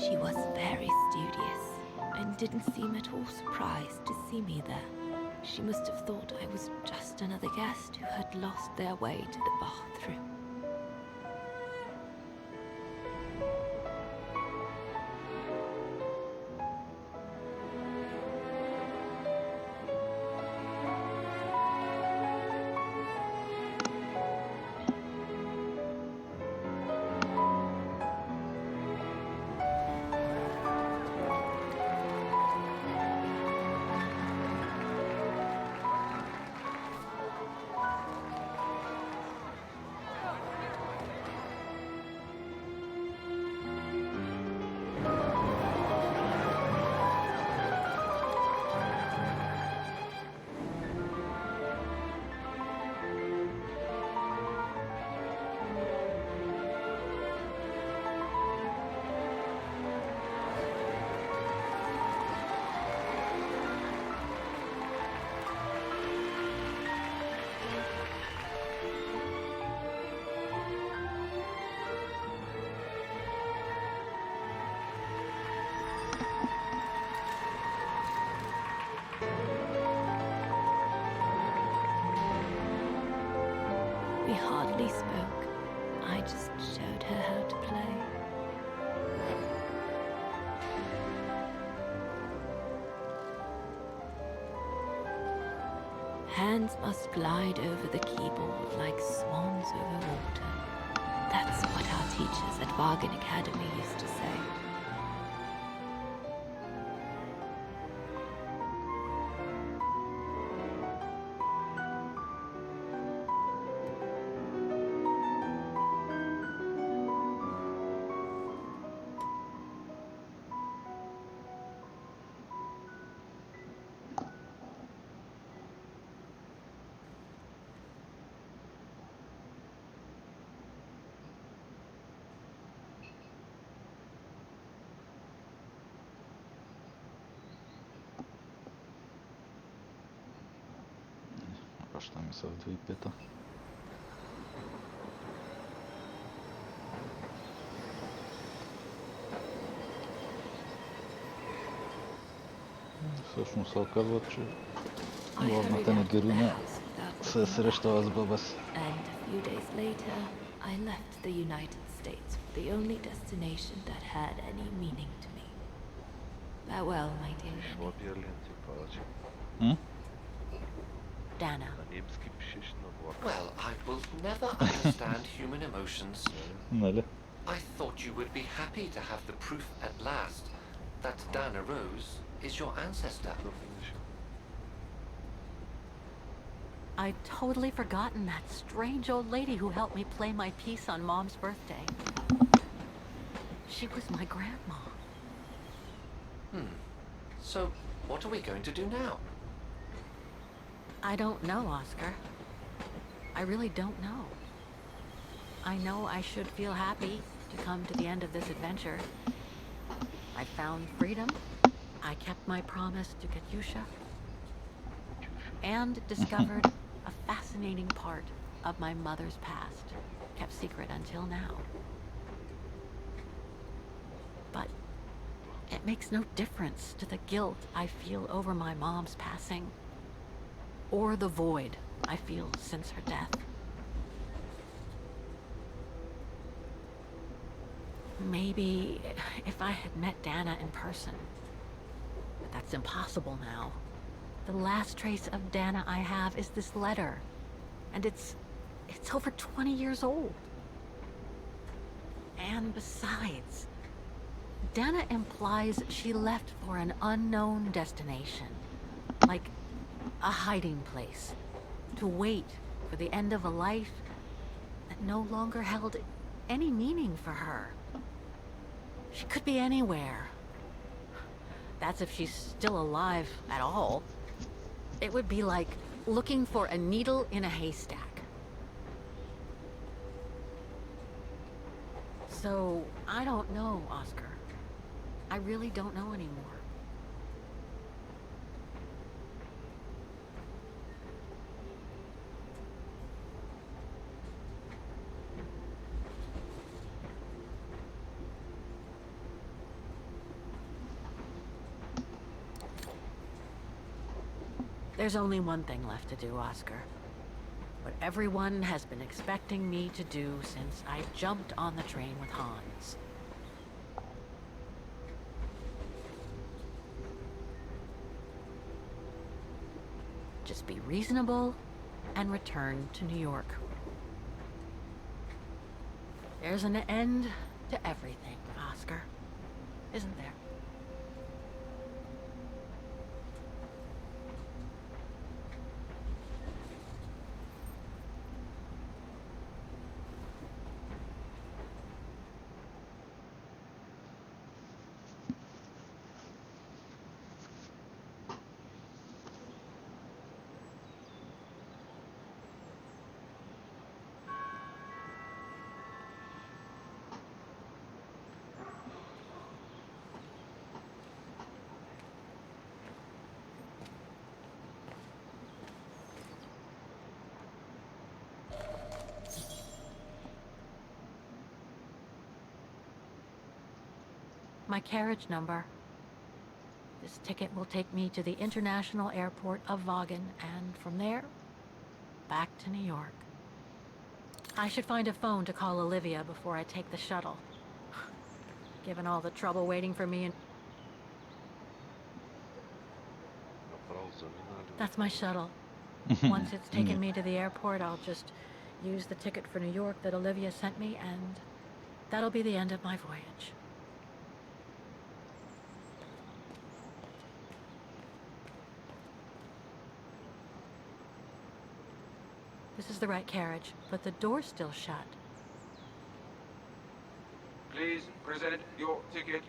She was very studious and didn't seem at all surprised to see me there. She must have thought I was just another guest who had lost their way to the bathroom. We hardly spoke. I just showed her how to play. Hands must glide over the keyboard like swans over water. That's what our teachers at Bargain Academy used to say. Връщаме се в 2005-та. Всъщност се оказва, че главната ни героиня се е срещала с баба си. And a few days later, I left the United States for the only destination that had any meaning to me. Farewell, my dear. Слабия ленти падаче. Dana. На немски пишеш на влак. Well, I will never understand human emotions. Нали? I thought you would be happy to have the proof at last that Dana Rose is your ancestor. I'd totally forgotten that strange old lady who helped me play my piece on Mom's birthday. She was my grandma. So, what are we going to do now? I don't know, Oscar. I really don't know. I know I should feel happy to come to the end of this adventure. I found freedom. I kept my promise to Katyusha. And discovered a fascinating part of my mother's past, kept secret until now. But it makes no difference to the guilt I feel over my mom's passing, or the void I feel since her death. Maybe if I had met Dana in person, but that's impossible now. The last trace of Dana I have is this letter, and it's over 20 years old. And besides, Dana implies she left for an unknown destination, like a hiding place, to wait for the end of a life that no longer held any meaning for her. She could be anywhere. That's if she's still alive at all. It would be like looking for a needle in a haystack. So, I don't know, Oscar. I really don't know anymore. There's only one thing left to do, Oscar. What everyone has been expecting me to do since I jumped on the train with Hans. Just be reasonable and return to New York. There's an end to everything, Oscar. Isn't there? My carriage number. This ticket will take me to the international airport of Vaughan, and from there, back to New York. I should find a phone to call Olivia before I take the shuttle. Given all the trouble waiting for me and... That's my shuttle. Once it's taken me to the airport, I'll just use the ticket for New York that Olivia sent me, and that'll be the end of my voyage. This is the right carriage, but the door's still shut. Please present your ticket.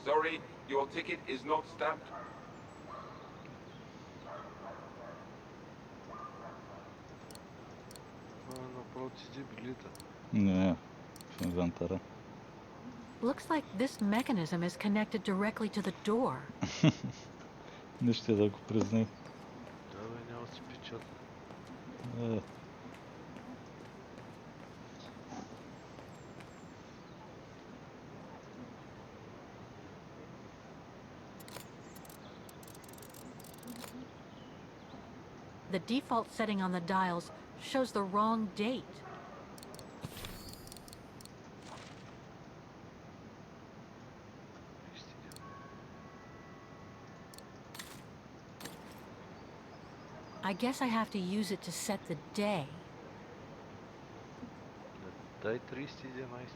Sorry, your ticket is not stamped. Не, в инвентаря. Looks like this mechanism is connected directly to the door. Не ще да го признай. Да, бе, няма да се печат. The default setting on the dials shows the wrong date. I guess I have to use it to set the day. Дай 311.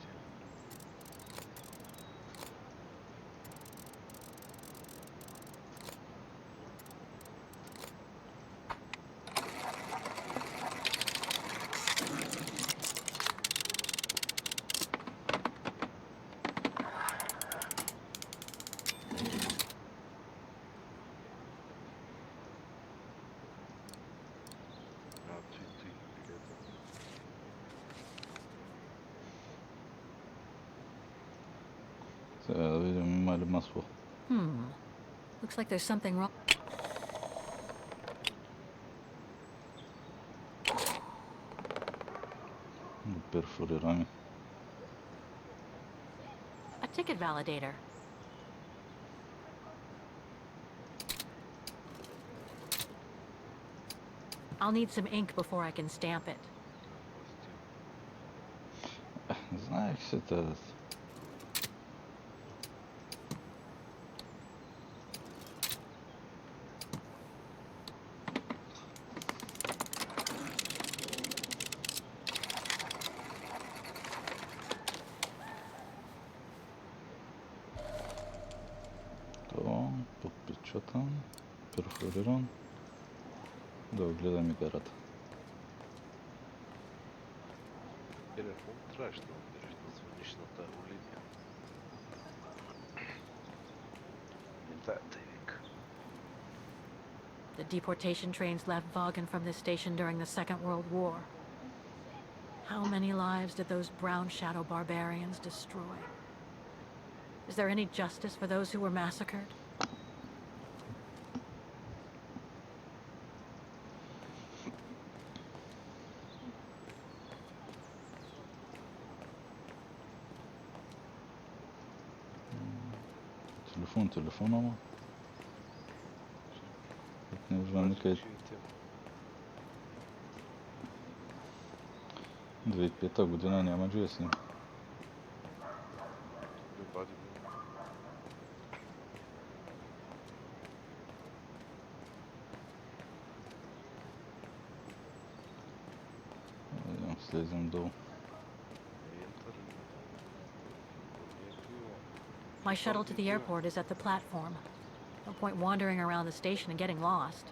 Сега да видим има ли масло. Looks like there's something wrong. Перфорирани. A ticket validator. I'll need some ink before I can stamp it. Знаех си тази. Подпечатан, перфориран. Да огледам и гарата. Телефон трябваше да Солнечната Оливия. Да, Тейвик. The deportation trains left Vaughan from this station during the Second World War. How many lives did those brown shadow barbarians destroy? Is there any justice for those who were massacred? Телефон, ама. Не виждам никъде. 2005 година няма GSM. Слезем долу. My shuttle to the airport is at the platform. No point wandering around the station and getting lost.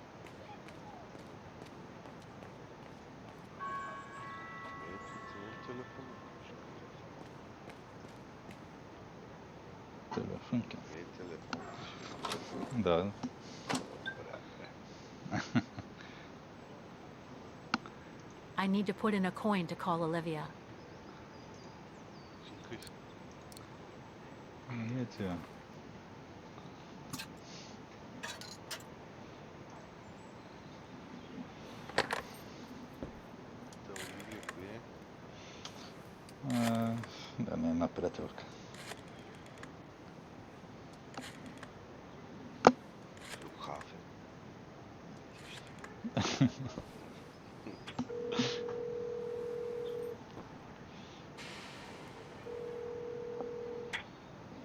Телефонки. Да. I need to put in a coin to call Olivia. Нет, я. Да, не една приятелка.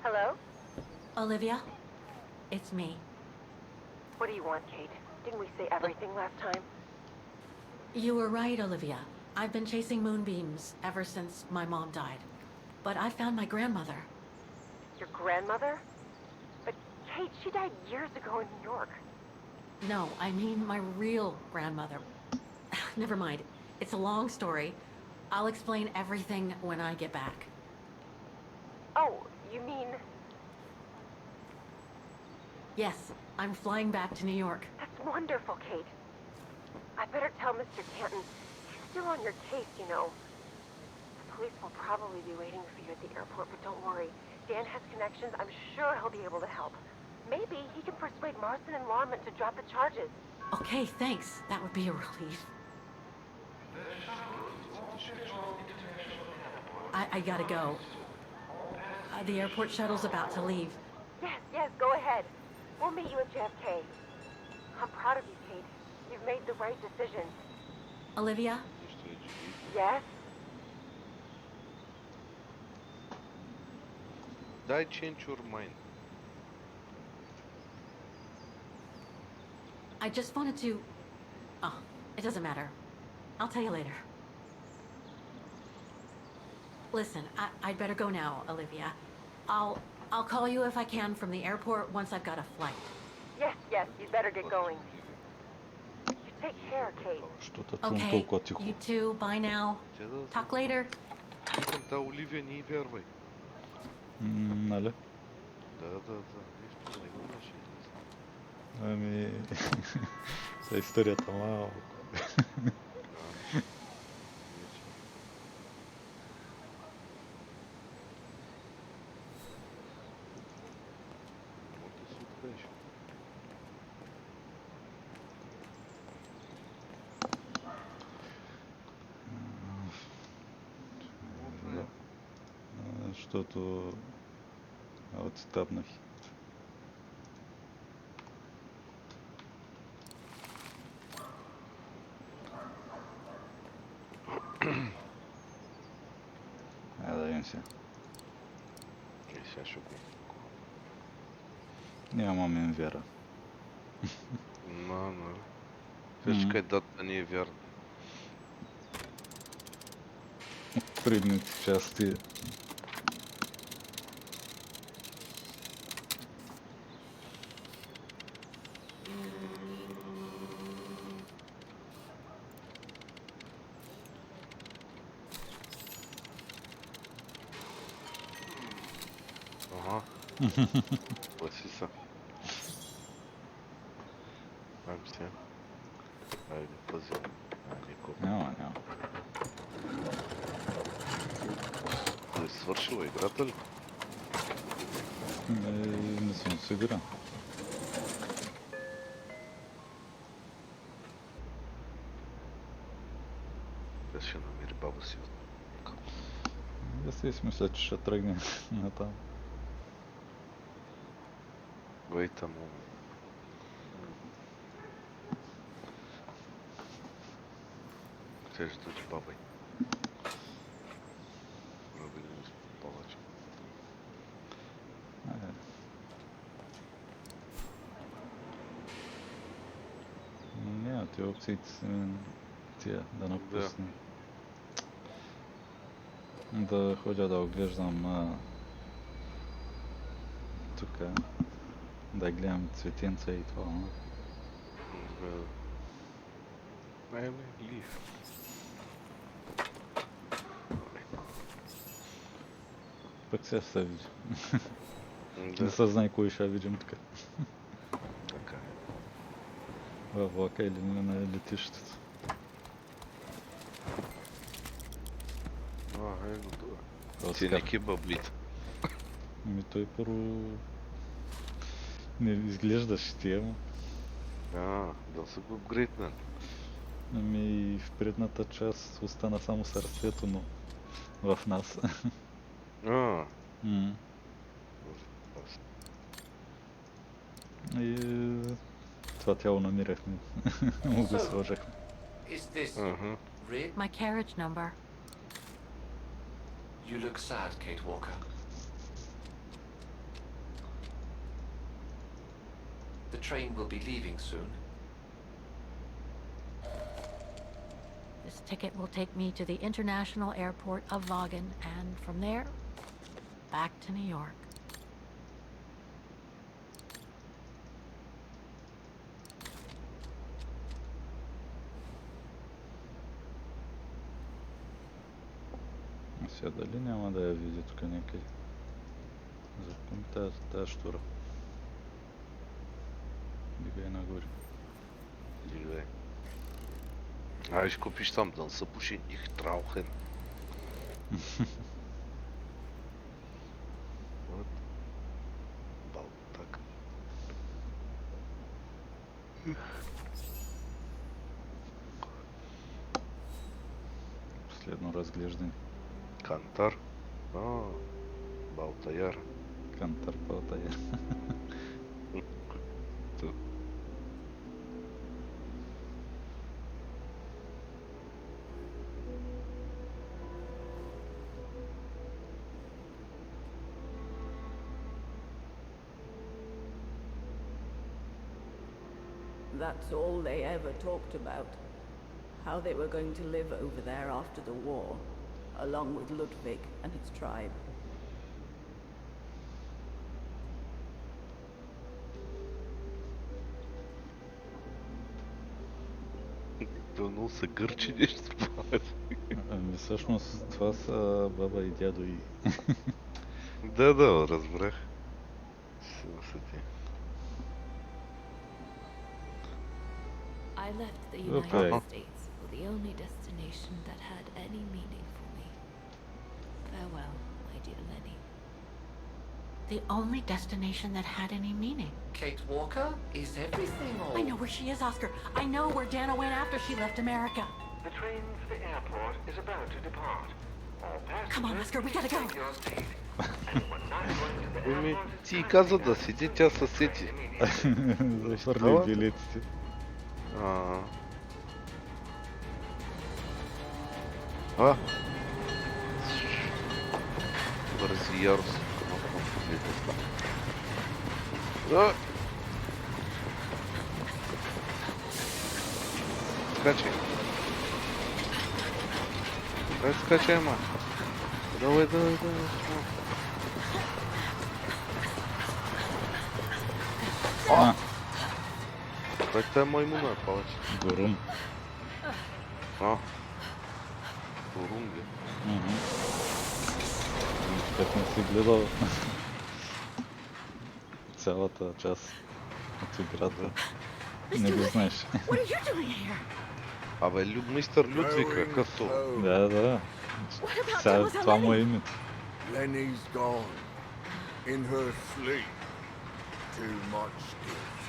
Hello? Olivia? It's me. What do you want, Kate? Didn't we say everything last time? You were right, Olivia. I've been chasing moonbeams ever since my mom died. But I found my grandmother. Your grandmother? But Kate, she died years ago in New York. No, I mean my real grandmother. Never mind. It's a long story. I'll explain everything when I get back. Oh, you mean... Yes, I'm flying back to New York. That's wonderful, Kate. I better tell Mr. Canton. He's still on your case, you know. The police will probably be waiting for you at the airport, but don't worry. Dan has connections. I'm sure he'll be able to help. Maybe he can persuade Marston and Lorman to drop the charges. Okay, thanks. That would be a relief. I gotta go. The airport shuttle's about to leave. Yes, go ahead. We'll meet you at JFK. I'm proud of you, Kate. You've made the right decision. Olivia? Yes? Дай change your mind. I just wanted to... Oh, it doesn't matter. I'll tell you later. Listen, I'd better go now, Olivia. I'll call you if I can from the airport once I've got a flight. Yes, you'd better get going. You take care, Kate. Okay, you too. Bye now. Talk later. Та Оливия не й вярвай. Нали? Да. Нищо не го наши. Ами... Са историята малко. Защото отстъпнах. Да видим се. Сега ще го... Нямам им вяра. Нали. Всичка дата не е вярна. Предните части. Гласи се. Айде се. Айде, пази. Няма. Да е свършила играта ли? Не съм сигурен. Тя ще намери баба си. Я си измисля, че ще тръгне натам. Wait a moment. Ще дойде баба й. Роби да ми повече. Няма, тия опциите са тия да напусна. Да ходя да оглеждам тук, да гледам цветенца и това. Лив. Пък сега се види. Да. Не се знае кой ще видим тук. Така е. Във влака или на летището. Его това. Ти не кебаблит. Ами той първо не изглеждаш тия му. Да са го апгрейднали. Ами в предната част остана само сърцето, но в нас. И това тяло намирахме. Му го сложахме. My carriage number. You look sad, Kate Walker. The train will be leaving soon. This ticket will take me to the international airport of Vaughan, and from there, back to New York. Сега дали няма да я види тук някъде? Запомни тази штура. Дигай нагоре. Дигай. Ай, ще купиш там, да не са пуши их траухен. Так. Последно разглеждане. Кантар. Балтаяр. Кантар Балтаяр. That's all they ever talked about. How they were going to live over there after the war, along with Ludwig and his tribe. Дано са гърчи нещо правят. Ами всъщност това са баба и дядо и... Да, разбрах. Са ти. I left the United States for the only destination that had any meaning for me. Farewell, my dear Lenny. The only destination that had any meaning. Kate Walker? Is everything all... I know where she is, Oscar. I know where Dana went after she left America. The train for the airport is about to depart. All passengers, come on, Oscar, we gotta go. take your seat. Anyone not going to the Еми, airport is ти каза да седи, тя се сети. Захвърли билетите. Бързи ярост. Скачай. Скачай, ма. Давай. Това е мой муна, повече. Горун. Горун ли? Как не си гледал. цялата част от играта. Не го знаеш. Абе, мистер Людвиг, бе, като... Да. Сега това му е името. Lenny's gone. In her sleep. Too much guilt.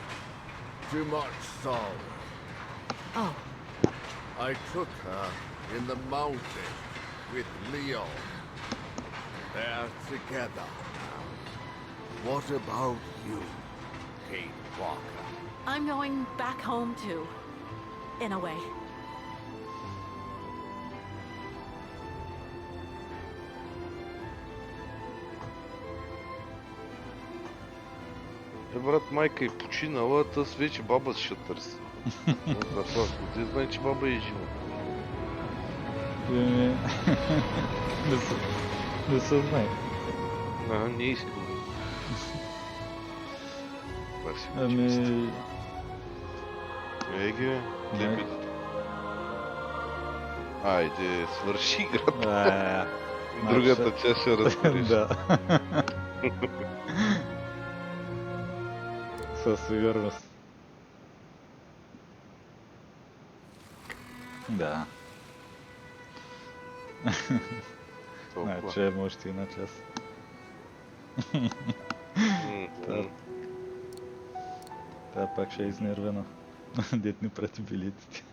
Too much sorrow. Oh. I took her in the mountain with Leon. They're together now. What about you, Kate Walker? I'm going back home too. In a way. Брат, майка е починала, тъс вече баба ще търси. Ти знае, че баба е жива. Не се знае. Не иска. Ами... Еге, айде, свърши играта. Другата част ще разбереш. Да. Със сигурност. Да. Значи е още една част. Та пак ще е изнервена. Дет ни прати билетите.